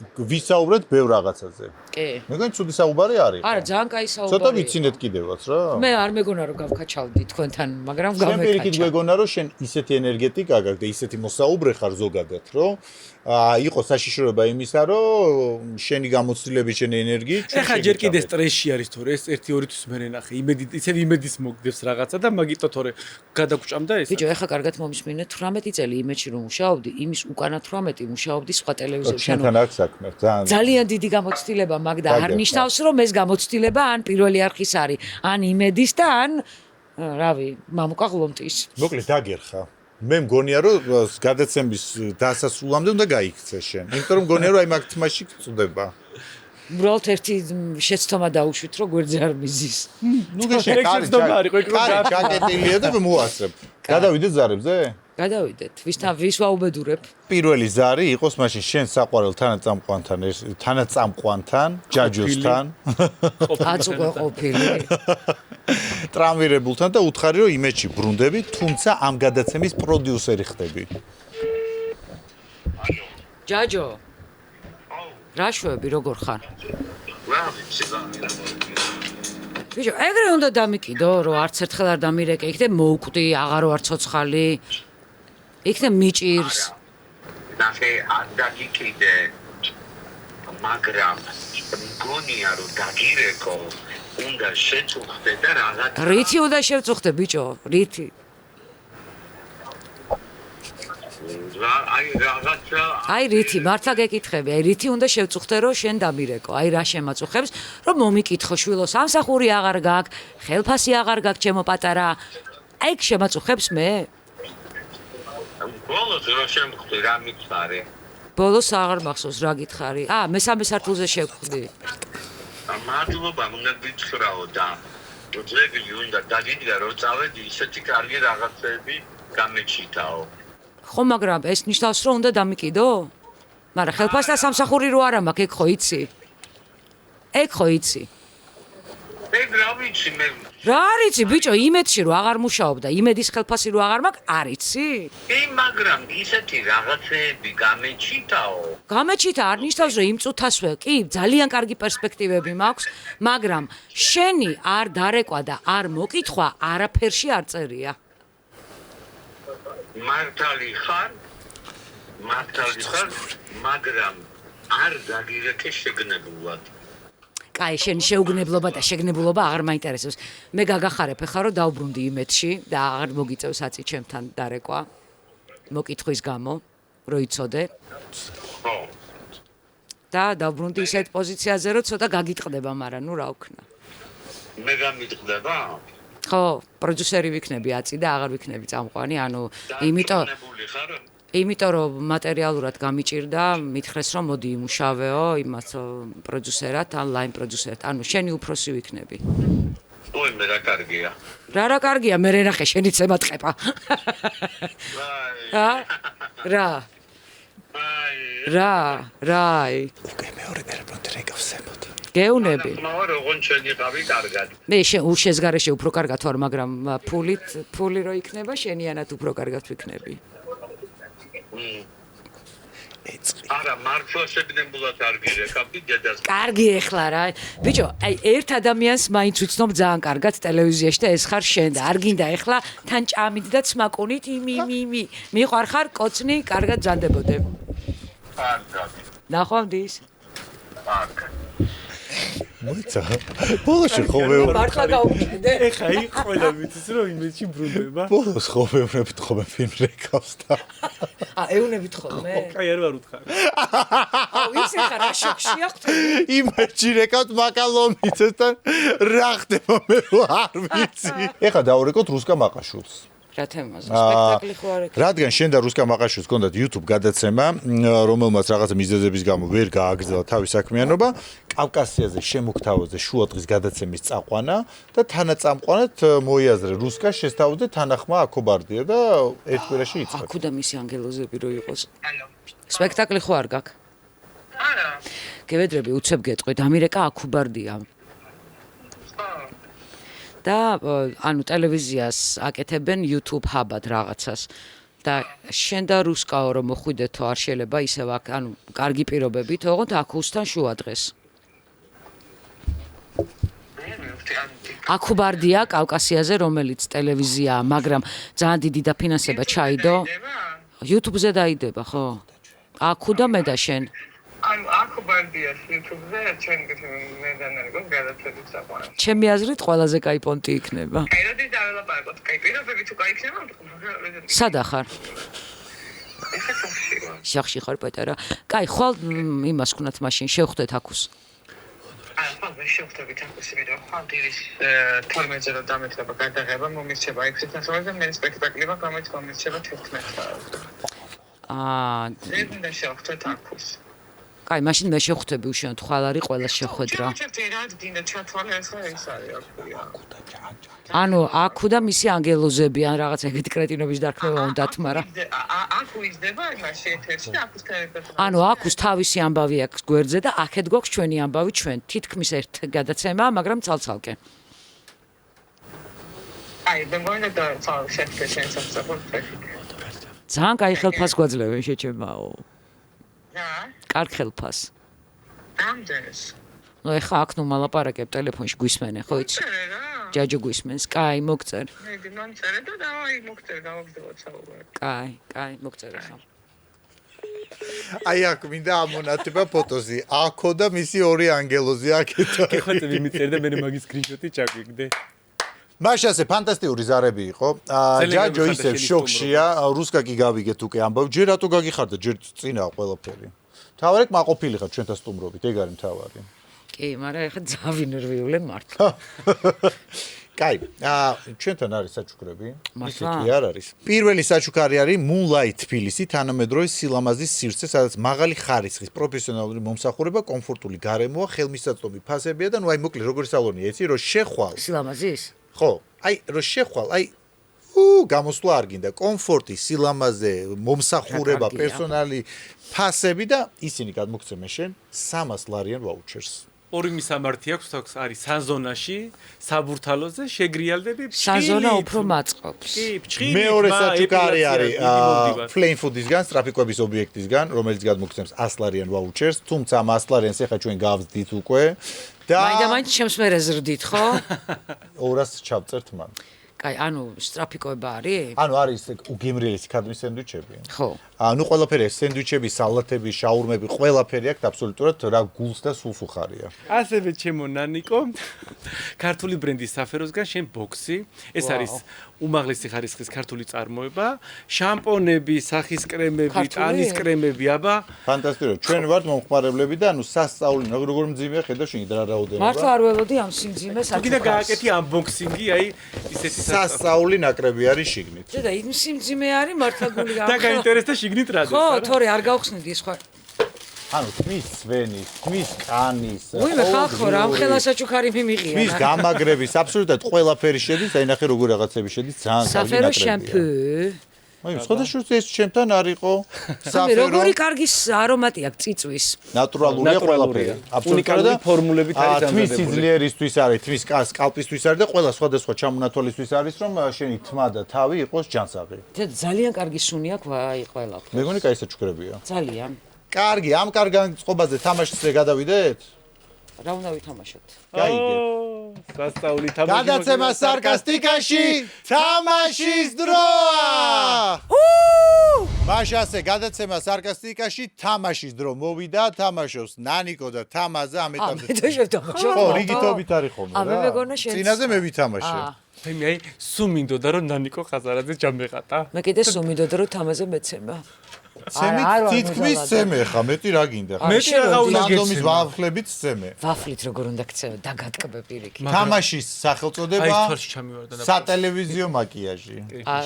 ვისაუბრეთ ბევრ რაღაცაზე. კი. მეგონი ცუდი საუბარი არის. არა, ძალიან კაი საუბარი. ცოტა ვიცინეთ კიდევაც რა. მე არ მეგონა რომ გავქაჩავდი თქვენთან, მაგრამ შენ პირიქით მეგონა რომ შენ ისეთი ენერგეტიკა გაქვს და ისეთი მოსაუბრე ხარ ზოგადად, რომ იყო საშიშროება იმისა, რომ შენი გამოცდილების, შენი ენერგიით ეხა ჯერ კიდე სტრესში არის თორე ეს 1-2 თვის მე ნახე. ისევ იმედის მოგდებს რაღაცა და მაგიტო თორე გადაგჭამდა ეს. ბიჭო, ეხა კარგად მომისმინე 18 წელი იმედში რომ მუშაობდი, იმის უკანა 18 მუშაობდი სხვა ტელევიზორში. შენთან აქვს საქმე, ძალიან დიდი გამოცდილება მაქვს და არ ნიშნავს რომ ეს გამოცდილება ან პირველი არხის არის, ან იმედის და ან რავი, მამუკა ღლონტის. მოკლედ დაგერხა. მე მგონია რომ გადაცემის დასასრულამდე უნდა გაიქცე შენ. იმიტომ რომ მგონია რომ აი მაგ თმაში გწუდება. უბრალოდ ერთი შეცდომა დაუშვით რომ გვერდზე არ მიზის. ნუ გეშენ კარი ჩაკეტილია და მოასწრებ. გადავიდეთ ზარებზე? გადავიდეთ. ვის ვაუბედურებ? პირველი ზარი იყოს მაშინ შენ საყვარელ თანაწამყვანთან, ჯაჯოსთან. აწუყო ყოფილი. ტრამვირებულთან და უთხარი რომ იმედში ბრუნდები, თუმცა ამ გადაცემის პროდიუსერი ხდები. ჯაჯო. რა შვები, როგორ ხარ? ბიჭო, ეგრე უნდა დამიკიდო, რომ არც ერთხელ არ დამირეკე, იქნე მოუკვდი, აღარო არ ცოცხალი. იქნე მიჭირს. ნახე, არ დაგიკიდე. მაგრამ მგონია რომ დაგირეკო, უნდა შეწუხდე და რაღაც. რითი უნდა შევწუხდე, ბიჭო? რითი? აი რითი, მართლა გეკითხები, აი რითი უნდა შევწუხდე, რომ შენ დამირეკო? აი რა შემაწუხებს, რომ მომიკითხო შვილო, სამსახური აღარ გაქვს, ხელფასი აღარ გაქვს, ჩემო პატარა. აი შემაწუხებს მე? ბოლოს რა შემხვდი, რა მითხარი? ბოლოს აღარ მახსოვს რა გითხარი. მესამე სართულზე შევხვდი. მადლობა, უნდა გითხრაო და ძლებილი უნდა დაგიდგა, რომ წავედი ისეთი კარგი რაღაცები გამეჩითაო. ხო, მაგრამ ეს ნიშნავს, რომ უნდა დამიკიდო? მაგრამ ხელფასი და სამსახური რო არა მაქვს, ეგ ხო იცი? ეგ ხო იცი? ეგ რა ვიცი მე? რა არიცი, ბიჭო, იმედში რო აღარ მუშაობ და იმედის ხელფასი რო აღარ მაქვს, არიცი? კი, მაგრამ ისეთი რაღაცეები გამეჩითაო. გამეჩითა არ ნიშნავს, რომ იმ წუთასვე, კი, ძალიან კარგი პერსპექტივები მაქვს, მაგრამ შენი არ დარეკვა და არ მოკითხვა არაფერში არ წერია. მართალი ხარ, მაგრამ არ დაგირეკე შეგნებულად. კაი, შენი შეუგნებლობა და შეგნებულობა აღარ მაინტერესებს. მე გაგახარებ ხა რომ დავბრუნდი იმედში და აღარ მოგიწევს აწი ჩემთან დარეკვა. მოკითხვის გამო, რო იცოდე. და დავბრუნდი ისეთ პოზიციაზე, რომ ცოტა გაგიტყდება, მაგრამ ნუ რა ვქნა. მე გამიტყდება? ხო, პროდიუსერი ვიქნები აწი და აღარ ვიქნები წამყვანი, ანუ იმიტომ რომ მატერიალურად გამიჭირდა, მითხრეს რომ მოდი იმუშავეო იმას პროდიუსერად, ან ლაინ პროდიუსერად, ანუ შენი უფროსი ვიქნები. ой, მე რა კარგია. რა კარგია, მე რენახე შენიც ემატყება. რა. უკვე მეორე პერაპონტი რეკავსებოდ. გეუნები. ნუ როგორ შენიყავი კარგად. მე უშეზგარეშე უფრო კარგად ვარ, მაგრამ ფული რო იქნება, შენიანად უფრო კარგად ვიქნები. არა, მართლაშებინებულად არ გირეკავდი დედას. კარგი ეხლა რა. ბიჭო, აი ერთ ადამიანს მაინც ვცნობ ძალიან კარგად ტელევიზიაში და ეს ხარ შენ და არ გინდა ეხლა თან ჭამით და ცმაკუნით იმი. მიყვარხარ კოცნი, კარგად ძანდებოდე. კარგად. ნახვამდის. კარგად. მოიცა. ბოლოში ხოლმე მართლა გავუჩნდე. ეხა იქ ყველა ვიცის რომ იმეჩი ბრუნდება. ბოლოს ხოლმე ვთხოვე ფილმ რეკავს და. ეუნებით ხოლმე. კაი არ ვარ უთხარ. ვიცი ხარ რა შოქშია ხთი. იმეჩი რეკავს მაკალომიცესთან რა ხდება მე არ ვიცი. ეხა დაურეკოთ რუსკა მაყაშვილს. რა თემაზე? სპექტაკლი ხო არ ეკ. რადგან შენ და რუსკა მაყაშვილს გქონდათ YouTube გადაცემა, რომელმაც რაღაცა მიზეზების გამო ვერ გააგრძელა თავის საქმიანობა, კავკასიაზე შემოგთავაზე შუადღის გადაცემის წაყვანა და თანაწამყვანად მოიაზრე რუსკა შესთავაზე თანახმა აკობარდია და ერთ კვირაში იწყება. აქუ და მისი ანგელოზები რო იყოს. სპექტაკლი ხო არ გაქვს? არა. გევედრები უცებ გეტყვით, ამირეკა აკუბარდია. და ანუ ტელევიზიას აკეთებენ YouTube Hub-ად რაღაცას. და შენ და რუსკაო რომ მოხვიდეთო არ შეიძლება ისევ აქ, ანუ კარგი პირობებით, ოღონდ აქუსთან შუადღეს. აკუბარდია კავკასიაზე, რომელიც ტელევიზიაა, მაგრამ ძალიან დიდი დაფინანსება ჩაიდო. YouTube-ზე დაიდება, ხო? აქუ და მე და შენ. ანუ აკუბარდიას YouTube-ზე ჩვენ მე და ნერგო გადაცემით საყვარელ. ჩემი აზრით ყველაზე კაი პონტი იქნება. კაი, როდის დაველაპარაკოთ? კაი, პირობები თუ კაი იქნება? სად ახარ? შახში ხარ პეტარა. კაი, ხვალ იმას ვქნათ მაშინ, შევხვდეთ აქუს. ხო, მე შევხვდებით აქუსი, მე ხვალ დილის 12-ზე რომ დამეწება გადაღება, მომირჩება 6-ით ნახევარზე, მე სპექტაკლი მაქვს, რომელიც მომირჩება 11-ით. ზედმე შევხვდეთ აქუს. კაი, მაშინ მე შევხვდები უშენოდ, ხვალ არის ყველა შეხვედრა. ანუ აქუ და მისი ანგელოზები ან რაღაც ეგეთი კრეტინობის დარქმევა უნდათ, მაგრამ აქუ იზრდება იმაში ეთერში და აქუსთან ერთად. ანუ აქუს თავისი ამბავი აქვს გვერდზე და აქეთ გვაქვს ჩვენი ამბავი ჩვენ. თითქმის ერთ გადაცემაა, მაგრამ ცალ-ცალკე. აი, მე მგონია და ცალ-ცალკე შევსაბუთებ. ძალიან კაი ხელფას გვაძლევენ შეჩემაო. კარგ ხელფას. ამდენს. ნუ ეხა აქ ნუ მალაპარაკებ ტელეფონში გვისმენე, ხო იცი? ჯაჯო გვისმენს. კაი, მოგწერ. მე მომწერე და დავაი მოგწერ, გავაგზავნოთ საუბარი. კაი, მოგწერე ხა. აი აქ მინდა ამონათება ფოტოზე. აქო და მისი ორი ანგელოზი აქეთა. გეხვეწები მიწერ და მე მაგის სკრინშოტი ჩაგვიგდე. მაშასე ფანტასტიკური ზარები იყო. ჯაჯო ისევ შოქშია, რუსკა კი გავიგეთ უკვე ამბავ. ჯერ რატო გაგიხარდა, ჯერ წინაა ყველაფერი. თავარი მაყოფილი ხარ ჩვენთან სტუმრობით, ეგ არის თავარი. კი, მაგრამ ეხა ძავინერვიულე მართლა. კაი, ჩვენთან არის საჩუქრები? ისე კი არ არის. პირველი საჩუქარი არის Moonlight თბილისი, თანამედროვე სილამაზის სივრცე, სადაც მაღალი ხარისხის პროფესიონალური მომსახურება, კომფორტული გარემოა, ხელმისაწვდომი ფასებია და ნუ აი მოკლედ როგორი სალონია, იცი, რომ შეხვალ. სილამაზის? ხო, აი რომ შეხვალ, აი გამოსვლა არ გინდა, კომფორტი, სილამაზე, მომსახურება, პერსონალი ფასები და ისინი გადმოგცემენ შენ 300 ლარიან ვაუჩერს. ორი მისამართი აქვს, არის სანზონაში, საბურთალოზე, შეგრიალდები, სანზონა უფრო მაწყობს. კი, ფჩხილი. მეორე საჩუქარი არის Flame Food-ისგან, სტრაფიკების ობიექტისგან, რომელიც გადმოგცემს 100 ლარიან ვაუჩერს, თუმცა 100 ლარიანს ახლა ჩვენ გავზდით უკვე და მაინდა-მაინც ჩემს მერე ზრდით, ხო? 200 ჩავწერთ მან. კაი, ანუ სტრაფიკოება არის? ანუ არის უგემრიელი ქადმის სენდვიჩები. ხო. ანუ ყველაფერი ეს სენდვიჩები, სალათები, შაურმები, ყველაფერი აქვს აბსოლუტურად რა გულს და სულს უხარია. ასევე ჩემო ნანიკო, ქართული ბრენდის საფეროსგან შენ ბოქსი, ეს არის უმაღლესი ხარისხის ქართული წარმოება, შამპონები, სახის კრემები, ტანის კრემები, აბა. ფანტასტიკური. ჩვენ ვართ მომხმარებლები და ანუ სასწაული როგორ მძიმეა ხედავ შენ რა რაოდენობა. მართლა არ ველოდი ამ სიმძიმეს არ. კიდე გააკეთი unboxing-ი, აი ისეთი სასწაული ნაკრები არის შიგნით. და იმ სიმძიმე არის მართლა გული და გაინტერესდა შიგნით რა დეს. ხო, თორე არ გავხსნიდი სხვა. ანუ თმის სვენის, თმის კანის. უიმე ხალხო, რამ ხელასაჩუქარი მიმიღია. თმის გამაგრების აბსოლუტურად ყველაფერი შედის, აი ნახე როგორ რაღაცები შედის, ძალიან კარგი ნაკრებია. საფერო შამპუ. აი, სხვადასხვა ეს ჩემთან არ იყო. საფერო. როგორი კარგი არომატი აქვს წიწვის. ნატურალურია ყველაფერი. უნიკალური ფორმულებით არის დამზადებული. თმის სიძლიერისთვის არის, თმის სკალპისთვის არის და ყველა სხვადასხვა ჩამონათვალისთვის არის, რომ შენი თმა და თავი იყოს ჯანსაღი. ძალიან კარგი სუნი აქვს აი ყველაფერი. მეგონი კაი საჩუქრებია. ძალიან. კარგი, ამ კარგ წყობაზე თამაშზე გადავიდეთ? რა უნდა ვითამაშოთ? გაიგე. სასწაული თამაში. გადაცემა სარკასტიკაში თამაშის დროა. მაშასე გადაცემა სარკასტიკაში თამაშის დრო მოვიდა, თამაშობს ნანიკო და თამაზა ამ ეტაპზე. მე შევთამაშო. ხო, რიგითობით არის ხოლმე რა. მე მეგონა შენ. წინაზე მე ვითამაშე. აი სუმინდოდა რომ ნანიკო ხაზარაძე ჯამეყატა. მე კიდე სუმინდოდა რომ თამაზე მეცემა. ცემით თითქმის ცემე ხა, მეტი რა გინდა? მეტი რა უნდა გეცემა? სანდომის ვაფლებით ცემე. ვაფლით როგორ უნდა გცემა? დაგატკბე პირიქით. თამაშის სახელწოდება აი თვალში ჩამივარდა და სატელევიზიო მაკიაჟი.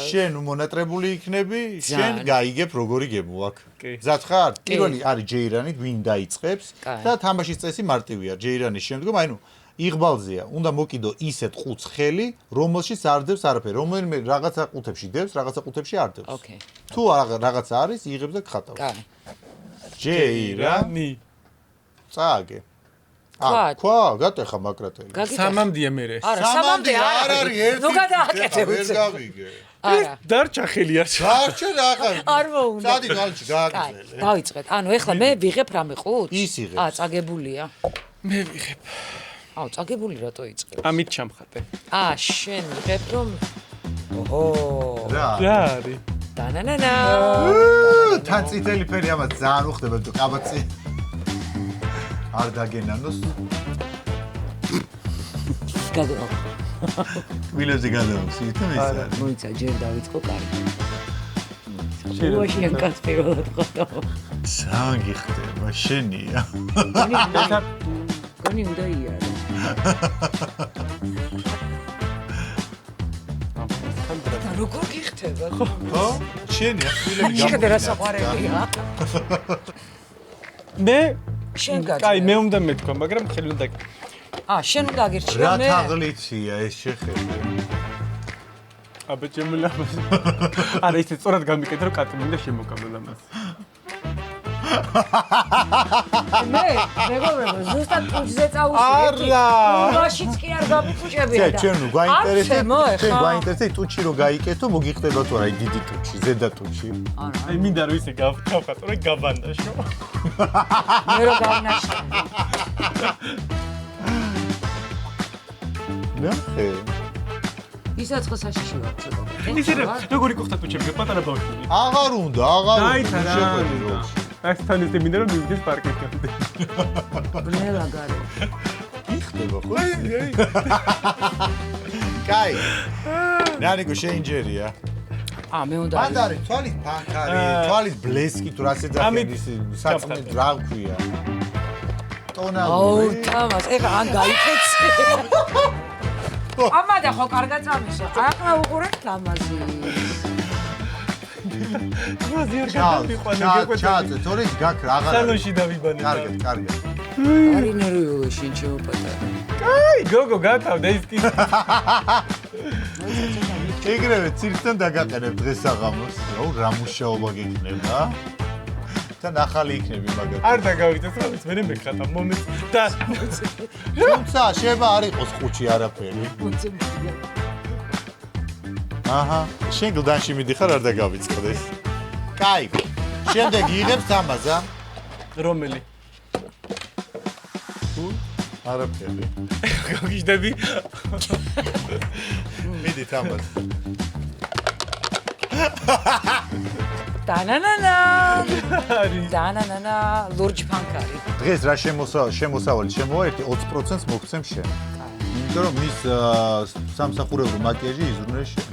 შენ მონატრებული იქნები, შენ გაიგებ როგორი გემოაქ. მზად ხარ? პირველი არის ჯეირანი, ვინ დაიწყებს და თამაშის წესი მარტივია. ჯეირანის შემდგომ, აი ნუ იღბალზეა, უნდა მოკიდო ისეთ ყუთს ხელი, რომელშიც არ დევს არაფერი. რომელიმე რაღაცა ყუთებში დევს, რაღაცა ყუთებში არ დევს. ოკეი. თუ რაღაცა არის, იღებს და გხატავს. კაი. ჯეირანი. წააგე. ქვა, გატეხა მაკრატელი. სამამდია მერე. არა, სამამდე არ არის ერთი. ნუ გადააკეთე. ვერ გავიგე. არა. დარჩა ხელი არ ჩა. დარჩა რაღა. არ მოუნდა. სადი გალჩი გააგზელე. დავიწყეთ. ანუ ეხლა მე ვიღებ რამე ყუთს? ის იღებს. წაგებულია. მე ვიღებ. აუ, წაგებული რატო იწყებს? ამით ჩამხატე. შენ ვიღებ რომ ოჰო. რა არის? დანანანა. თან წითელი ფერი ამას ძალიან უხდება თუ კაბაცი. არ დაგენანოს. გადავა. ვილოზე გადავს, ითო ის არის. მოიცა ჯერ დავიწყო კარგი. შენ კაც პირველად ხატავ. ძალიან გიხდება, შენია. კონი უნდა იარო. და როგორ გიხდება? ხო? შენია, ფილები გამო. შენ რა საყვარელია? მე შენ გადა. კაი, მე უნდა მეთქვა, მაგრამ ხელი უნდა შენ უნდა აგერჩია მე. რა თაღლიცია ეს შეხედე? აბა ჩემლამას. არა, ისე სწორად გამიკეთე, რომ კატი მინდა შემოგამოლამას. მე მეგობრებო, ზუსტად ტუჩზე წავუსვი. არა. მაშიც კი არ გაბიფუჭებია და. ჩვენ გვაინტერესებს ტუჩი რო გაიკეთო, მოგიხდება თუ არა დიდი ტუჩი, ზედა ტუჩი. აი მინდა რომ ისე გავხატო, რომ გაბანდაშო. მე რო გავნაშო. ნახე. ისაც ხო საშიში ვარ ცოტა. ისე როგორი გხდა ტუჩები პატარა ბავშვი. აღარ უნდა. დაიცა რა. ეს თან ისე მინდა რომ მივიდეს პარკეთში. ბნელა გარე. იხდება ხო? კაი. ნანიკო შეინჯერია. მე უნდა. მანდ არის თვალის ფანქარი, თვალის ბლესკი თუ რასე ძახენის საწმე რა ქვია. ტონალური. თამას, ეხა ან გაიქეცი. ამა და ხო კარგად წამიშო. ახლა უყურეთ თამაზი. ჩააწე, თორე გაქრა აღარ. სალონში დავიბანე. კარგად. არი ნერვიულო შენ ჩემო პატარა. კაი, გოგო გათავდა ის კი. ეგრევე ცირკთან დაგაყენებ დღეს საღამოს. აუ რა მუშაობა გიქნება? თან ახალი იქნები მაგათ. არ დაგავიდეს რომ მე მეკხატა მომეც და თუმცა შეება არ იყოს ხუჩი არაფერი. აჰა, შენ გლდანში მიდიხარ არ დაგავიწყდეს. კაი. შემდეგ იღებს თამაზა. რომელი? არაფერი. გოგიჟდები. მიდით ამას. დანანანა. დანანანა, ლურჯი ფანქარი. დღეს რა შემოსავალი შემოვა 20%-ს მოგცემ შენ. იმიტომ რომ მის სამსახურებრივ მაკიაჟი იზრუნე შენ.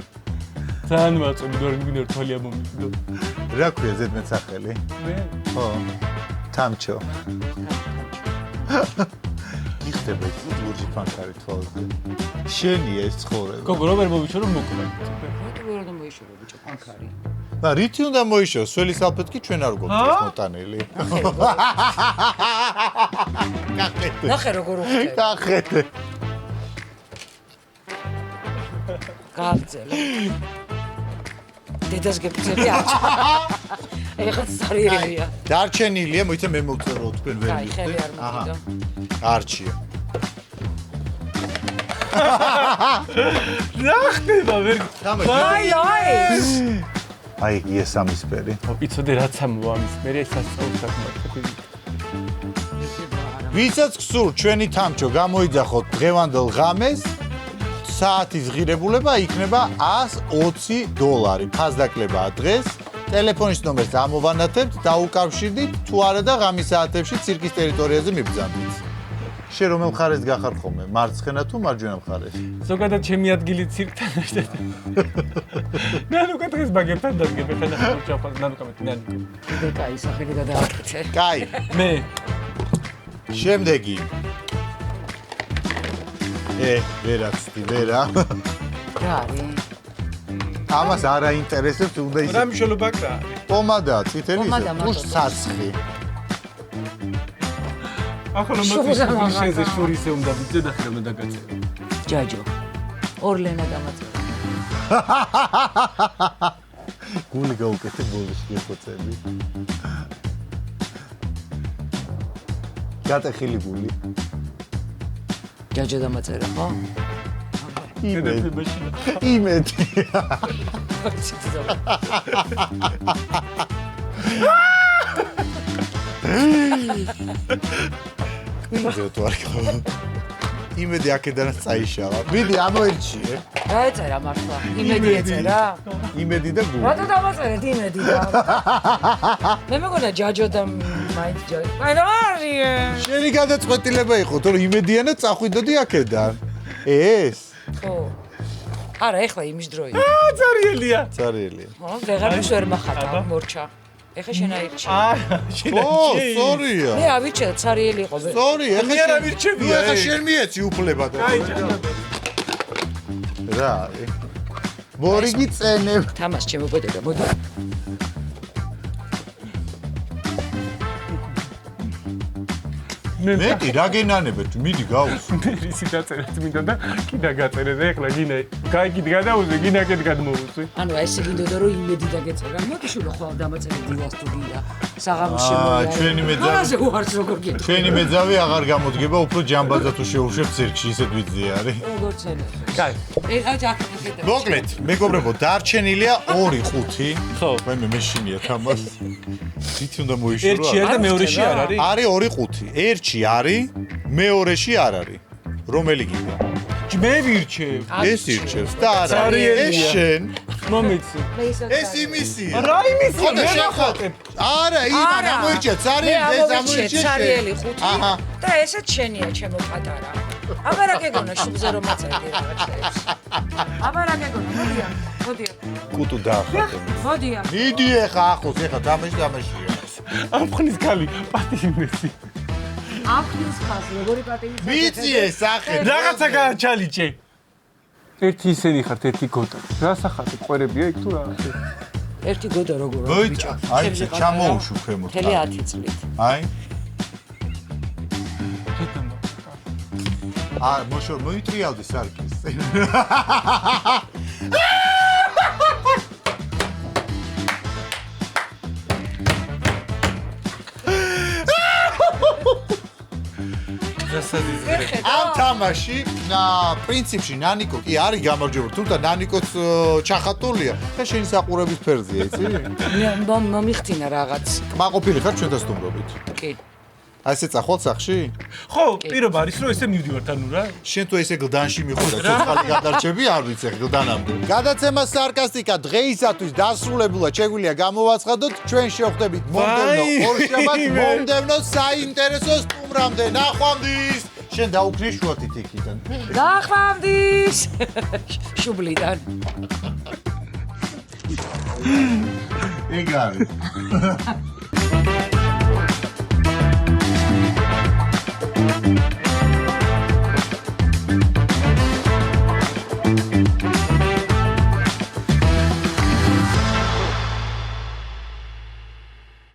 ძალიან მაწონი დორ მიგინერ თვალი ამომიგდო. რა ქვია ზედმეტ სახელი? მე? ხო. თამჩო. იხდება ის ლურჯი ფანქარი თვალზე. შენია ეს ცხოვრება. გოგო რომ ვერ მოვიჩორო მოკლა. რატო ვერ უნდა მოიშორო ბიჭო ფანქარი? და რითი უნდა მოიშო? სველი სალფეტკი ჩვენ არ გვაქვს მოტანილი. ნახე როგორ უხდება. გახედე. გააგზელე. დედას გეფიცები აჭა. ეხლა სარიერია. დარჩენილია, მოიცა მე მოვწერო თქვენ ვერ აი, ხელი არ მოგიდო. არჩია. რა ხდება ვერ? აი, იესამისფერი. იცოდე რაც ამოვა ამის, მე სასწაულს საკმაოდ. ვისაც გსურთ ჩვენი თამჩო გამოიძახოთ დღევანდელ ღამეს საათის ღირებულება იქნება $120. ფასდაკლებაა დღეს. ტელეფონის ნომერს ამოვანათებთ, დაუკავშირდით, თუ არა და ღამის საათებში ცირკის ტერიტორიაზე მიბრძანდით. შენ რომელ მხარეს გახარ ხოლმე? მარცხენა თუ მარჯვენა მხარეს? ზოგადად ჩემი ადგილი ცირკთან ერთად. ნანუკა დღეს ბაგებთან დადგები, ხანა ჩაფარ ნანუკა მე ნანუკა. კაი, სახელი გადააკეთე. კაი. მე. შემდეგი. ვერაცდი, ვერა. რა არის? ამას არ აინტერესებს, უნდა ის. რა მნიშვნელობა აქვს? პომადა, წითელი ისე, პუშ საცხი. ახლა მოწესრიგე შეზე შორისე უნდა ვიძე და ხერმე დაგაწერო. ჯაჯო. ორლენა დამაწერა. გული გაუკეთე ბოლოში ხოცები. გატეხილი გული. ჯაჯო დამაწერა, ხო? იმედი. ვიდეო თუ არ ხარ. იმედი აქედანაც წაიშალა. ვიდი ამოერჩიე. დაეწერა მართლა. იმედი ეწერა? იმედი და გული. რატო დამაწერეთ იმედი და? მე მეგონა ჯაჯო და მაინც ჯაჯო. აი რა არის? შენი გადაწყვეტილება იყო, თუ იმედიანად წახვიდოდი აქედან. ეს? ხო. არა, ეხლა იმის დროია. წარიელია. წარიელია. ხო, ვეღარს ვერ მახატა მორჩა. ეხლა შენ აირჩე. შენ აირჩე. სორია. მე ავირჩე, цаრიელი იყო. სორი, ეხლა შენ ავირჩებია. ეხლა შენ მიეცი უფლებად. აი, რა. მორიგი წენებ. თამას ჩემო ბოდოდა, მოდი. მეტი რა გენანებეთ, მიდი გაუს. ისი დაწერეთ მინდა და კიდე გაწერე და ეხლა გინე. გაიგით გადაუზე, გინაკეთ გადმოვუწვი. ანუ ესე გინდოდა რომ იმედი დაგეწერა. მოდი შულო ხვალ დამაწერე დილასტუდია. საღამოს შემოვიდა. ჩვენი მეძავი. ამაზე უარს როგორ გეტყვი. ჩვენი მეძავი აღარ გამოდგება, უფრო ჯამბაზა თუ შეუშვებ ცირკში, ისეთ ვიძე არის. როგორ ცელა. კაი. მოკლედ, მეგობრებო, დარჩენილია 2-5. ხო. მე მეშინია თამას. თითი უნდა მოიშორო. ერთი არ და მეორეში არ არის? არის 2-5. ერთში არის, მეორეში არ არის. რომელი გიგა? მე ვირჩევ. ეს ირჩევს და არა. ეს შენ. მომიცი. ეს იმისია. რა იმისია? ხოდა შეხატებ. არა, იმან ამოირჩია, цаრიელი ეს ამოირჩია. цаრიელი 5. და ესეც შენია, ჩემო პატარა. აბა რა გეგონა შუბზე რომ აწერდი რაღაცებს. აბა რა გეგონა, მოდია. მოდია. კუტუ დაახატე. მოდია. მიდი ეხა ახლოს, ეხა დამაშია. ამხნის ქალი პატიმესი. აფხნის ხას როგორი პატიმესი? ვიცი სახე. რაღაცა გააჩალიჭე. ერთი ისენი ხართ, ერთი გოდა. რა სახათი ყვერებია იქ თუ რა? ერთი გოდა როგორ ბიჭო, აი ჩამოუშუ ქვემოთ. მთელი 10 წლით. აი. მოშორ მოიტრიალდი სარკის. ამ თამაში პრინციპში ნანიკო კი არის გამარჯვებული, თუმცა ნანიკოც ჩახატულია და შენი საყურების ფერზეა, იცი? მომიხთინა რაღაც. კმაყოფილი ხარ ჩვენთან სტუმრობით? კი. აი ესე წახვალ სახში? ხო, პირობა არის რომ ესე მივდივართ ანუ რა. შენ თუ ესე გლდანში მიხოდა, ცოცხალი გადარჩები, არ ვიცი ხე გლდანამდე. გადაცემა სარკასტიკა დღეისათვის დასრულებულად შეგვიძლია გამოვაცხადოთ, ჩვენ შევხვდებით მომდევნო ორშაბათს, მომდევნო საინტერესო სტუმრამდე. ნახვამდის. შენ დაუქნე შუათით იქიდან. ნახვამდის. შუბლიდან. ეგ არის.